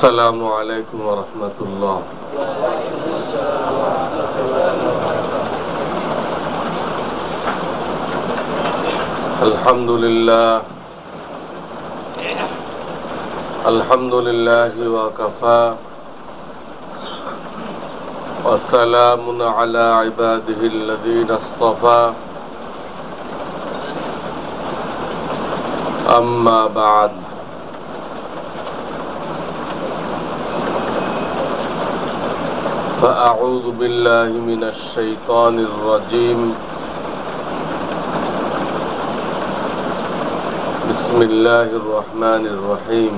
السلام عليكم ورحمة الله. الحمد لله وكفى وسلام على عباده الذين اصطفى أما بعد. فأعوذ بالله من الشيطان الرجيم. بسم الله الرحمن الرحيم.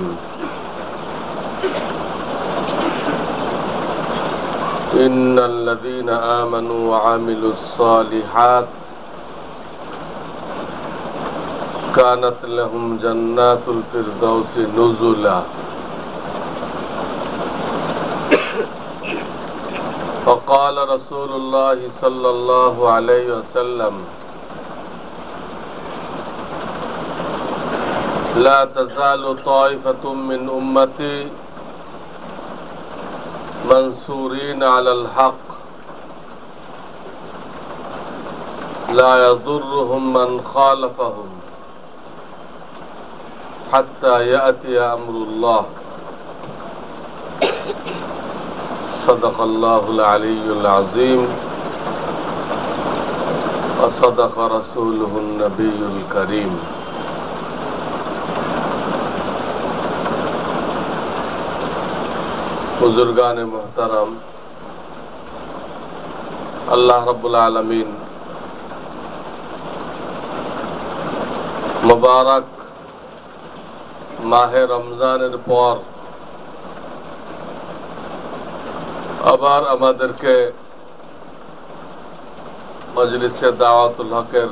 إن الذين آمنوا وعملوا الصالحات كانت لهم جنات الفردوس نزلا. وقال رسول الله صلى الله عليه وسلم: لا تزال طائفة من أمتي منصورين على الحق لا يضرهم من خالفهم حتى يأتي أمر الله. صدق الله العلي العظيم وصدق رسوله النبي الكريم. बुजुर्गान मोहतरम, अल्लाह रब्बुल आलमीन मुबारक माहे रमजानेर पर আবার আমাদেরকে মজলিসে দাওয়াতুল হকের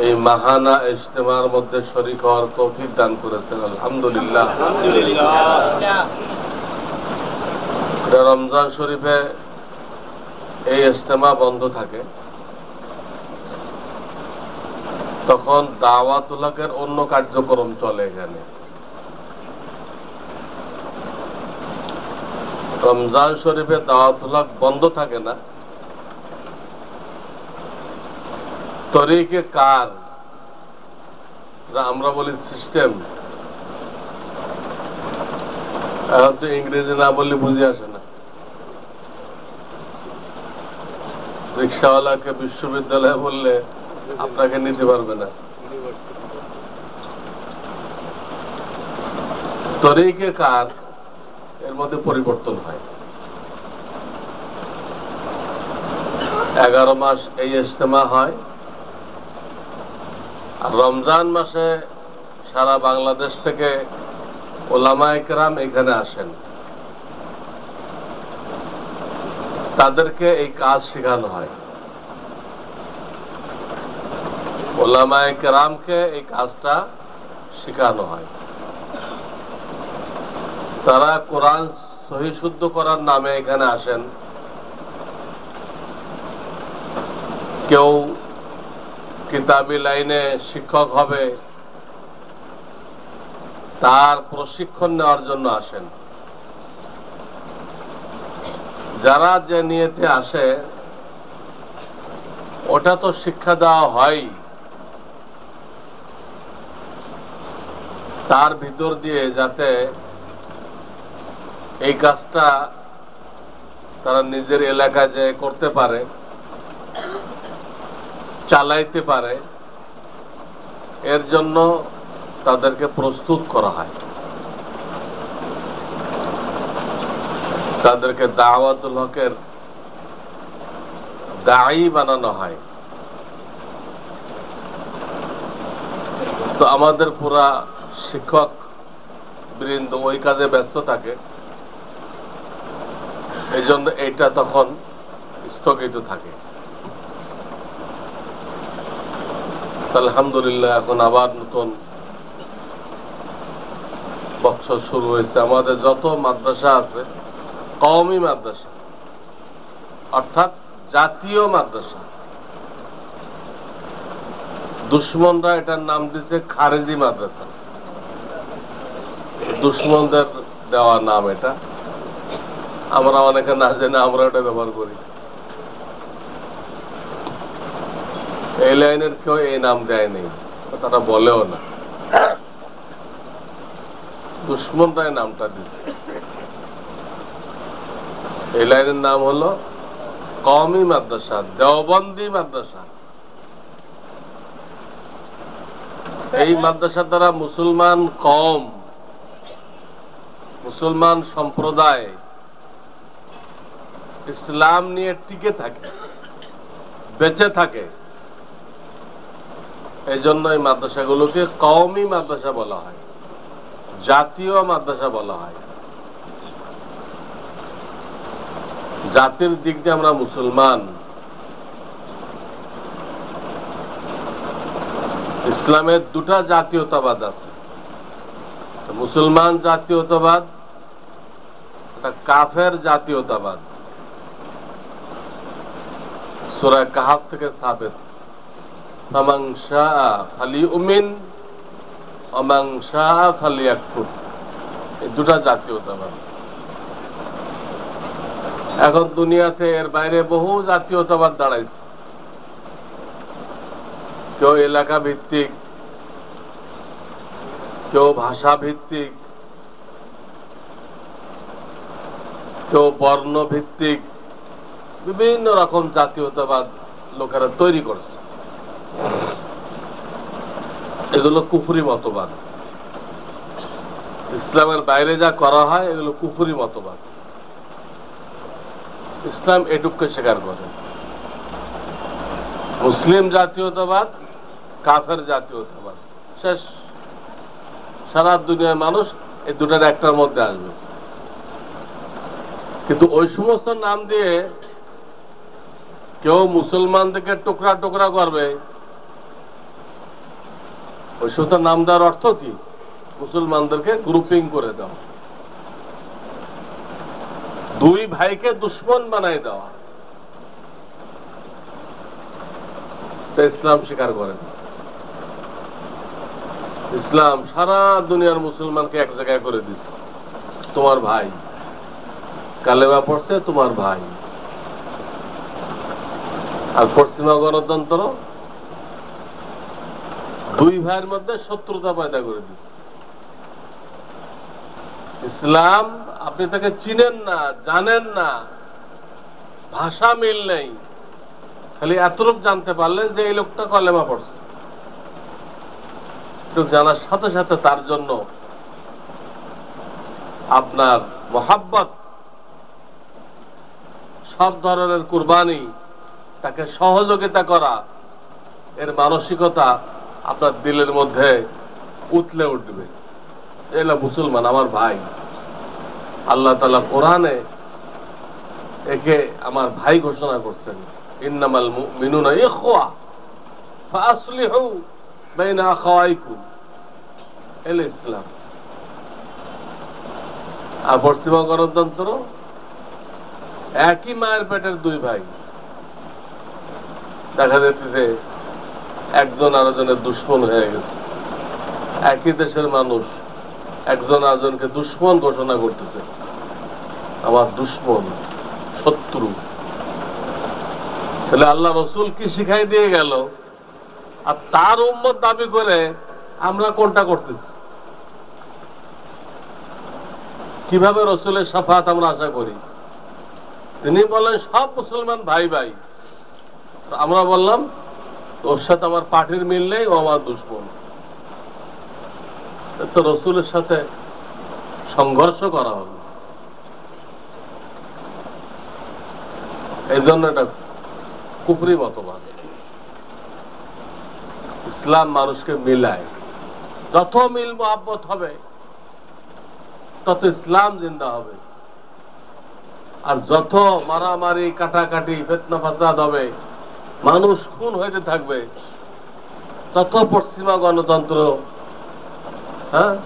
এই মাহানা ইজতেমার মধ্যে শরীক হওয়ার তৌফিক দান করেছেন। আলহামদুলিল্লাহ। রমজান শরীফে এই ইজতেমা বন্ধ থাকে, তখন দাওয়াতুল হকের অন্য কার্যক্রম চলে। এখানে রমজান শরীফে দাওয়াতুল হক বন্ধ থাকে না। তরিকে কার, আমরা বলি সিস্টেম, এখন তো ইংরেজি না বললে বুঝে আসে না। রিক্সাওয়ালাকে বিশ্ববিদ্যালয়ে বললে আপনাকে নিতে পারবে না। তরিকে কার এর মধ্যে পরিবর্তন হয়। 11 মাস এই ইজতেমা হয়, আর রমজান মাসে সারা বাংলাদেশ থেকে ওলামায়ে কেরাম এখানে আসেন। তাদেরকে এই কাজ শেখানো হয়। ওলামায়ে কেরামকে এই কাজটা শেখানো হয়। তারা কোরআন সহি শুদ্ধ করার নামে এখানে আসেন। কেউ কিতাবি লাইনে শিক্ষক হবে, তার প্রশিক্ষণ নেওয়ার জন্য আসেন। যারা যে নিয়তে আসে ওটা তো শিক্ষা দেওয়া হয়, তার ভিতর দিয়ে যাতে এই কাজটা তারা নিজের এলাকায় যে করতে পারে, চালাইতে পারে, এর জন্য তাদেরকে প্রস্তুত করা হয়। তাদেরকে দাওয়াতুল হকের দায়ী বানানো হয়। তো আমাদের পুরা শিক্ষক বৃন্দ ওই কাজে ব্যস্ত থাকে, এই জন্য এইটা তখন স্থগিত থাকে। আলহামদুলিল্লাহ, এখন আবার নতুন বছর শুরু হয়েছে। আমাদের যত মাদ্রাসা আছে, কওমি মাদ্রাসা অর্থাৎ জাতীয় মাদ্রাসা, দুশ্মনরা এটার নাম দিচ্ছে খারেজি মাদ্রাসা। দুশ্মনদের দেওয়া নাম এটা। আমরা অনেকে না জেনে আমরা এটা ব্যবহার করি। এই লাইনের কেউ এই নাম দেয়নি, তারা বলেও না, দুশ্মনরাই নামটা দিচ্ছে। এই লাইনের নাম হলো কওমি মাদ্রাসা, দেওবন্দি মাদ্রাসা। এই মাদ্রাসার দ্বারা মুসলমান কওম, মুসলমান সম্প্রদায় ইসলাম নিয়ে টিকে থাকে, বেঁচে থাকে। এই জন্য এই মাদ্রাসাগুলোকে কওমি মাদ্রাসা বলা হয়, জাতীয় মাদ্রাসা বলা হয়। জাতির দিক দিয়ে আমরা মুসলমান। ইসলামের দুটা জাতীয়তাবাদ আছে, মুসলমান জাতীয়তাবাদ, একটা কাফের জাতীয়তাবাদ। সূরা কাহাফ থেকে সাবিত, ফামান শাআ ফালিউমিন ওয়া মান শাআ ফালিয়াকফুর। এই দুটা জাতীয়তাবাদ। এখন দুনিয়াতে এর বাইরে বহু জাতীয়তাবাদ দাঁড়াইছে। কেউ এলাকা ভিত্তিক, কেউ ভাষা ভিত্তিক, কেউ বর্ণ ভিত্তিক, বিভিন্ন রকম জাতীয়তাবাদ লোকেরা তৈরি করছে। এগুলো কুফরি মতবাদ। ইসলামের বাইরে যা করা হয় এগুলো কুফরি মতবাদ। ইসলাম এটুককে স্বীকার করে। মুসলিম জাতীয়তাবাদ, কাফের জাতীয়তাবাদ, শেষ। সারা দুনিয়ার মানুষ এই দুটার একটার মধ্যে আসবে। কিন্তু ওই সমস্ত নাম দিয়ে কেউ মুসলমানদেরকে টুকরা টুকরা করবে, ওই সমস্ত নাম দেওয়ার অর্থ কি? মুসলমানদেরকে গ্রুপিং করে দেওয়া, দুই ভাইকে দুশ্মন বানাই দেওয়া। ইসলাম স্বীকার করে। ইসলাম সারা দুনিয়ার মুসলমানকে এক জায়গায় করে দিচ্ছে। তোমার ভাই কালেমা পড়ছে, তোমার ভাই। আর পশ্চিমা গণতন্ত্র দুই ভাইয়ের মধ্যে শত্রুতা পয়দা করে দিচ্ছে। ইসলাম আপনি তাকে চিনেন না, জানেন না, ভাষা মিল নেই, খালি এতটুক জানতে পারলেন যে এই লোকটা কলেমা পড়ছে। জানার সাথে সাথে তার জন্য আপনার মহাব্বত, সব ধরনের কুরবানি, তাকে সহযোগিতা করা, এর মানসিকতা আপনার দিলের মধ্যে উতলে উঠবে। এলা মুসলমান, আমার ভাই। আল্লাহ তাআলা কোরআনে একে আমার ভাই ঘোষণা করছেন, ইন্নামাল মুমিনুনা ইখওয়া ফাসলিহু বাইনা আখাওয়াইকুম। এল ইসলাম। আর পশ্চিমা গণতন্ত্র একই মায়ের পেটের দুই ভাই, দেখা যাচ্ছে যে একজন আরেকজনের দুশ্মন হয়ে গেছে। একই দেশের মানুষ একজন আরেকজনকে দুশ্মন ঘোষণা করতেছে, আমার দুশ্মন, শত্রু। তাহলে আল্লাহ রসুল কি শিখাই দিয়ে গেল, আর তার উম্মত দাবি করে আমরা কোনটা করতেছি? কিভাবে রসুলের শাফাত আমরা আশা করি? তিনি বলেন সব মুসলমান ভাই ভাই। আমরা বললাম ওর সাথে আমার পার্টির মিল নেই, ও আমার দুশ্মন। তো রসুলের সাথে সংঘর্ষ করা হবে। এই জন্য এটা কুফরি মতবাদ। ইসলাম মানুষকে মিলায়। যত মিল মোহাব্বত হবে তত ইসলাম জিন্দা হবে। আর যত মারামারি, কাটাকাটি, ফিতনা ফাসাদ হবে, মানুষ খুন হইতে থাকবে, তত পশ্চিমা গণতন্ত্র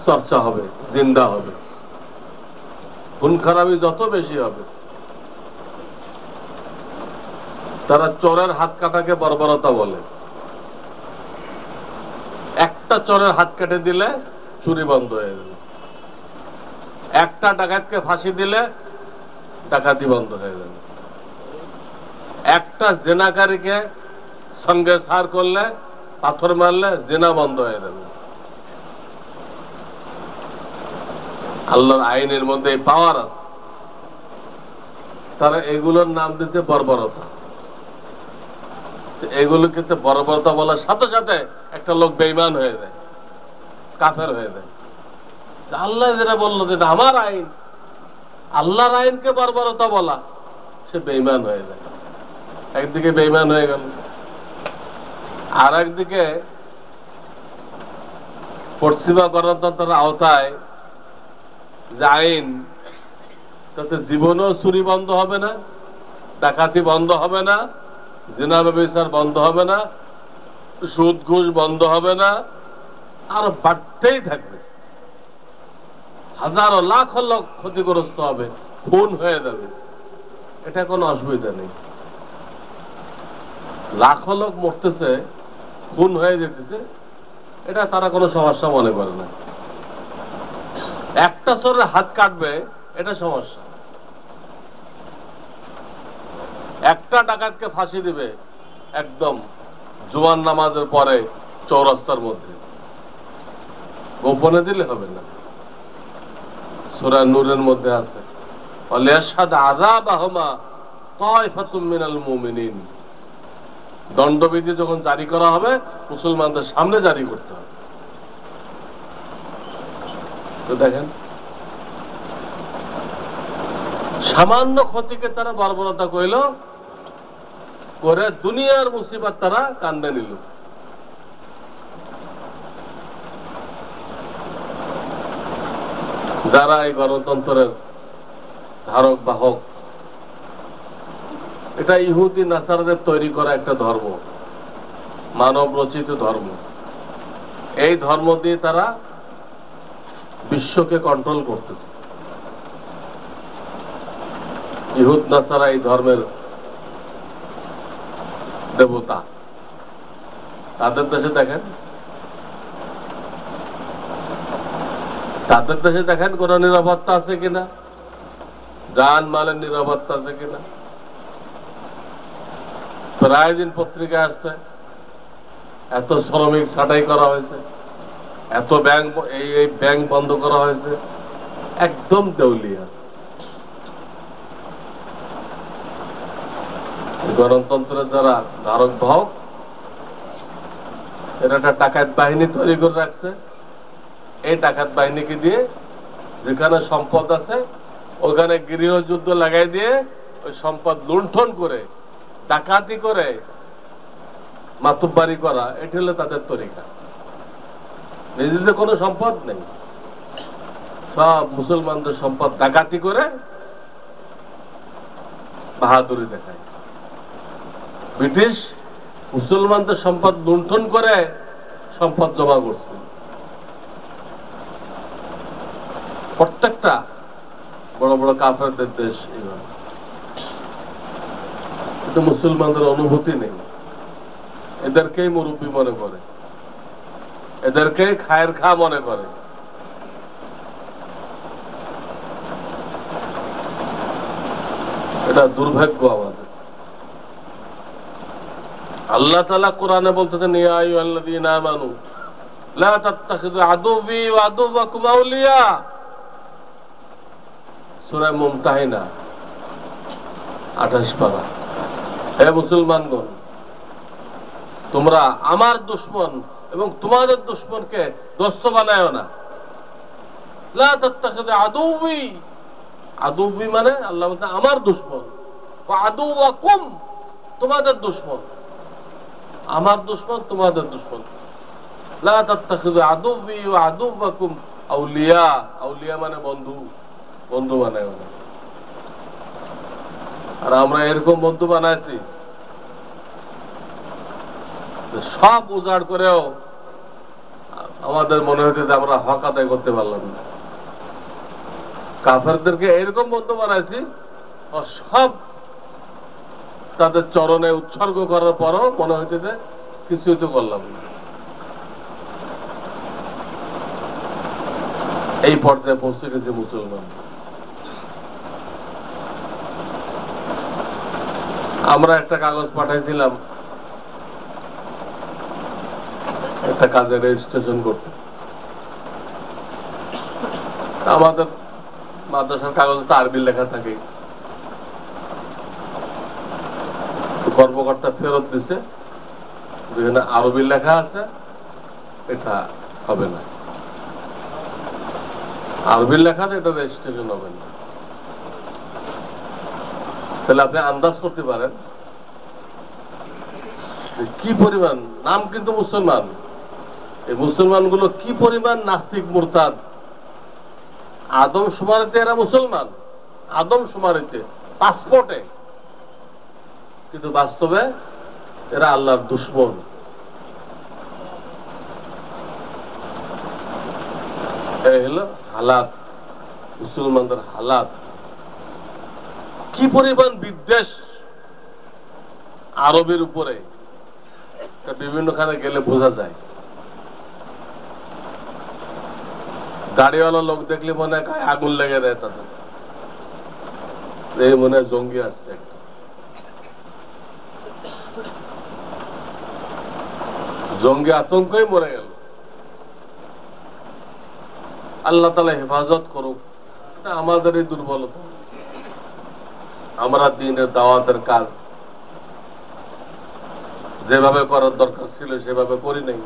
চর্চা হবে, জিন্দা হবে। খুন খারাপি যত বেশি হবে, তারা চোরের হাত কাটাকে বর্বরতা বলে। একটা চোরের হাত কেটে দিলে চুরি বন্ধ হয়ে গেল। একটা ডাকাতকে ফাঁসি দিলে ডাকাতি বন্ধ হয়ে যাবে, একটা জেনাকারীকে সঙ্গে সার করলে, পাথর মারলে জেনা বন্ধ হয়ে যাবে। আল্লাহর আইনের মধ্যে এই পাওয়ার আছে। তারা এগুলোর নাম দিচ্ছে বর্বরতা। এগুলোকে বর্বরতা বলার সাথে সাথে একটা লোক বেঈমান হয়ে যায়, কাফের হয়ে যায়। আল্লাহ যেটা বললো যেটা আমার আইন, আল্লাহর আইনকে বর্বরতা বলা, সে বেঈমান হয়ে যায়। একদিকে বেঈমান হয়ে গেল, আর একদিকে পশ্চিমা গণতন্ত্রের আওতায় যে আইন, তাতে জীবনেও চুরি বন্ধ হবে না, ডাকাতি বন্ধ হবে না, জিনা ব্যভিচার বন্ধ হবে না, সুদ ঘুষ বন্ধ হবে না, আর বাড়তেই থাকবে। হাজারো লাখ লোক ক্ষতিগ্রস্ত হবে, খুন হয়ে যাবে, এটা কোনো অসুবিধা নেই। লাখো লোক মরতেছে, খুন হয়ে যেতেছে, এটা তারা কোনো সমস্যা মনে করে না। একটা চোরের হাত কাটবে, এটা সমস্যা। একটা ডাকাতকে ফাঁসি দিবে একদম জুমার নামাজের পরে চৌরাস্তার মধ্যে, গোপনে দিলে হবে না। সূরা নূরের মধ্যে আছে, ওয়ালিয়াশহাদ আযাবাহুমা তায়ফাতুম মিনাল মুমিনিন। দণ্ডবিধি যখন জারি করা হবে, মুসলমানদের সামনে জারি করতে হবে। তো দেখেন, সামান্য ক্ষতিকে তারা বর্বরতা কইল, করে দুনিয়ার মুসিবত তারা কান্দে নিল। যারা এই গণতন্ত্রের ধারক বাহক, এটা ইহুদি নাসারাদের তৈরি করা একটা ধর্ম, মানব রচিত ধর্ম। এই ধর্ম দিয়ে তারা বিশ্বকে কন্ট্রোল করতেছে। ইহুদ নাসারা এই ধর্মের দেবতা। তাদের দেশে দেখেন, কোন নিরাপত্তা আছে কিনা, জান মালের নিরাপত্তা আছে কিনা। প্রায় দিন পত্রিকা আসছে, এত শ্রমিক ছাঁটাই করা হয়েছে, এত ব্যাংক, এই ব্যাংক বন্ধ করা হয়েছে, একদম দেউলিয়া। গণতন্ত্রের যারা ধারক বাহক, এরা একটা ডাকাত বাহিনী তৈরি করে রাখছে। এই ডাকাত বাহিনীকে দিয়ে যেখানে সম্পদ আছে ওখানে গৃহযুদ্ধ লাগাই দিয়ে ওই সম্পদ লুণ্ঠন করে, ডাকাতি করে মাতুব্বারি করা, এটি হলো তাদের তরিকা। নিজেদের কোনো সম্পদ নেই, সব মুসলমানদের সম্পদ ডাকাতি করে বাহাদুরি দেখায়। ব্রিটিশ মুসলমানদের সম্পদ লুণ্ঠন করে সম্পদ জমা করছে। প্রত্যেকটা বড় বড় কাফেরদের দেশ এইভাবে। কিন্তু মুসলমানদের অনুভূতি নেই, এদেরকেই মুরব্বী মনে করে, এদেরকেই খায়ের খা মনে করে। এটা দুর্ভাগ্য আমাদের। আল্লাহ তাআলা কোরআনে বলতেছেন, ইয়া আইয়ুহাল্লাযীনা আমানু লা তাত্তাখিযু আদুওয়ি ওয়া আদুওয়াকুম আউলিয়া। সূরা মুমতাহিনা 28 পারা। হে মুসলমানগণ, তোমরা আমার দুশমন এবং তোমাদের দুশমনকে দোস্ত বানায়ো না। লা তাত্তাখিযু আদুওয়ি, আদুওয়ি মানে আল্লাহ বলতে আমার দুশমন, ওয়া আদুওয়াকুম তোমাদের দুশমন, আমার দুশমন তোমাদের দুশমন। লা তাত্তাখিযু আদুওয়ি ওয়া আদুওয়াকুম আউলিয়া, আউলিয়া মানে বন্ধু, বন্ধু বানায় না। আর আমরা এরকম বন্ধু বানাইছি, সব উজাড় করেও আমাদের মনে হচ্ছে যে আমরা হক আদায় করতে পারলাম না। কাফেরদেরকে এরকম বন্ধু বানাইছি, সব তাদের চরণে উৎসর্গ করার পরও মনে হচ্ছে যে কিছুই তো করলাম না। এই পর্যায়ে পৌঁছে গেছে মুসলমান। আমরা একটা কাগজ পাঠাইছিলাম একটা কাজে রেজিস্ট্রেশন করতে। আমাদের মাদ্রাসার কাগজে তো আরবি লেখা থাকে। কর্মকর্তা ফেরত দিছে, যেখানে আরবি লেখা আছে এটা হবে না, আরবি লেখা এটা রেজিস্ট্রেশন হবে না। তাহলে আপনি আন্দাজ করতে পারেন কি পরিমাণ, নাম কিন্তু মুসলমান, এই মুসলমানগুলো কি পরিমাণ নাস্তিক মুরতাদ। আদম শুমারিতে এরা মুসলমান, আদম শুমারিতে পাসপোর্টে, কিন্তু বাস্তবে এরা আল্লাহর দুশমন। এই হলো হালাত, মুসলমানদের হালাত। কি পরিমাণ বিদ্বেষ আরবের উপরে বিভিন্নখানে গেলে বোঝা যায়। গাড়িওয়ালা লোক দেখলে মনে হয় আগুন লেগে দেয় তাদের, এই মনে হয় জঙ্গি আসছে। জঙ্গি আতঙ্কই মরে গেল। আল্লাহ তাআলা হেফাজত করুক। এটা আমাদেরই দুর্বলতা, আমরা দ্বীনের দাওয়াতের কাজ যেভাবে করার দরকার ছিল সেভাবে করি নাই।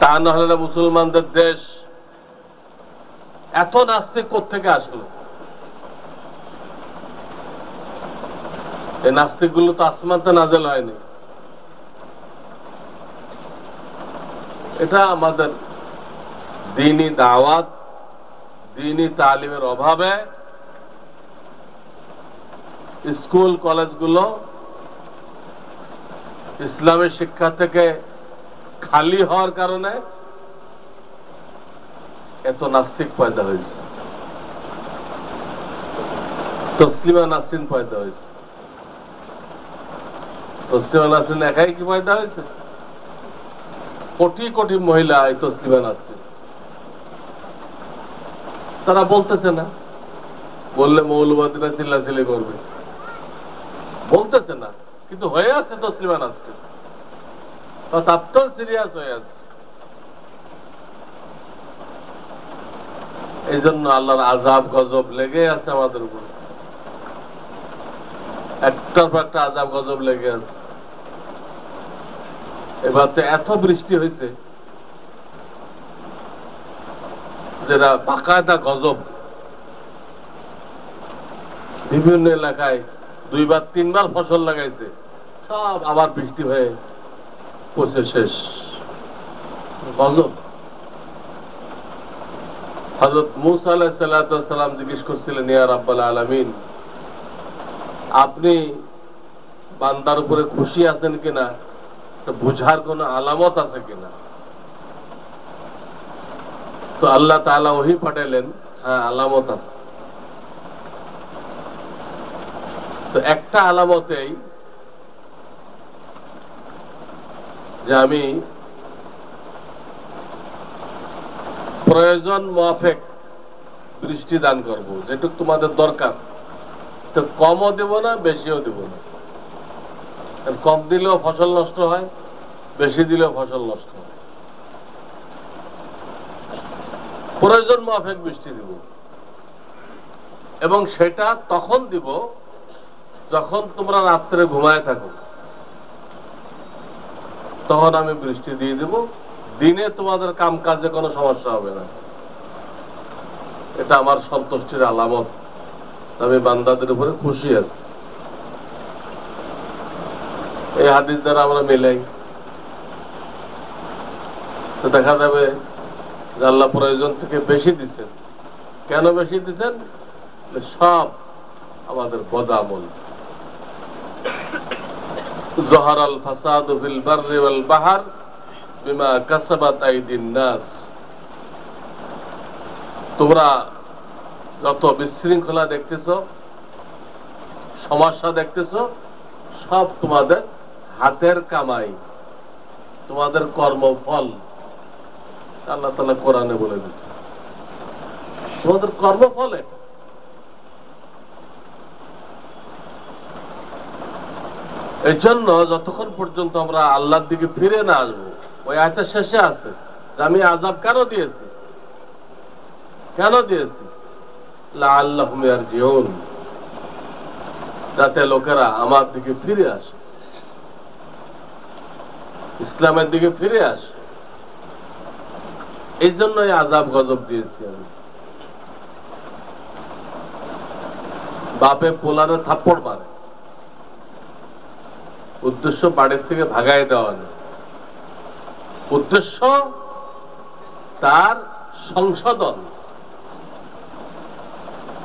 তা না হলে মুসলমানদের দেশ এত নাস্তিক কোত্থেকে আসলো? এই নাস্তিকগুলো তো আসমানতে নাজেল হয়নি। এটা আমাদের দ্বীনি দাওয়াত, দ্বীনি তালিমের অভাবে স্কুল কলেজগুলো ইসলামী শিক্ষা থেকে খালি হওয়ার কারণে এত নাস্তিক পয়দা হয়েছে, তসলিমা নাসরিন পয়দা হয়েছে। তসলিমা নাসরিন একাই কি পয়দা হয়েছে? কোটি কোটি মহিলা এই তসলিমা নাসরিন, তারা বলতেছে না, বললে মৌলবাদীরা চিল্লাচিল্লি করবে, বলতেছে না, কিন্তু হয়ে আছে তসলিমা নাসরিন, তার সিরিয়াস হয়ে আছে। এই জন্য আল্লাহর আযাব গজব লেগে আছে আমাদের উপর, একটার পর একটা আযাব গজব লেগে আছে। এবার তো এত বৃষ্টি হয়েছে যেটা বাকায়দা গজব, বিভিন্ন এলাকায় 2-3বার ফসল লাগাইছে, সব আবার বৃষ্টি হয়ে পচে শেষ। গজব। হযরত মূসা আলাইহিস সালাম জিজ্ঞেস করছিলেন, ইয়া রাব্বাল আলামিন, আপনি বান্দার উপরে খুশি আছেন কিনা, তো বুঝার কোন আলামত আছে কিনা? তো আল্লাহ তাআলা ওহী পাঠালেন, হ্যাঁ আলামত আছে। তো একটা আলামতেই যে আমি প্রয়োজন মাফিক বৃষ্টি দান করব, যেটুকু তোমাদের দরকার, তো কমও দেব না বেশিও দেব না। কম দিলেও ফসল নষ্ট হয়, বেশি দিলেও ফসল নষ্ট হয়। প্রয়োজন মাফিক বৃষ্টি দিব, এবং সেটা তখন দিব যখন তোমরা রাত্রে ঘুমায় থাকো, তখন আমি বৃষ্টি দিয়ে দেব। দিনে তোমাদের কাম কাজে কোনো সমস্যা হবে না। এটা আমার সন্তুষ্টির আলামত, আমি বান্দাদের উপরে খুশি আছি। এই হাদিস দ্বারা আমরা মিলাই, তো দেখা যাবে যে আল্লাহ প্রয়োজন থেকে বেশি দিচ্ছেন। কেন বেশি দিচ্ছেন? সব আমাদের বদামল। যহরাল ফাসাদু ফিল বাররি ওয়াল বাহর বিমা কাসাবাত আইদিন নাস। তোমরা যত বিশৃঙ্খলা দেখতেছ, সমস্যা দেখতেছ, সব তোমাদের হাতের কামাই, তোমাদের কর্মফল। আল্লাহ তাআলা কোরআনে বলে দিচ্ছে তোমাদের কর্মফলে। এই জন্য যতক্ষণ পর্যন্ত আমরা আল্লাহর দিকে ফিরে না আসবো, ওই আয়াতের শেষে আছে যে আমি আযাব কেন দিয়েছি, লাআল্লাহুম ইয়ারজিউন, যাতে লোকেরা আমার দিকে ফিরে আসে, ইসলামের দিকে ফিরে আসে। এই জন্য এই আযাব গজব দিয়েছি আমি। বাপে পোলারে থাপ্পড় মারে, উদ্দেশ্য বাড়ির থেকে ভাগাই দেওয়া না, উদ্দেশ্য তার সংশোধন,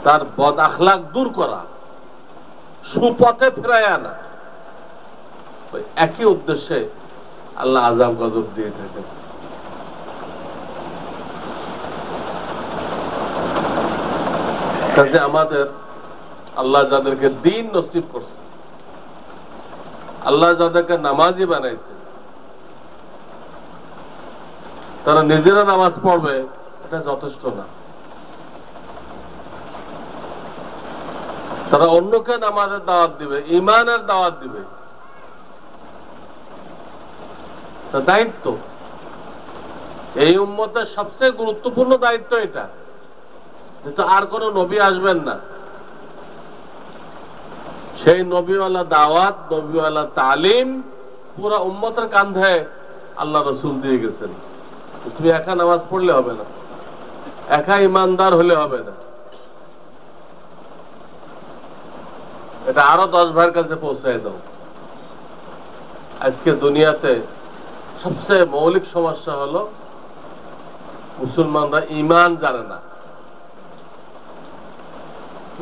তার বদ আখলাক দূর করা, সুপথে ফেরায় আনা। ওই একই উদ্দেশ্যে আল্লাহ আযাব গজব দিয়ে থাকেন। কাজে আমাদের আল্লাহ যাদেরকে দ্বীন নসিব করছে, আল্লাহ যাদেরকে নামাজি বানাইছে, তারা নিজেরা নামাজ পড়বে এটা যথেষ্ট না। তারা অন্যকে নামাজের দাওয়াত দিবে, ঈমানের দাওয়াত দিবে, তার দায়িত্ব। এই উম্মতের সবচেয়ে গুরুত্বপূর্ণ দায়িত্ব এটা, যেহেতু আর কোন নবী আসবেন না। সেই নবীওয়ালা দাওয়াত, নবীওয়ালা তালিম পুরা উম্মতের কাঁধে আল্লাহ রাসূল দিয়ে গেছেন। তুমি একা নামাজ পড়লে হবে না, একা ইমানদার হলে হবে না, এটা আরো 10 ভাইয়ের কাছে পৌঁছায় দাও। আজকে দুনিয়াতে সবচেয়ে মৌলিক সমস্যা হলো মুসলমানরা ঈমান জানে না।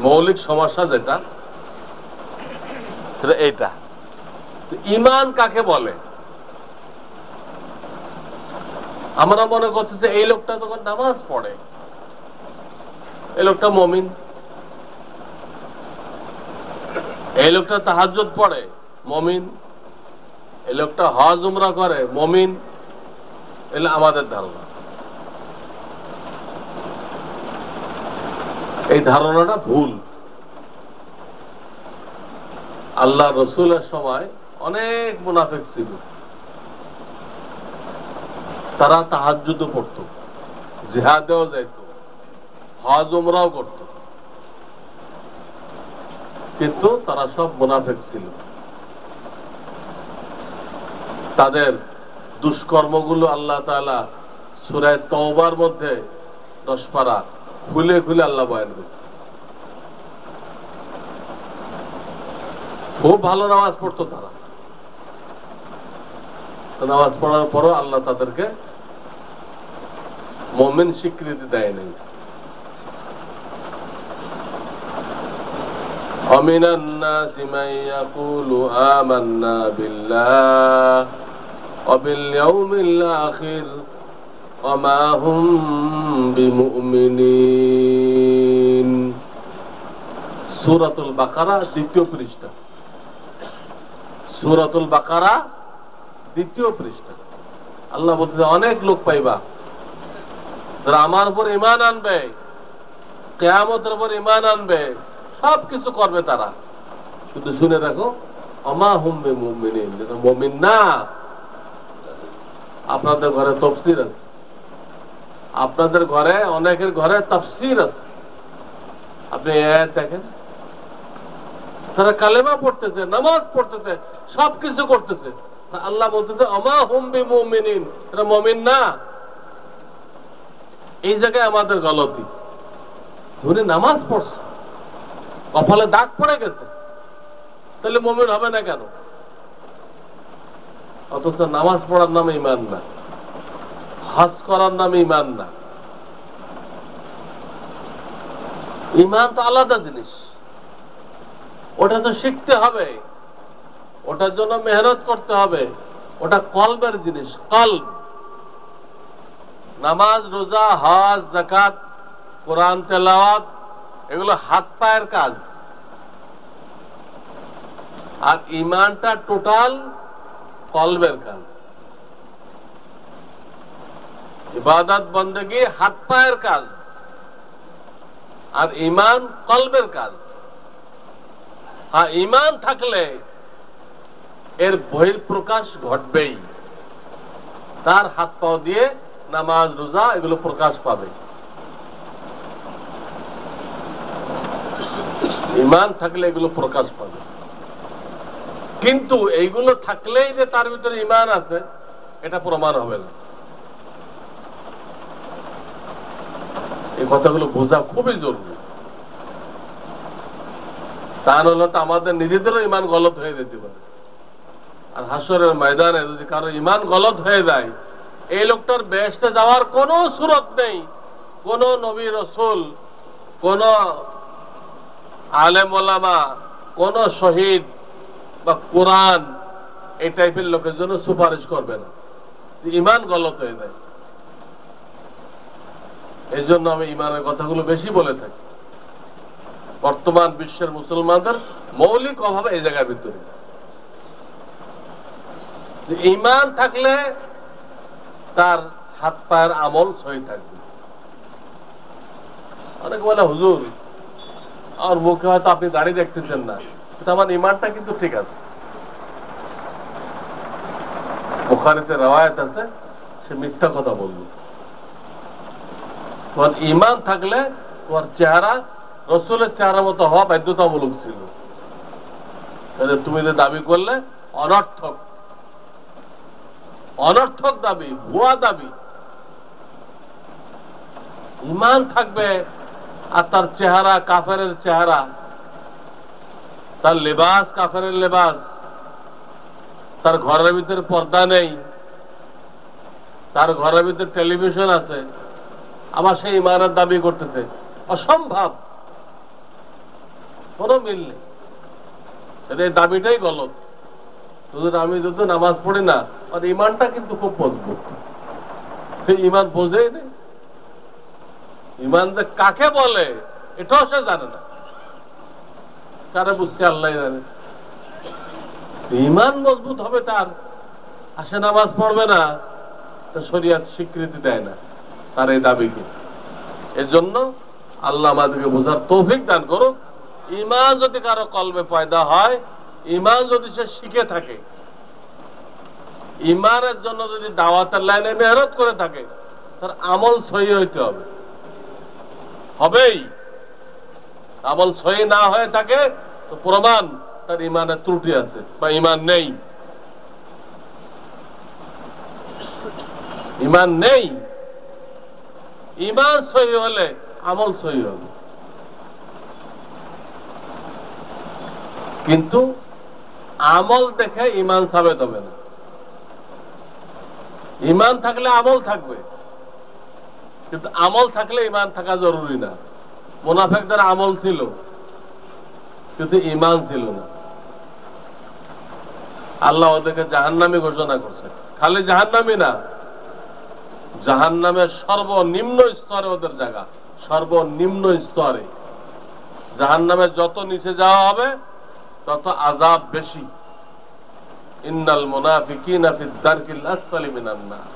মৌলিক সমস্যা যেটা সেটা এইটা, ঈমান কাকে বলে? আমরা মনে করছি যে এই লোকটা তখন নামাজ পড়ে, এই লোকটা মুমিন, এই লোকটা তাহাজ্জুদ পড়ে, মুমিন, এই লোকটা হজ উমরা করে, মুমিন। এগুলো আমাদের ধারণা। এই ধারণাটা ভুল। আল্লাহ রসুলের সময় অনেক মুনাফিক ছিল, তারা তাহাজ্জুদও পড়ত, জিহাদেও যাইত, হজ উমরাও করত, কিন্তু তারা সব মুনাফিক ছিল। তাদের দুষ্কর্মগুলো আল্লাহ তাআলা সূরা তাওবার মধ্যে 10 পারা খুলে খুলে আল্লাহ বয়ান করছে। খুব ভালো নামাজ পড়তো তারা, নামাজ পড়ার পরও আল্লাহ তাদেরকে মুমিন স্বীকৃতি দেয় নাই। ومن الناس من يقول آمنا بالله وباليوم الآخر وما هم بمؤمنين। সূরাতুল বাকারা 2য় পৃষ্ঠা, সূরাতুল বাকারা 2য় পৃষ্ঠা। আল্লাহ বলতে অনেক লোক পাইবা যারা আমার উপর ঈমান আনবে, কিয়ামতের উপর ঈমান আনবে, সব কিছু করবে তারা, কিন্তু শুনে রাখো ওমা হুম বিমুমিনিন, যারা মুমিন না। আপনাদের ঘরে তাফসীর আছে, আপনাদের ঘরে অনেকের ঘরে তাফসীর আছে, আপনি আয়াত দেখেন, তারা কালেমা পড়তেছে, নামাজ পড়তেছে, সবকিছু করতেছে, আল্লাহ বলতেছে ওমা হুম বিমুমিনিন, তারা মুমিন না। এই জায়গায় আমাদের গলতি। উনি নামাজ পড়ছে, কপালে দাগ পড়ে গেছে, তাহলে মুমিন হবে না কেন? অথচ নামাজ পড়ার নামে ঈমান না, হজ করার নামে ঈমান না। ঈমান তো আলাদা জিনিস, ওটা তো শিখতে হবে, ওটার জন্য মেহনত করতে হবে, ওটা কলবের জিনিস, কলব। নামাজ, রোজা, হজ, যাকাত, কোরআন তেলাওয়াত এগুলো হাত পায়ের কাজ, আর ঈমানটা টোটাল কলবের কাজ। ইবাদত বন্দেগী হাত পায়ের কাজ, আর ঈমান কলবের কাজ। ঈমান থাকলে এর বহিঃপ্রকাশ ঘটবেই, তার হাত পাও দিয়ে নামাজ রোজা এগুলো প্রকাশ পাবে। ঈমান থাকলে এগুলো প্রকাশ পাবে। কিন্তু এইগুলো থাকলেই যে তার ভিতরে ঈমান আছে এটা প্রমাণ হবে না। এই কথাগুলো বোঝা খুবই জরুরি। তা নাহলে তো আমাদের নিজেদেরও ঈমান গলত হয়ে যেতে পারে। আর হাসরের ময়দানে যদি কারো ঈমান গলত হয়ে যায়, এই লোকটার বেহেশতে যাওয়ার কোনো সুরত নেই। কোন নবী রাসূল, কোন আলেম ওলামা, কোন শহীদ বা কোরআন এই টাইপের লোকের জন্য সুপারিশ করবে না, ঈমান গলত হয়ে যায়। এই জন্য আমি ঈমানের কথাগুলো বেশি বলে থাকি। বর্তমান বিশ্বের মুসলমানদের মৌলিক অভাব এই জায়গার ভিতরে। ঈমান থাকলে তার হাত পায়ের আমল সহি থাকবে। অনেক বলে হুজুর আর মুখে হয়তো আপনি দাড়ি দেখতেছেন না, কিন্তু আমার ঈমানটা কিন্তু ঠিক আছে। বুখারীতে রওয়ায়াত আছে, সে মিথ্যা কথা বলল। তোমার ঈমান থাকলে তোমার চেহারা রাসূলের চেহারা মতো হওয়া বাধ্যতামূলক ছিল। তাহলে তুমি যে দাবি করলে অনর্থক, অনর্থক দাবি, ভুয়া দাবি। ঈমান থাকবে আর তার চেহারা কাফেরের চেহারা, তার লেবাস কাফেরের লেবাস, তার ঘরের ভিতরে পর্দা নেই, তার ঘরের ভিতরে টেলিভিশন আছে, আবার সেই ঈমানের দাবি করতেছে, অসম্ভব, কোনো মিল নেই। এই দাবিটাই গলত। আমি যদি নামাজ পড়ি না, আর ঈমানটা কিন্তু খুব মজবুত। সেই ঈমান বোঝেই নেই। ঈমান যে কাকে বলে এটাও সে জানে না। কারে বুঝতে আল্লাহ জানে। ঈমান মজবুত হবে তার, আসে নামাজ পড়বে না, শরীয়ত স্বীকৃতি দেয় না তার এই দাবিকে। এজন্য আল্লাহ আমাদেরকে বোঝার তৌফিক দান করুক। ঈমান যদি কারো কলবে পয়দা হয়, ঈমান যদি সে শিখে থাকে, ঈমানের জন্য যদি দাওয়াতের লাইনে মেহনত করে থাকে, তার আমল সহি হইতে হবে, হবেই। আমল সহি না হয়ে থাকে তো প্রমাণ তার ঈমানের ত্রুটি আছে বা ঈমান নেই। ঈমান নেই। ঈমান সহি হলে আমল সহি হবে। কিন্তু আমল দেখে ঈমান সাবেত হবে না। ঈমান থাকলে আমল থাকবে, কিন্তু আমল থাকলে ঈমান থাকা জরুরি না। মুনাফিকদের আমল ছিল কিন্তু ঈমান ছিল না। আল্লাহ ওদেরকে জাহান্নামী ঘোষণা করছে। খালি জাহান্নামী না, জাহান্নামের সর্বনিম্ন স্তরে ওদের জায়গা, সর্বনিম্ন স্তরে। জাহান্নামের যত নিচে যাওয়া হবে তত আযাব বেশি। ইন্নাল মুনাফিকিনা ফিদ দারকিল আসফালি মিনান নার।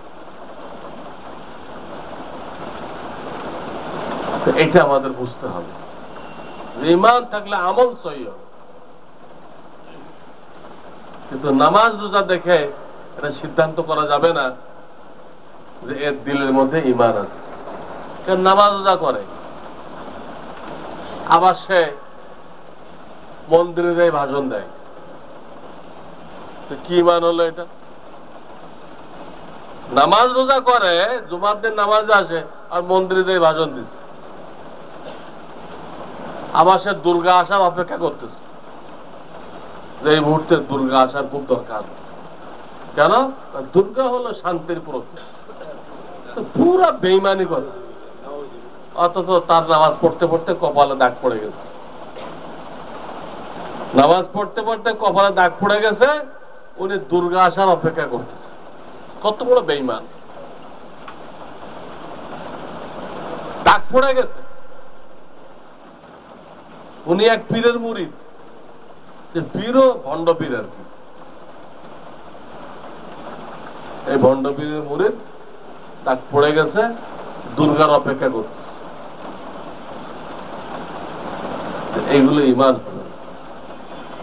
এটা আমাদের বুঝতে হবে। ঈমান থাকলে আমল সহি হবে। কিন্তু নামাজ রোজা দেখে এটা সিদ্ধান্ত করা যাবে না যে এর দিলের মধ্যে ঈমান আছে। কেন নামাজ রোজা করে, আবার সে মন্দিরে যাই ভাষণ দেয়, কি ঈমান হলো এটা? নামাজ রোজা করে, জুমার দিন নামাজে আসে, আর মন্দিরে যাই ভাষণ দিচ্ছে। আবার সে দুর্গা আসার অপেক্ষা করতেছে, যে এই মুহূর্তে দুর্গা আসার খুব দরকার। কেন? দুর্গা হলো শান্তির প্রতীক। পুরা বেইমানি করে, অথচ তার নামাজ পড়তে পড়তে কপালে দাগ পড়ে গেছে। নামাজ পড়তে পড়তে কপালে দাগ পড়ে গেছে, উনি দুর্গা আসার অপেক্ষা করতেছে। কত বড় বেইমান! দাগ পড়ে গেছে। উনি এক পীরের মুরিদ, যে পীরও ভণ্ড পীর আর কি। এই ভণ্ড পীরের মুরিদ দাগ পড়ে গেছে, দুর্গার অপেক্ষা করছে। এইগুলো ঈমান।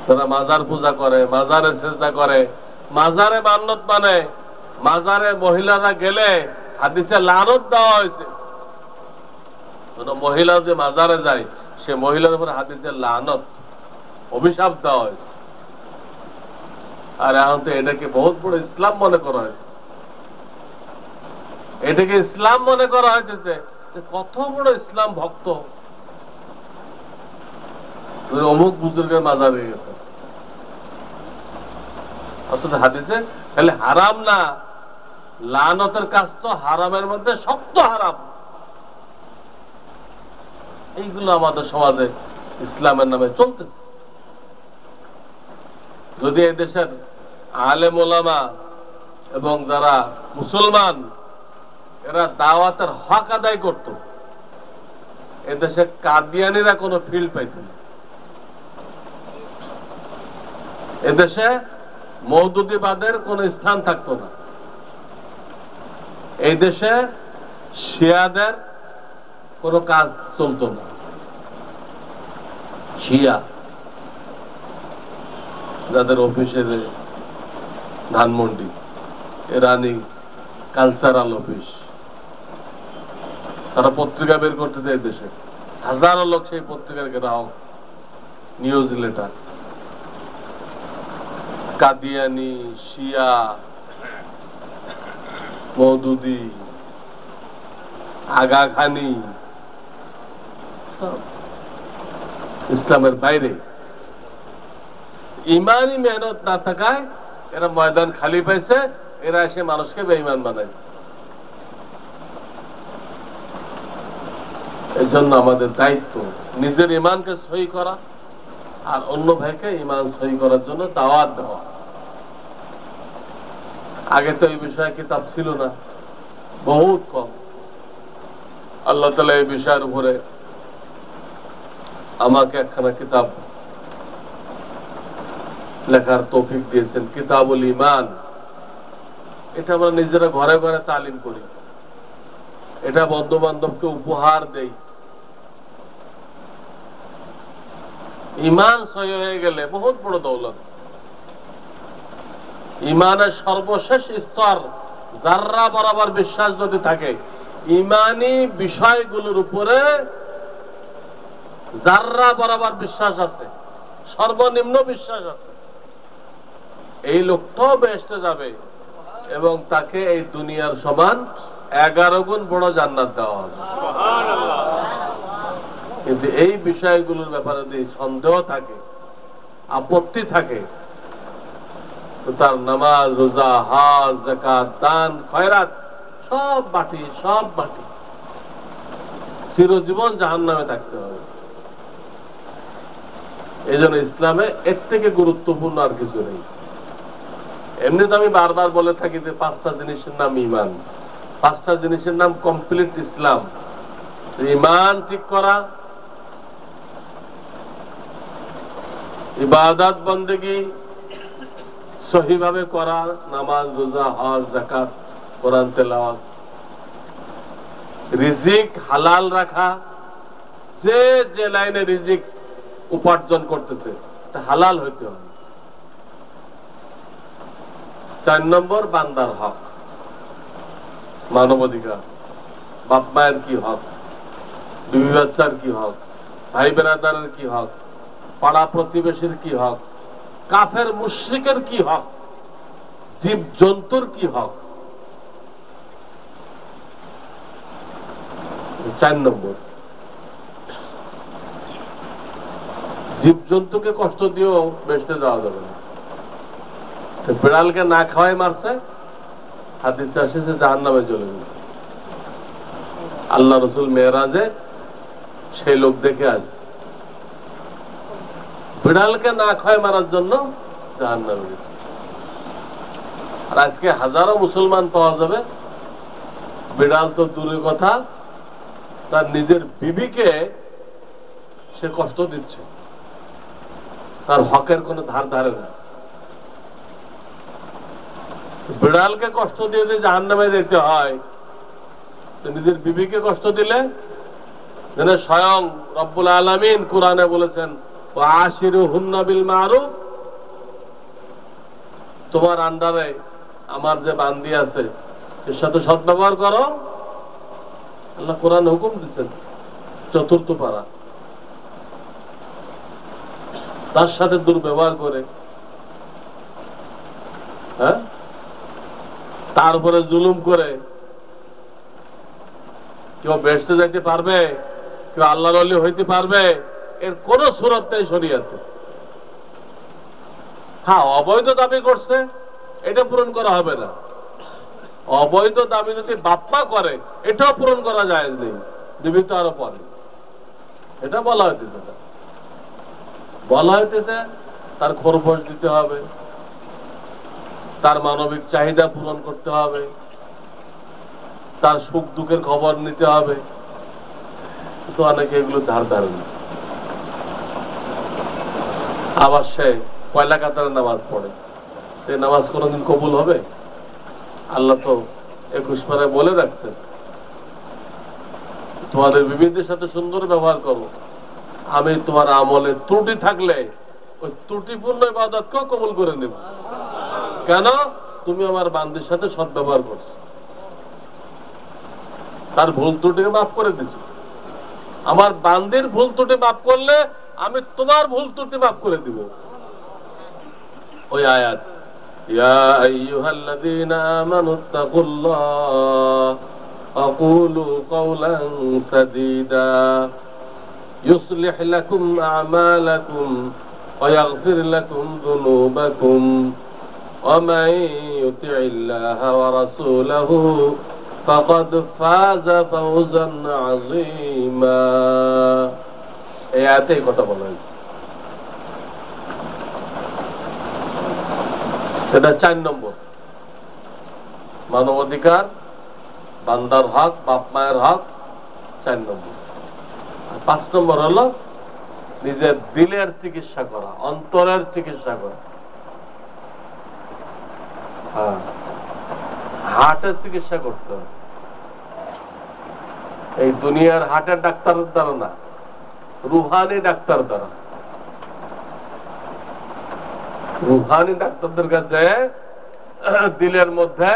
তারা মাজার পূজা করে, মাজারে সেজদা করে, মাজারে মান্নত মানে, মাজারে মহিলারা গেলে হাদিসে লানত দেওয়া হয়েছে। কোন মহিলা যে মাজারে যায় সে মহিলার উপরে হাদিসে লানত, অভিশাপ দেওয়া হয়েছে। আর এখন তো এটাকে বহুত বড় ইসলাম মনে করা হয়েছে। এটাকে ইসলাম মনে করা হয়েছে যে কত বড় ইসলাম ভক্ত, অমুক বুজুর্গের মাজারে গেছে। অথচ হাদিসে খালি হারাম না, লানতের কাজ তো হারামের মধ্যে শক্ত হারাম। এইগুলো আমাদের সমাজে ইসলামের নামে চলতেছে। যদি এই দেশের আলেম ওলামা এবং যারা মুসলমান এরা দাওয়াতের হক আদায় করত, এদেশে কাদিয়ানিরা কোনো ফিল্ড পাইত না। এদেশে মওদুদিবাদের কোনো স্থান থাকতো না। এই দেশে শিয়াদের কোনো কাজ চলত না। শিয়া যাদের অফিসে ধানমন্ডি, রানী কালচারাল অফিস, তারা পত্রিকা বের করতেছে এই দেশে, হাজারো লোক সেই পত্রিকার গ্রাহক, নিউজ লেটার। কাদিয়ানি, শিয়া, মওদুদি, আগাখানি ইসলামের বাইরে। ইমানই মেহনত না থাকায় এরা ময়দান খালি পাইছে, এরা এসে মানুষকে বেঈমান বানায়। এই জন্য আমাদের দায়িত্ব নিজের ইমানকে সহি করা আর অন্য ভাইকে ইমান সহি করার জন্য দাওয়াত দেওয়া। আগে তো এই বিষয়ে কিতাব ছিল না, বহুত কম। আল্লাহ তাআলা এই বিষয়ের উপরে আমাকে একখানা কিতাব লেখার তৌফিক দিয়েছেন, কিতাবুল ঈমান। এটা আমরা নিজেরা ঘরে ঘরে তালিম করি, এটা বন্ধু বান্ধবকে উপহার দেই। ঈমান সহি হয়ে গেলে বহুত বড় দৌলত। ঈমানের সর্বশেষ স্তর যাররা বরাবর বিশ্বাস যদি থাকে, ঈমানি বিষয়গুলোর উপরে যাররা বরাবর বিশ্বাস আছে, সর্বনিম্ন বিশ্বাস আছে, এই লোকটাও বেহেশতে যাবে এবং তাকে এই দুনিয়ার সমান 11 গুণ বড় জান্নাত দেওয়া হবে। কিন্তু এই বিষয়গুলোর ব্যাপারে যদি সন্দেহ থাকে, আপত্তি থাকে, তো তার নামাজ, রোজা, হজ, যাকাত, দান, খয়রাত সব বাটি, সব বাটি, চিরজীবন জাহান্নামে থাকতে হবে। এই জন্য ইসলামে এর থেকে গুরুত্বপূর্ণ আর কিছু নেই। এমনি তো আমি বারবার বলে থাকি যে 5টা জিনিসের নাম ঈমান, 5টা জিনিসের নাম কমপ্লিট ইসলাম। ঈমান ঠিক করা, ইবাদত বন্দেগী সহিভাবে করা, নামাজ, রোজা, হজ, যাকাত, কোরআন তেলাওয়াত, রিজিক হালাল রাখা, যে যে লাইনে রিজিক উপার্জন করতেছে তা হালাল হইতে হবে। 4 নম্বর বান্দার হক, মানবাধিকার, বাপ মায়ের কি হক, বিবি বাচ্চার কি হক, ভাই বেরাদারের কি হক, পাড়া প্রতিবেশীর কি হক, কাফের মুশরিকের কি হক, জীব জন্তুর কি হক। 4 নম্বর, জীব জন্তুকে কষ্ট দিয়েও বেঁচতে যাওয়া যাবে না। বিড়ালকে না খাওয়াই মারছে, হাদিসে আসছে জাহান্নামে চলে গেল। আল্লাহ রসুল মেরাজে সেই লোক দেখে আসে, বিড়ালকে না খাওয়াই মারার জন্য জাহান্নামে গেছে। আর আজকে হাজারো মুসলমান পাওয়া যাবে, বিড়াল তো দূরের কথা, তার নিজের বিবিকে সে কষ্ট দিচ্ছে, তার হকের কোনো ধার ধারে না। বিড়ালকে কষ্ট দিয়ে যে জাহান্নামে যেতে হয়, নিজের বিবিকে কষ্ট দিলে, যেন স্বয়ং রব্বুল আলামিন কোরআনে বলেছেন ওয়া আশিরুহুন্না বিল মারুফ, তোমার আন্ডারে আমার যে বান্দি আছে এর সাথে সদ্ব্যবহার করো। আল্লাহ কোরআন হুকুম দিচ্ছেন, 4th পারা। তার সাথে দুর্ব্যবহার করে, হ্যাঁ, তার উপরে জুলুম করে কেউ বেহেশতে যাইতে পারবে, কেউ আল্লাহর ওলি হইতে পারবে, এর কোন সুরত নেই শরীয়তে। হ্যাঁ, অবৈধ দাবি করছে, এটা পূরণ করা হবে না। অবৈধ দাবি যদি বাপ্পা করে, এটাও পূরণ করা যায় নেই, জীবিত আরো পরে। এটা বলা হইতেছে, বলা হইতেছে তার খরচ দিতে হবে, তার মানবিক চাহিদা পূরণ করতে হবে, তার সুখ দুঃখের খবর নিতে হবে। তো অনেকে এগুলো ধার ধারে না। আবার সে পয়লা কাতারে নামাজ পড়ে, সে নামাজ কোনোদিন কবুল হবে? আল্লাহ তো 21 পারায় বলে রাখছেন তোমাদের বিবিদের সাথে সুন্দর ব্যবহার করো, আমি তোমার আমলে ত্রুটি থাকলে ওই ত্রুটিপূর্ণ ইবাদতকেও কবুল করে নেব। কেন? তুমি আমার বান্দির সাথে সদ্ব্যবহার করছো, তার ভুল ত্রুটিকে মাফ করে দিচ্ছ। আমার বান্দির ভুল ত্রুটি মাফ করলে আমি তোমার ভুল ত্রুটি মাফ করে দিব। ওই আয়াত, ইয়া আইয়ুহাল্লাযীনা আমানুত্তাকুল্লাহ আকুলু কাওলান সাদীদা ইউসলিহ লাকুম আ'মালাকুম ওয়া ইয়াগফির লাকুম যুনুবাকুম ওয়া মান ইউতি'ইল্লাহা ওয়া রাসূলাহু ফাকাদ ফাযা ফাওজান আযীমা। এই আয়াতেই কথা বলা হয়েছে। এটা 4 নম্বর, মানবাধিকার, বান্দার হক, বাপ মায়ের হক, 4 নম্বর। 5 নম্বর হলো নিজের দিলের চিকিৎসা করা, অন্তরের চিকিৎসা করা। হ্যাঁ, হার্টের চিকিৎসা করতে হবে। এই দুনিয়ার হার্টের ডাক্তারের দ্বারা না, রুহানি ডাক্তার দ্বারা। রুহানি ডাক্তারদের কাছে দিলের মধ্যে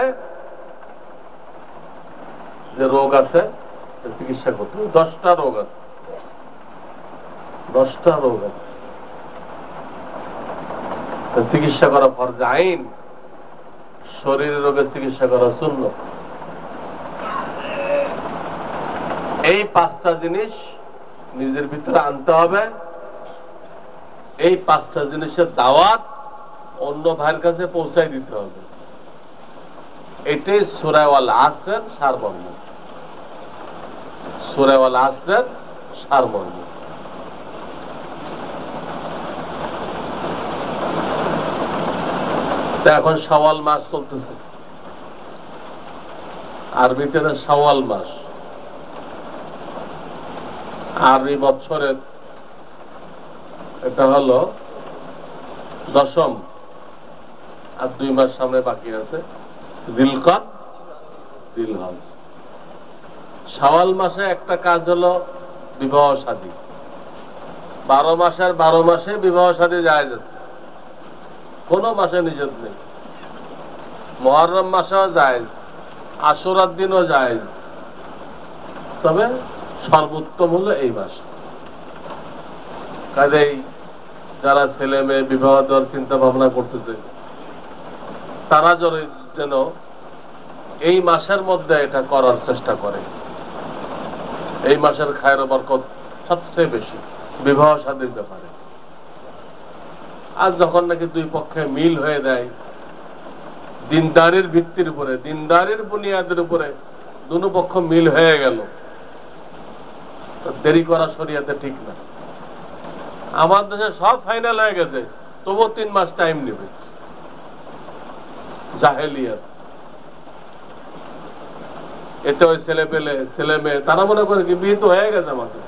যে রোগ আছে চিকিৎসা করতে হবে। 10টা রোগ আছে, 10টা রোগ আছে, চিকিৎসা করা ফরজ আইন। শরীরের রোগের চিকিৎসা করা সুন্নাত। এই 5টা জিনিস নিজের ভিতরে আনতে হবে। এই 5টা জিনিসের দাওয়াত অন্য ভাইয়ের কাছে পৌঁছাই দিতে হবে। এটাই সূরা আল আসরের সারমর্ম। সূরা আল আসরের সারমর্ম। এখন শাওয়াল মাস চলতেছে, আরবিতে শাওয়াল মাস। আরবি বৎসরের এটা হলো 10ম, আর 2 মাস সামনে বাকি আছে, জিলকদ, জিলহজ। শাওয়াল মাসে একটা কাজ হলো বিবাহ শাদী। 12 মাসের 12 মাসে বিবাহ শাদী জায়েজ আছে, কোন মাসে নিষেধ নেই। মুহররম মাসেও জায়েজ, আশুরার দিনও জায়েজ, তবে সর্বোত্তম হলো এই মাস। কাজেই যারা ছেলে মেয়ে বিবাহ দেওয়ার চিন্তা ভাবনা করতেছে তারা যেন এই মাসের মধ্যে এটা করার চেষ্টা করে। এই মাসের খায়ের বরকত সবচেয়ে বেশি বিবাহ শাদীর ব্যাপারে। আর যখন নাকি 2 পক্ষে মিল হয়ে যায়, দিনদারির ভিত্তির উপরে, দিনদারির বুনিয়াদের উপরে 2 পক্ষ মিল হয়ে গেল, দেরি করা শরীয়তে ঠিক না। আমার দেশে সব ফাইনাল হয়ে গেছে, তবুও 3 মাস টাইম নেবে। জাহেলিয়াত। এতে ওই ছেলে পেলে, ছেলে মেয়ে তারা মনে করে কি বিয়ে তো হয়ে গেছে, আমাদের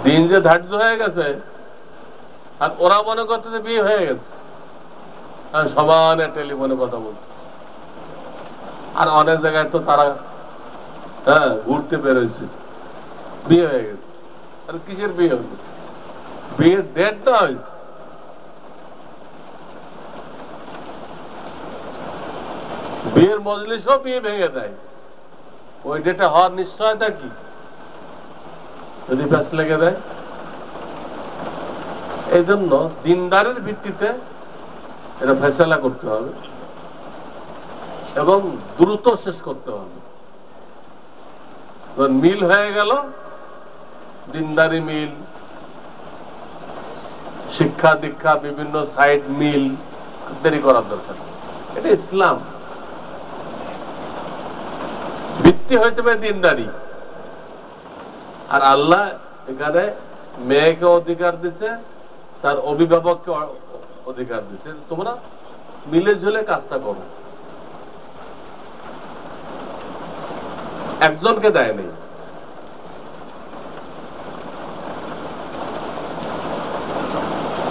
দিন যে ধার্য হয়ে গেছে, আর ওরা মনে করতে যে বিয়ে হয়ে গেছে, আর সমানে টেলিফোনে কথা বলছে। আর অনেক জায়গায় তো তারা ঘুরতে বেরোয়েছে, বিয়ে হয়ে গেছে। আর কিসের বিয়ে হয়েছে? বিয়ের ডেটটা হয়েছে। বিয়ের মজলিসও বিয়ে ভেঙে দেয়। ওই ডেটে হওয়ার নিশ্চয়তা কি যদি প্যাঁচ লেগে দেয়? এই জন্য দিনদারের ভিত্তিতে এটা ফেসলা করতে হবে এবং দ্রুত শেষ করতে হবে। মিল হয়ে গেল, দিনদারি মিল, শিক্ষা দীক্ষা বিভিন্ন সাইড মিল, দেরি করার দরকার। এটা ইসলাম। ভিত্তি হইতে পারে দিনদারি। আর আল্লাহ এখানে মেয়েকে অধিকার দিচ্ছে, তার অভিভাবককে অধিকার দিচ্ছে, তোমরা মিলে ঝুলে কাজটা করো। একজনকে দেয়নি।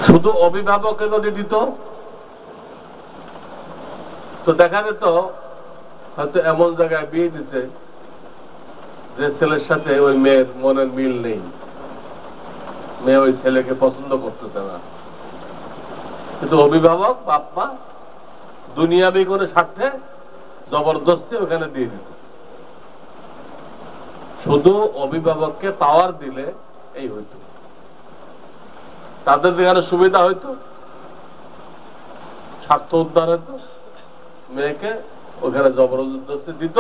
শুধু অভিভাবককে যদি দিত তো দেখা যেত হয়তো এমন জায়গায় বিয়ে দিতে যে ছেলের সাথে ওই মেয়ের মনের মিল নেই, মেয়ে ওই ছেলেকে পছন্দ করতেছে না, কিন্তু অভিভাবক বাপ মা দুনিয়াবি করে স্বার্থে জবরদস্তি ওখানে দিয়ে দিত। শুধু অভিভাবককে পাওয়ার দিলে এই হইত, তাদের যেখানে সুবিধা হইতো, স্বার্থ উদ্ধার হইতো, মেয়েকে ওখানে জবরদস্তি দিত।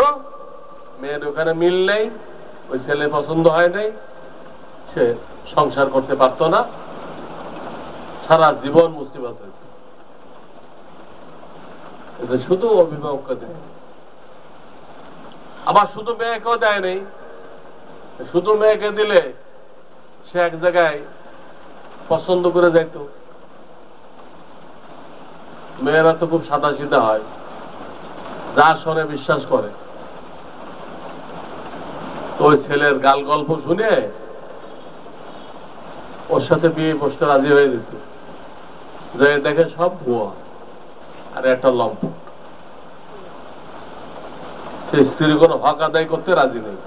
মেয়ের ওখানে মিল নেই, ওই ছেলে পছন্দ হয় নাই, সে সংসার করতে পারত না, সারা জীবন মুসিবত হইত। এটা শুধু অভিভাবককে দেয়। আবার শুধু মেয়েকেও দেয় নেই। শুধু মেয়েকে দিলে সে এক জায়গায় পছন্দ করে যাইত। মেয়েরা তো খুব সাদা সিধা হয়, যা শোনে বিশ্বাস করে। তো ওই ছেলের গাল গল্প শুনে ওর সাথে বিয়ে বসতে রাজি হয়ে যেত, যে দেখে সব ভুয়া আর একটা লম্প। সে স্ত্রীর কোনো হক আদায় করতে রাজি নেই,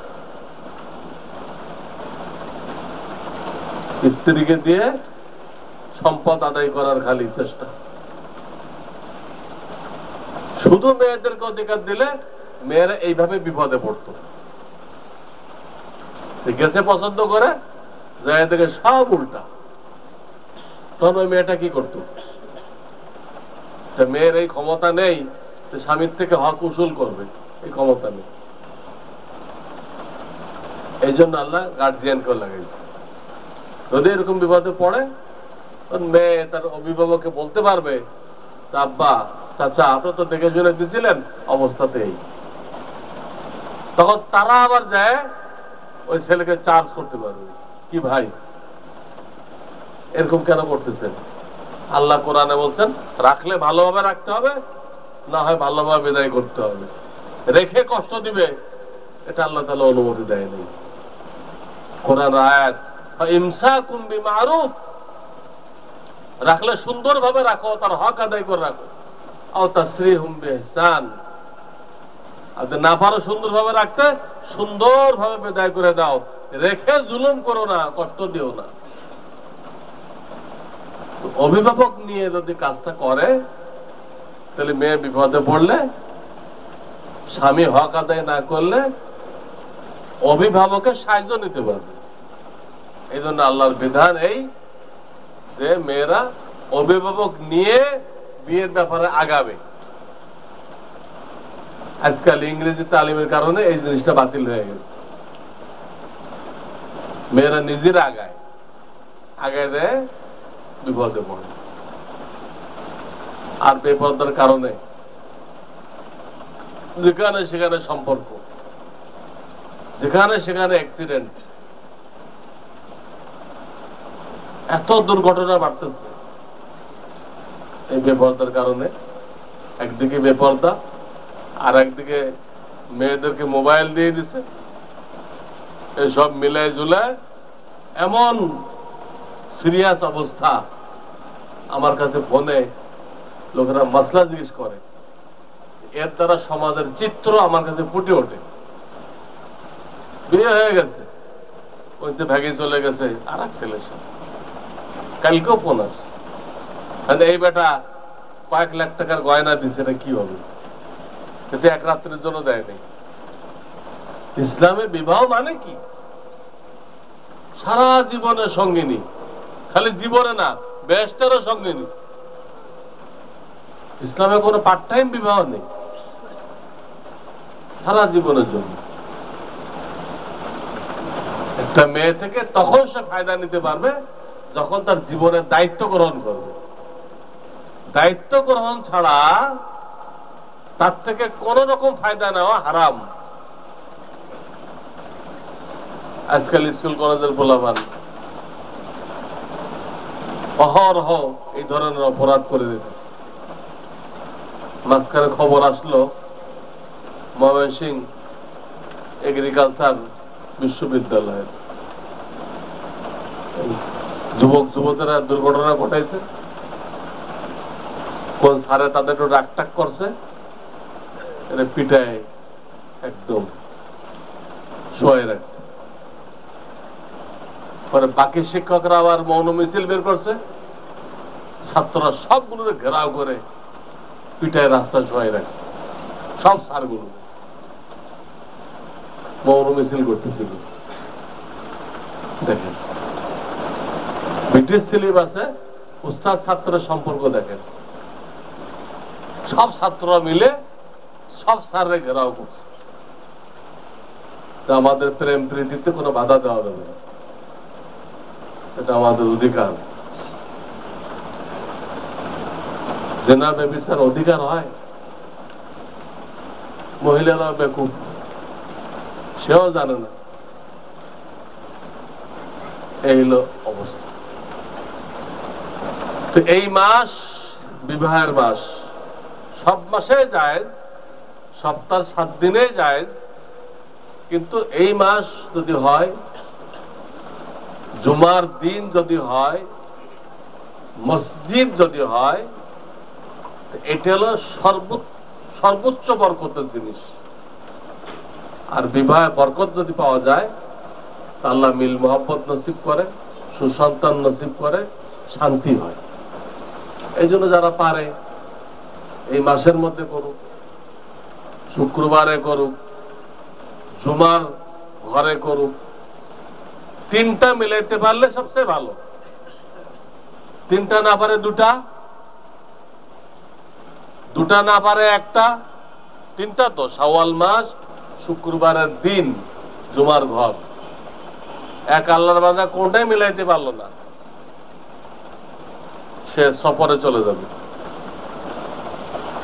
স্ত্রীকে দিয়ে সম্পদ আদায় করার খালি চেষ্টা। শুধু মেয়েদেরকে অধিকার দিলে মেয়েরা এইভাবে বিপদে পড়ত। গেছে পছন্দ করে, যায় থেকে সব উল্টা। তখন ওই মেয়েটা কি করত? মেয়ের এই ক্ষমতা নেই যে স্বামীর থেকে হক উসুল করবে, এই ক্ষমতা নেই। এই জন্য আল্লাহ গার্জিয়ানকে লাগাইছে। যদি এরকম বিপদে পড়ে তখন মেয়ে তার অভিভাবককে বলতে পারবে, আব্বা চাচা আপনি তো দেখে শুনে দিয়েছিলেন, অবস্থাতেই। তখন তারা আবার যায় ওই ছেলেকে চার্জ করতে পারবে, কি ভাই এরকম কেন করতেছেন? আল্লাহ কোরআনে বলছেন রাখলে ভালোভাবে রাখতে হবে, না হয় ভালোভাবে বিদায় করতে হবে। রেখে কষ্ট দিবে এটা আল্লাহ তাআলা অনুমতি দেয়নি। কোরআন আয়াত ইমসাকুম বিমারুফ, রাখলে সুন্দরভাবে রাখো, তার হক আদায় করে রাখো। আও তাসরিহুম বিইহসান, আর না পারো সুন্দরভাবে রাখতে, সুন্দরভাবে বিদায় করে দাও। রেখে জুলুম করো না, কষ্ট দিও না। অভিভাবক নিয়ে যদি কাজটা করে তাহলে মেয়ে বিপদে পড়লে, স্বামী হক আদায় না করলে অভিভাবকের সাহায্য নিতে পারবে। এই জন্য আল্লাহর বিধান এই যে মেয়েরা অভিভাবক নিয়ে বিয়ের ব্যাপারে আগাবে। আজকাল ইংরেজি তালিমের কারণে এই জিনিসটা বাতিল হয়ে গেছে। মেয়েরা নিজেরা আগায় দেয়, বিপদে পড়ে। আর বেপরদার কারণে যেখানে সেখানে সম্পর্ক, যেখানে সেখানে অ্যাক্সিডেন্ট, এত দুর্ঘটনা বাড়তেছে এই বেপরদার কারণে। একদিকে বেপরদা, আর একদিকে মেয়েদেরকে মোবাইল দিয়ে দিচ্ছে। এইসব মিলায় জুলায় এমন সিরিয়াস অবস্থা। আমার কাছে ফোনে লোকেরা মাসলা জিজ্ঞেস করে, এর দ্বারা সমাজের চিত্র আমার কাছে ফুটে ওঠে। বিয়ে হয়ে গেছে, ওই যে ভেগে চলে গেছে আর এক ছেলের সাথে, কালকেও ফোন আছে, এই বেটা কয়েক লাখ টাকার গয়না দিচ্ছে, এটা কি হবে? এটা এক রাত্রের জন্য দেয় নাই। ইসলামে বিবাহ মানে কি? সারা জীবনের সঙ্গিনী, খালি জীবনে না, বেহেশতেরও সঙ্গিনী। ইসলামে কোনো পার্ট টাইম বিবাহ নেই, সারা জীবনের জন্য। একটা মেয়ে থেকে তখন সে ফায়দা নিতে পারবে যখন তার জীবনের দায়িত্ব গ্রহণ করবে। দায়িত্ব গ্রহণ ছাড়া তার থেকে কোন রকম ফায়দা নেওয়া হারাম। আজকাল স্কুল কলেজের পোলাপান অহরহ এই ধরনের অপরাধ করে দিতে। মাঝখানে খবর আসলো ময়মনসিংহ এগ্রিকালচার বিশ্ববিদ্যালয়ের যুবক যুবতীরা দুর্ঘটনা ঘটাইছে। কোন স্যারে তাদের একটু রাগটাক করছে, এটা পিটায় একদম শোয়ে রাখছে। পরে বাকি শিক্ষকরা আবার মৌন মিছিল বের করছে, ছাত্ররা সবগুলো ঘেরাও করে পিটায় রাস্তা শোয়ে রাখছে। সব স্যারগুলো মৌন মিছিল করতেছিল। দেখেন, ব্রিটিশ সিলেবাসে উস্তাদ ছাত্রের সম্পর্ক দেখেন, সব ছাত্ররা মিলে সব স্যারের ঘেরাও করছে। আমাদের প্রেম প্রীতিতে কোনো বাধা দেওয়া যাবে না, এটা আমাদের অধিকার। জেনা ব্যভিচার অধিকার হয়? মহিলারা বেকুব, সেও জানে না। এই হলো অবস্থা। তো এই মাস বিবাহের মাস, সব মাসে যায়, সপ্তাহ 7 দিনে যায়, কিন্তু এই মাস যদি হয়, জুমার দিন যদি হয়, মসজিদ যদি হয়, এটা হলো সর্বোচ্চ বরকতের জিনিস। আর বিবাহে বরকত যদি পাওয়া যায়, তা আল্লাহ মিল মোহাব্বত নসিব করে, সুসন্তান নসিব করে, শান্তি হয়। এই জন্য যারা পারে এই মাসের মধ্যে করুক, শুক্রবারে করুক, জুমার ঘরে করুক। 3টা মিলাইতে পারলে সবচেয়ে ভালো। 3টা না পারে 2টা, 2টা না পারে 1টা, 3টা তো শাওয়াল মাস, শুক্রবারের দিন, জুমার ঘর। এক আল্লাহর বান্দা কোনটাই মিলাইতে পারলো না, সে সফরে চলে যাবে।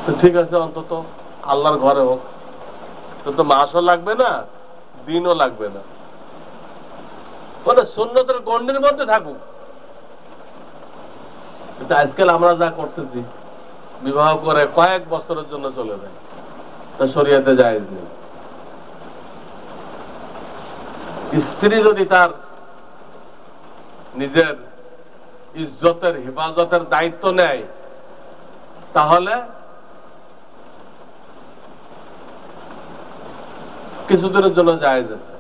তো ঠিক আছে, অন্তত আল্লাহর ঘরে হোক, তো মাসও লাগবে না, দিনও লাগবে না, মানে সুন্নতের গণ্ডির মধ্যে থাকুক। কিন্তু আজকাল আমরা যা করতেছি, বিবাহ করে কয়েক বছরের জন্য চলে যায়, তা শরীয়তে জায়েজ নেই। স্ত্রী যদি তার নিজের ইজ্জতের হেফাজতের দায়িত্ব নেয়, তাহলে কিছুদিনের জন্য জায়েজ আছে।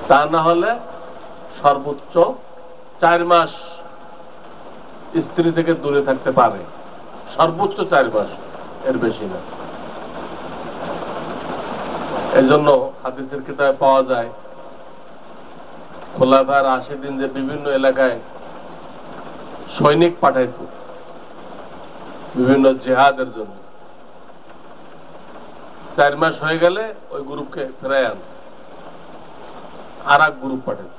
তা না হলে সর্বোচ্চ 4 মাস স্ত্রী থেকে দূরে থাকতে পারে, সর্বোচ্চ 4 মাস, এর বেশি না। এজন্য হাদিসের কিতাবে পাওয়া যায়, খোলাফায়ে রাশিদিন যে বিভিন্ন এলাকায় সৈনিক পাঠাইত বিভিন্ন জিহাদের জন্য, 4 মাস হয়ে গেলে ওই গ্রুপকে ফেরায় আনত, আর এক গ্রুপ পাঠাইত।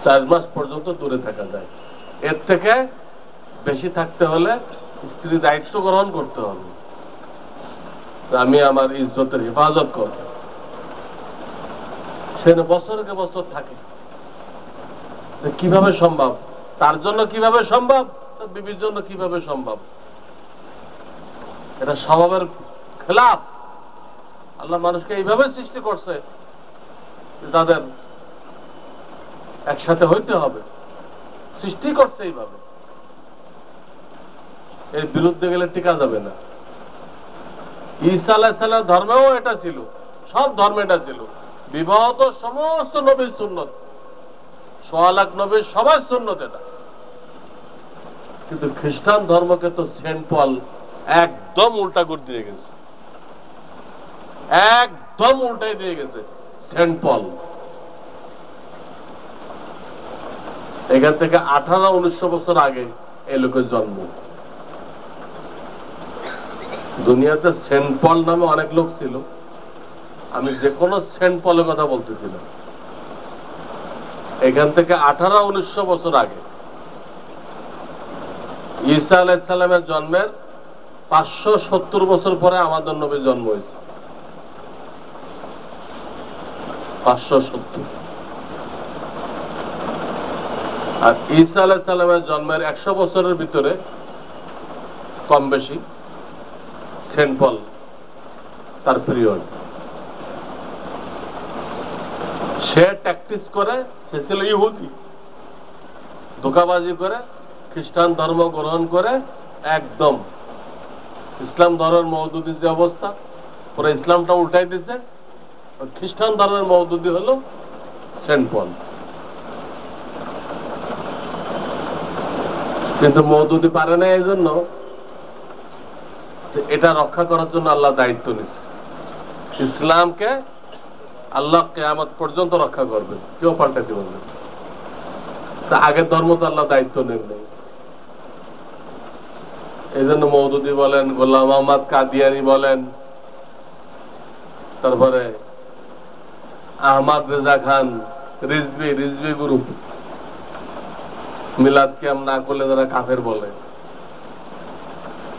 4 মাস পর্যন্ত দূরে থাকা যায়। এর থেকে বেশি থাকতে হলে স্ত্রী দায়িত্ব গ্রহণ করতে হবে, আমি আমার ইজ্জতের হেফাজত করব। সে বছরকে বছর থাকে, কিভাবে সম্ভব? তার জন্য কিভাবে সম্ভব? তার বিবির জন্য কিভাবে সম্ভব? এটা স্বভাবের খেলাফ। আল্লাহ মানুষকে এইভাবে সৃষ্টি করছে যে তাদের একসাথে হইতে হবে। সৃষ্টি করছে এইভাবে, এর বিরুদ্ধে গেলে টিকা যাবে না। ঈসা আলাইহিস সালাম ধর্মেও এটা ছিল, সব ধর্মে এটা ছিল। বিবাহ তো সমস্ত নবীর সুন্নত, 1.25 লাখ নবীর সবার সুন্নত এটা। কিন্তু খ্রিস্টান ধর্মকে তো সেন্ট পল একদম উল্টা করে দিয়ে গেছে, একদম উল্টাই দিয়ে গেছে সেন্ট পল। এখান থেকে 1800-1900 বছর আগে এই লোকের জন্ম। দুনিয়াতে সেন্ট পল নামে অনেক লোক ছিল, আমি যে কোনো সেন্ট পলের কথা বলতেছিলাম। এখান থেকে 1800-1900 বছর আগে ঈসা আলাইহিস সালামের জন্মের 570 বছর পরে আমাদের নবীর জন্ম হয়েছে। 570। আর ঈসা আলাইহিস সালামের জন্মের 100 বছরের ভিতরে কম বেশি সেন্ট পল তার পিরিয়ড। সে ট্যাকটিস করে, সে ছিল ইহুদি, ধোঁকাবাজি করে খ্রিস্টান ধর্ম গ্রহণ করে একদম ইসলাম ধর্মের মওদুদির যে অবস্থা, পুরো ইসলামটা উল্টাই দিচ্ছে। খ্রিস্টান ধর্মের মওদুদি হলো সেন্ট পল। কিন্তু মওদুদি পারে না, এই জন্য এটা রক্ষা করার জন্য আল্লাহ দায়িত্ব নিচ্ছে। ইসলামকে আল্লাহ কিয়ামত পর্যন্ত রক্ষা করবে, কেউ পাল্টাতে পারবে। তা আগের ধর্ম তো আল্লাহ দায়িত্ব নেন নাই। এই জন্য মওদুদি বলেন, গোলাম আহমদ কাদিয়ানি বলেন, তারপরে আহমদ রেজা খান, রিজভি গ্রুপ, মিলাদ কিয়াম না করলে যারা কাফের বলে,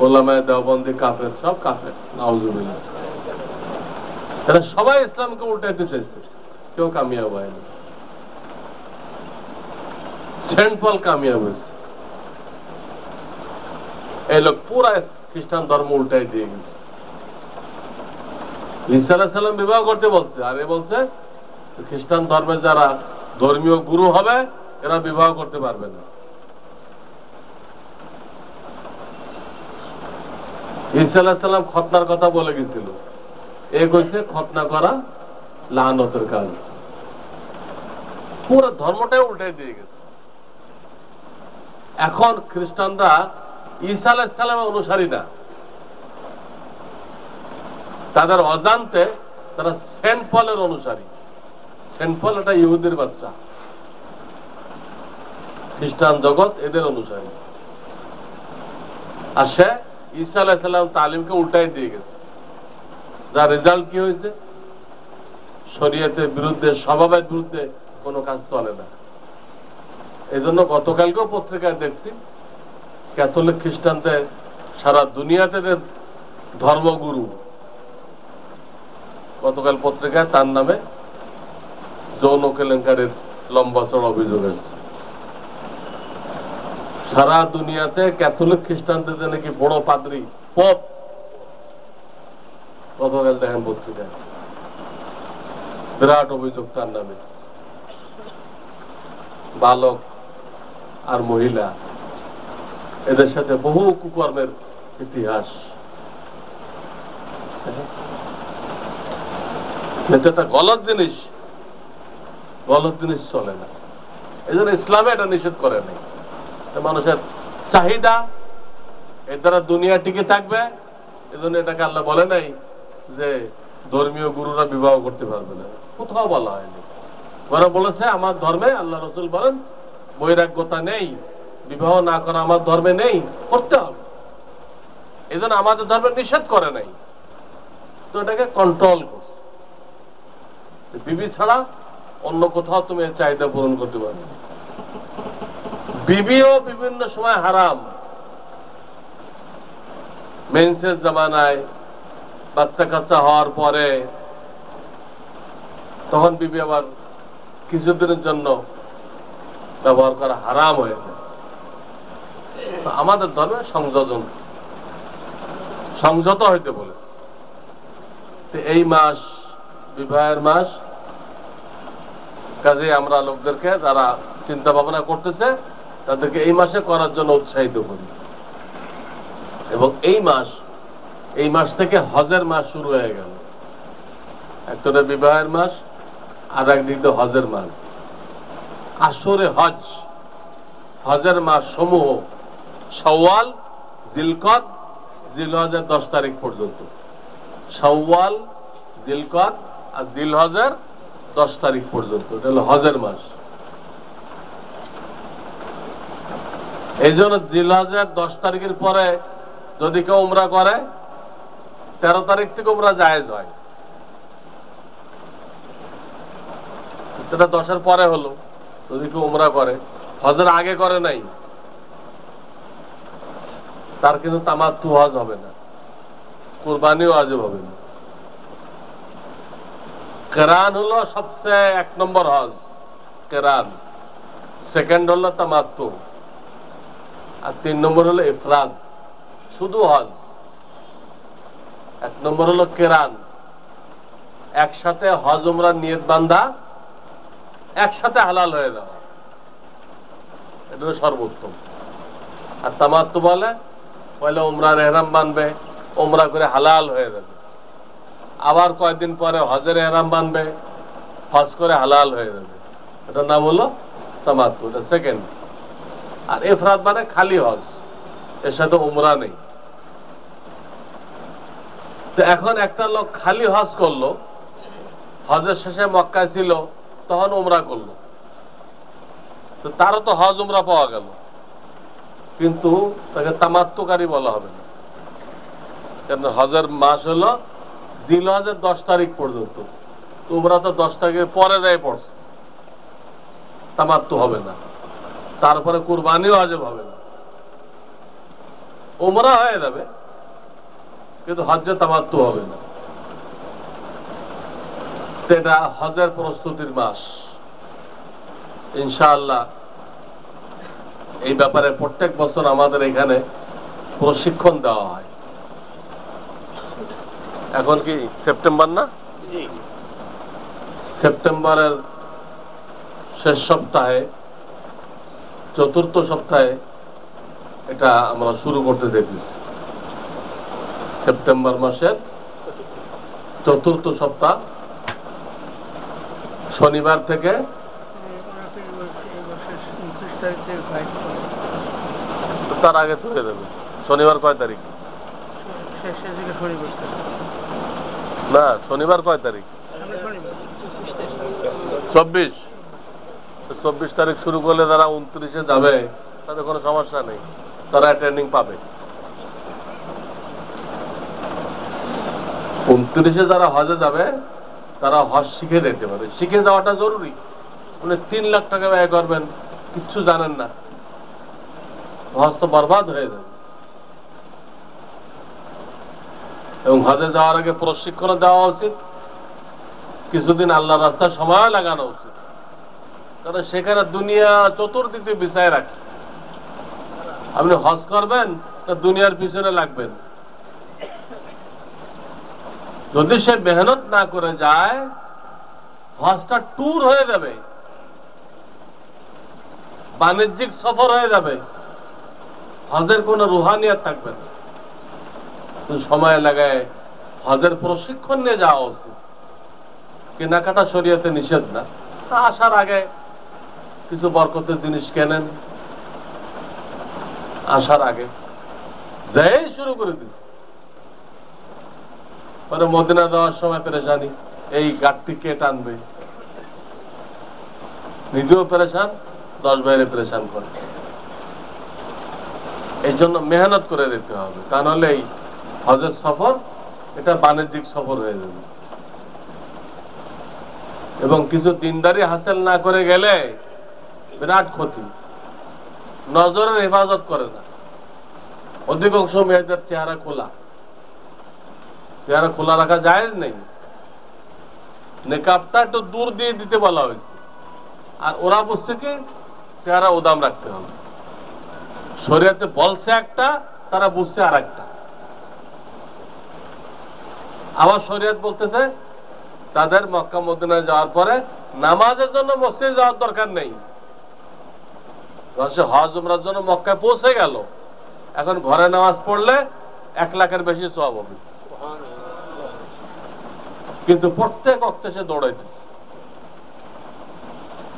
ওলামায়ে দেওবন্দি কাফের, সব কাফের, নাউজুবিল্লাহ। তারা সবাই ইসলামকে উল্টাইতে চাইছে, কেউ কামিয়াব হয়নি। সেন্ট পল কামিয়াব হয়েছে। এই লোক পুরা খ্রিস্টান ধর্ম উল্টাই দিয়ে গেছে। ঈসা আলাইহিস সালাম বিবাহ করতে বলছে, আর এ বলছে খ্রিস্টান ধর্মের যারা ধর্মীয় গুরু হবে এরা বিবাহ করতে পারবে না। ঈসা আলাইহিস সালাম খতনার কথা বলে গেছিল, এ কইছে খতনা করা লানতের কাজ। পুরো ধর্মটাই উল্টাই দিয়ে গেছে। এখন খ্রিস্টানরা ঈসা আলাইহিস সালামের অনুসারী না, তাদের অজান্তে তারা সেন্ট পলের অনুসারী। সেন্ট পল এটা ইহুদির বাচ্চা, খ্রিস্টান জগৎ এদের অনুসারী। আর সে ঈসা আলাইহিস সালাম তালিমকে উল্টাই দিয়ে গেছে, যার রেজাল্ট কি হয়েছে? শরীয়তের বিরুদ্ধে, স্বভাবের বিরুদ্ধে কোনো কাজ চলে না। এই জন্য গতকালকেও পত্রিকায় দেখছি ক্যাথলিক খ্রিস্টানদের সারা দুনিয়াতে ধর্মগুরু, গতকাল পত্রিকায় তার নামে যৌন কেলেঙ্কারির লম্বা চড়া অভিযোগ আছে। সারা দুনিয়াতে ক্যাথলিক খ্রিস্টানদের নাকি বড় পাদ্রী, পোপ, গতকাল দেখেন পত্রিকায় বিরাট অভিযোগ তার নামে। বালক আর মহিলা এদের সাথে বহু কুকর্মের ইতিহাস। এটা গলত জিনিস, গলত জিনিস চলে না। এই জন্য ইসলামে এটা নিষেধ করে নাই। মানুষের চাহিদা, এর দ্বারা দুনিয়া টিকে থাকবে, এজন্য এটাকে আল্লাহ বলে নাই যে ধর্মীয় গুরুরা বিবাহ করতে পারবে না, কোথাও বলা হয়নি। ওরা বলেছে আমার ধর্মে, আল্লাহ রাসূল বলেন বৈরাগ্যতা নেই, বিবাহ না করা আমার ধর্মে নেই, করতে হবে। এই জন্য আমাদের ধর্মে নিষেধ করে নাই, তো এটাকে কন্ট্রোল করছে। বিবি ছাড়া অন্য কোথাও তুমি এর চাহিদা পূরণ করতে পারবে। বিবিও বিভিন্ন সময় হারাম। মেন্সের জামানায়, বাচ্চা কাচ্চা হওয়ার পরে, তখন বিবি আবার কিছুদিনের জন্য ব্যবহার করা হারাম হয়ে যায়। আমাদের ধর্মে সংযত হইতে বলে। এই মাস বিবাহের মাস, কাজে আমরা লোকদেরকে যারা চিন্তা ভাবনা করতেছে তাদেরকে এই মাসে করার জন্য উৎসাহিত করি। এবং এই মাস থেকে হজের মাস শুরু হয়ে গেল। একটা বিবাহের মাস, আর একদিক দিয়ে হজের মাস। আসরে হজের মাস সমূহ শাওয়াল, জিলকদ, জিলহজের 10 তারিখ পর্যন্ত। শাওয়াল, জিলকদ আর জিলহজের 10 তারিখ পর্যন্ত, এটা হলো হজের মাস। এই জন্য জিলহজের 10 তারিখের পরে যদি কেউ উমরা করে, 13 তারিখ থেকে উমরা জায়েজ হয়। সেটা 10-এর পরে হলো, যদি কেউ উমরা করে, হজের আগে করে নাই, তার কিন্তু তামাত্তু হজ হবে না, কুরবানিও ওয়াজিব হবে না। কেরান হলো সবচেয়ে 1 নম্বর হজ, কেরান। সেকেন্ড হলো তামাত্তু, আর 3 নম্বর হলো ইফরাদ, শুধু হজ। 1 নম্বর হলো কেরান, একসাথে হজ উমরার নিয়ত বান্ধা, একসাথে হালাল হয়ে যাওয়া, এটা সর্বোত্তম। আর তামাত্তু বলে পয়লা উমরার এহরাম বানবে, উমরা করে হালাল হয়ে যাবে, আবার কয়েকদিন পরে হজের এহরাম বানবে, হজ করে হালাল হয়ে যাবে, এটার নাম হলো তামাত্তু, এটা সেকেন্ড। আর ইফরাদ মানে খালি হজ, এর সাথে উমরা নেই। তো এখন একটা লোক খালি হজ করলো, হজের শেষে মক্কায় ছিল, তখন উমরা করলো, তো তারও তো হজ উমরা পাওয়া গেল, কিন্তু তাকে তামাত্তুকারী বলা হবে না। কারণ হজের মাস হলো জিলহজের 10 তারিখ পর্যন্ত, তোমরা তো 10 তারিখের পরে যাই পড়ছো, তামাত্তু হবে না। তারপরে কুরবানিও ওয়াজিব হবে না, উমরা হয়ে যাবে, কিন্তু হজ্জে তামাত্তু হবে না। এটা হজের প্রস্তুতির মাস। ইনশাআল্লাহ এই ব্যাপারে প্রত্যেক বছর আমাদের এখানে প্রশিক্ষণ দেওয়া হয়। এখন কি সেপ্টেম্বর না? সেপ্টেম্বরের শেষ সপ্তাহে, 4র্থ সপ্তাহে এটা আমরা শুরু করতে দেখি। সেপ্টেম্বর মাসের 4র্থ সপ্তাহ, শনিবার থেকে তার আগে চলে যাবে। শনিবার কয় তারিখ? না, শনিবার কয় তারিখ? 24 তারিখ শুরু করলে যারা 29-এ যাবে তাদের কোনো সমস্যা নেই, তারা ট্রেনিং পাবে। 29-এ যারা হজে যাবে তারা হজ শিখে যেতে পারে। শিখে যাওয়াটা জরুরি। মানে 3 লাখ টাকা ব্যয় করবেন, কিচ্ছু জানেন না, হজ তো বরবাদ হয়ে যাবে। এবং হজে যাওয়ার আগে প্রশিক্ষণ দেওয়া উচিত, কিছুদিন আল্লাহর রাস্তায় সময় লাগানো উচিত, কারণ সেখানে দুনিয়া চতুর্দিকে বিছায় রাখে। আপনি হজ করবেন তো দুনিয়ার পিছনে লাগবেন। যদি সে মেহনত না করে যায়, হজটা ট্যুর হয়ে যাবে, বাণিজ্যিক সফর হয়ে যাবে, হজের কোনো রুহানিয়ত থাকবে না। সময় লাগায় হজের প্রশিক্ষণ নিয়ে যাওয়া উচিত। কেনাকাটা শরীয়তে নিষেধ না, আসার আগে কিছু বরকতের জিনিস কেনেন, আসার আগে যাই শুরু করে দিন। পরে মদিনা যাওয়ার সময় পেরেশানি, এই গাড়টি কে টানবে, নিজেও পেরেশান, 10 বাইরে পেরেশান করে। এই জন্য মেহনত করে দিতে হবে, তা নাহলে এই হজের সফর এটা বাণিজ্যিক সফর হয়ে যাবে। এবং কিছু দিনদারি হাসিল না করে গেলে বিরাট ক্ষতি। নজরের হেফাজত করে না, অধিকাংশ মেয়েদের চেহারা খোলা রাখা জায়েজ নেই। নেকাবটা একটু দূর দিয়ে দিতে বলা হয়েছে, আর ওরা বুঝছে কি চেহারা উদাম রাখতে হবে। শরীয়তে বলছে একটা, তারা বুঝছে আর একটা। আবার শরীয়ত বলতেছে তাদের মক্কা মদিনায় যাওয়ার পরে নামাজের জন্য মসজিদে যাওয়ার দরকার নেই, সে হজ উমরার জন্য মক্কায় পৌঁছে গেল, এখন ঘরে নামাজ পড়লে 1 লাখের বেশি সওয়াব হবে। কিন্তু প্রত্যেক ওয়াক্তে সে দৌড়াইছে।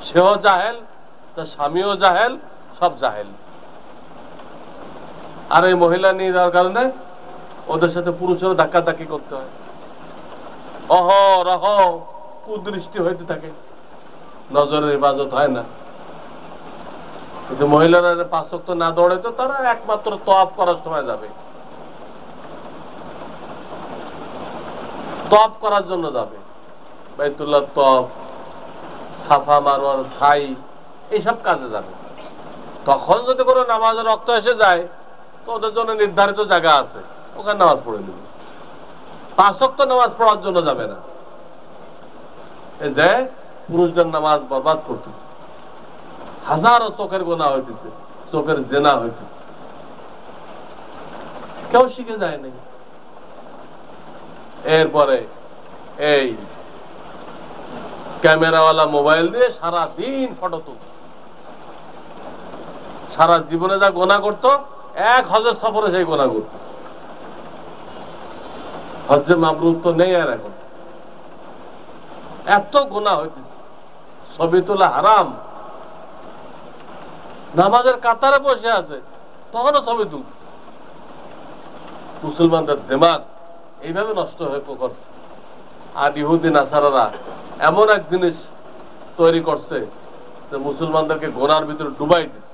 সেও জাহেল, তার স্বামীও জাহেল, সব জাহেল। আর এই মহিলা নিয়ে যাওয়ার কারণে ওদের সাথে পুরুষেরও ধাক্কাধাক্কি করতে হয়, অহরহ কুদৃষ্টি হইতে থাকে, নজরের ইবাদত হয় না। কিন্তু মহিলারা 5 ওয়াক্ত না দৌড়াইতো, তারা একমাত্র তওয়াফ করার সময় যাবে, তওয়াফ করার জন্য যাবে, বাইতুল্লাহ তওয়াফ, সাফা মারওয়ার সাই, এইসব কাজে যাবে। তখন যদি কোনো নামাজের রক্ত এসে যায় তো ওদের জন্য নির্ধারিত জায়গা আছে, ওখানে নামাজ পড়ে নেবে। 5 ওয়াক্ত নামাজ পড়ার জন্য যাবে না। এই যে পুরুষদের নামাজ বরবাদ করতেছে, হাজারো চোখের গুনাহ হইতেছে, চোখের জেনা হইতেছে, কেউ শিখে যায় নাই। এরপরে এই ক্যামেরাওয়ালা মোবাইল দিয়ে সারা দিন ফটো তুলত, সারা জীবনে যা গোনা করত, 1 হজের সফরে সেই গোনা করত। হজ্জে মাবরুর তো নেই আর এখন, এত গোনা হইতেছে। ছবি তোলা হারাম, নামাজের কাতারে বসে আছে তখনও ছবি তুল। মুসলমানদের দিমাগ এইভাবে নষ্ট হয়ে পড়ছে। আর ইহুদি নাসারারা এমন এক জিনিস তৈরি করছে যে মুসলমানদেরকে গোনার ভিতরে ডুবাই দিচ্ছে।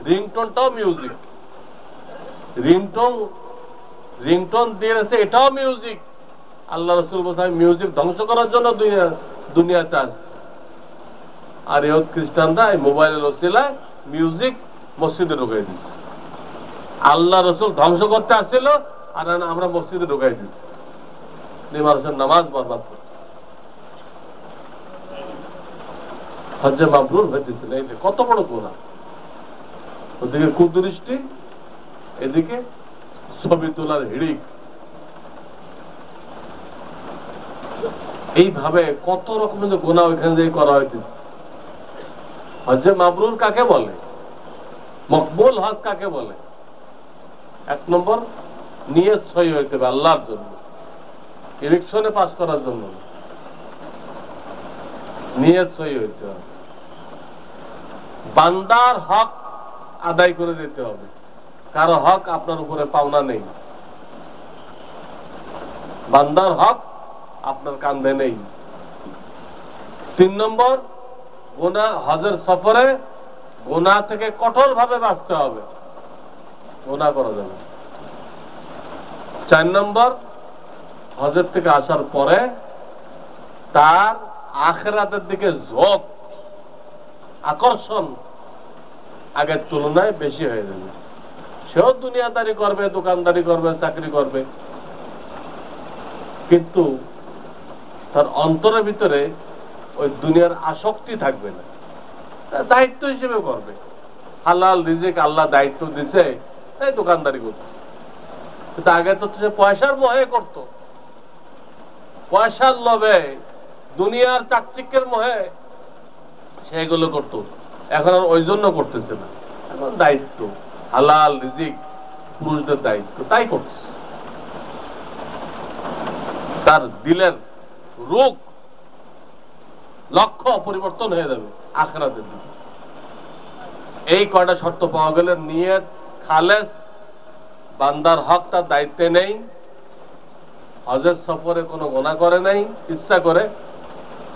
রিংটোনটাও মিউজিক, রিংটোন দিয়েছে, এটাও মিউজিক। আল্লাহ রাসূল বলেছেন মিউজিক ধ্বংস করার জন্য দুনিয়া চান। আর ইহুদ খ্রিস্টানরা এই মোবাইলের ওসিলায় মিউজিক মসজিদে ঢুকাই দিচ্ছে। আল্লাহ রাসূল ধ্বংস করতে আসছিল, আর আমরা মসজিদে ঢুকাই দিচ্ছি, মানুষের নামাজ বরবাদ করছে। হজ্জে মাবরুর হইতেছিল, এই কত বড় গোনা। ওদিকে কুদৃষ্টি, এদিকে ছবি তোলার হিড়িক। এইভাবে কত রকমের যে গোনা ওইখানে যে করা হইতেছে। হজ্জে মাবরুর কাকে বলে? মকবুল হজ কাকে বলে? 1 নম্বর নিয়ত সহি হইতে হবে আল্লাহর জন্য, ইলেকশনে পাস করার জন্য। নিয়ত সহি হইতে হবে, বান্দার হক আদায় করে দিতে হবে, কারো হক আপনার উপরে পাওনা নেই, বান্দার হক আপনার কাঁধে নেই। 3 নম্বর গুনাহ, হজের সফরে গুনাহ থেকে কঠোর ভাবে বাঁচতে হবে, গুনাহ করা যাবে। 4 নম্বর হজের থেকে আসার পরে তার আখিরাতের দিকে ঝোঁক, আকর্ষণ আগের তুলনায় বেশি হয়ে যাবে। সেও দুনিয়াদারি করবে, দোকানদারি করবে, চাকরি করবে, কিন্তু তার অন্তরের ভিতরে ওই দুনিয়ার আসক্তি থাকবে না, দায়িত্ব হিসেবে করবে। হালাল রিজিক আল্লাহ দায়িত্ব দিচ্ছে, তাই দোকানদারি করছে। কিন্তু আগে তো সে পয়সার মোহে করত, পয়সার লোভে, দুনিয়ার চাকচিক্যের মোহে সেগুলো করত। এখন আর ওই জন্য করতেছে না, এখন দায়িত্ব, হালাল রিজিক পুরুষদের দায়িত্ব, তাই করছে। তার দিলের রূপ, লক্ষ্য পরিবর্তন হয়ে যাবে আখিরাতের দিকে। এই কয়টা শর্ত পাওয়া গেলে নিয়ত খালেস, বান্দার হক তার দায়িত্বে নেই, হজের সফরে কোনো গুনাহ করে নাই ইচ্ছা করে,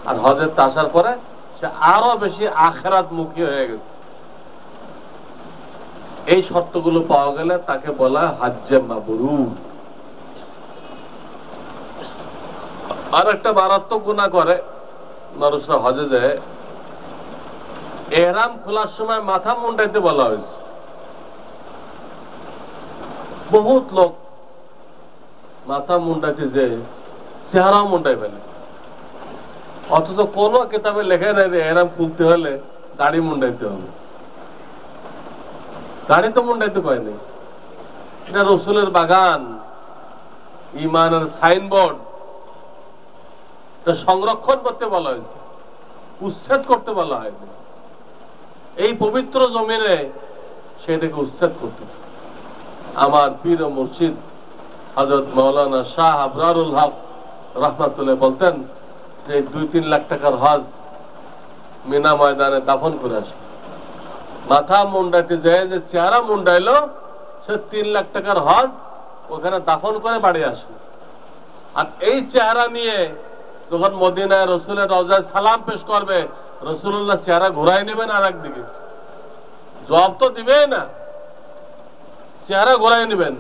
আর হজের আসার পরে সে আরো বেশি আখিরাত মুখী হয়ে গেছে। এই শর্তগুলো পাওয়া গেলে তাকে বলা হজ্জে মাবরুর। আর একটা মারাত্মক গুনাহ করে মানুষরা হজে যায়, এহরাম খোলার সময় মাথা মুন্ডাইতে বলা হয়েছে। বহুত লোক মাথা মুন্ডাইতে যে চেহারাও মুন্ডাই ফেলে, অথচ কোন কিতাবে লেখা নাই যে এহরাম খুলতে হলে দাড়ি মুন্ডাইতে হবে। দাড়ি তো মুন্ডাইতে পারেনি, এটা রসুলের বাগান, ইমানের সাইনবোর্ড, সংরক্ষণ করতে বলা হয়েছে, উচ্ছেদ করতে বলা হয়নি। এই পবিত্র জমিনে সেটাকে উচ্ছেদ করতেছে। আমার পীর ও মুর্শিদ হযরত মাওলানা শাহ আবরারুল হক রহমাতুল্লাহ বলতেন যে 2-3 লাখ টাকার হজ মিনা ময়দানে দাফন করে আসে। মাথা মুন্ডাতে যায় যে চেহারা মুন্ডাইলো, সে 3 লাখ টাকার হজ ওখানে দাফন করে বাড়ি আসে। আর এই চেহারা নিয়ে যখন মদিনায় রসুলের রওজায় সালাম পেশ করবে, রসুল্লাহ চেহারা ঘুরাই নেবেন আর একদিকে, জবাব তো দিবেই না, চেহারা ঘুরাই নেবেন।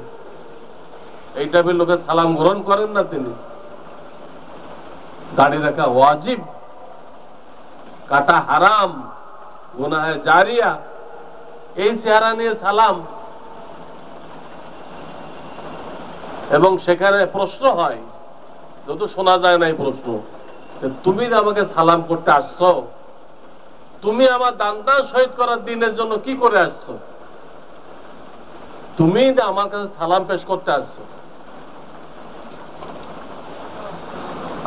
এই টাইপের লোকের সালাম গ্রহণ করেন না তিনি। দাড়ি রাখা ওয়াজিব, কাটা হারাম, গুনাহে জারিয়া, এই চেহারা নিয়ে সালাম। এবং সেখানে প্রশ্ন হয়, যত শোনা যায় না এই প্রশ্ন, তুমি যে আমাকে সালাম করতে আসছো, তুমি আমার দান শহীদ করার দিনের জন্য কি করে আসছো? তুমি যে আমার কাছে সালাম পেশ করতে আসছো,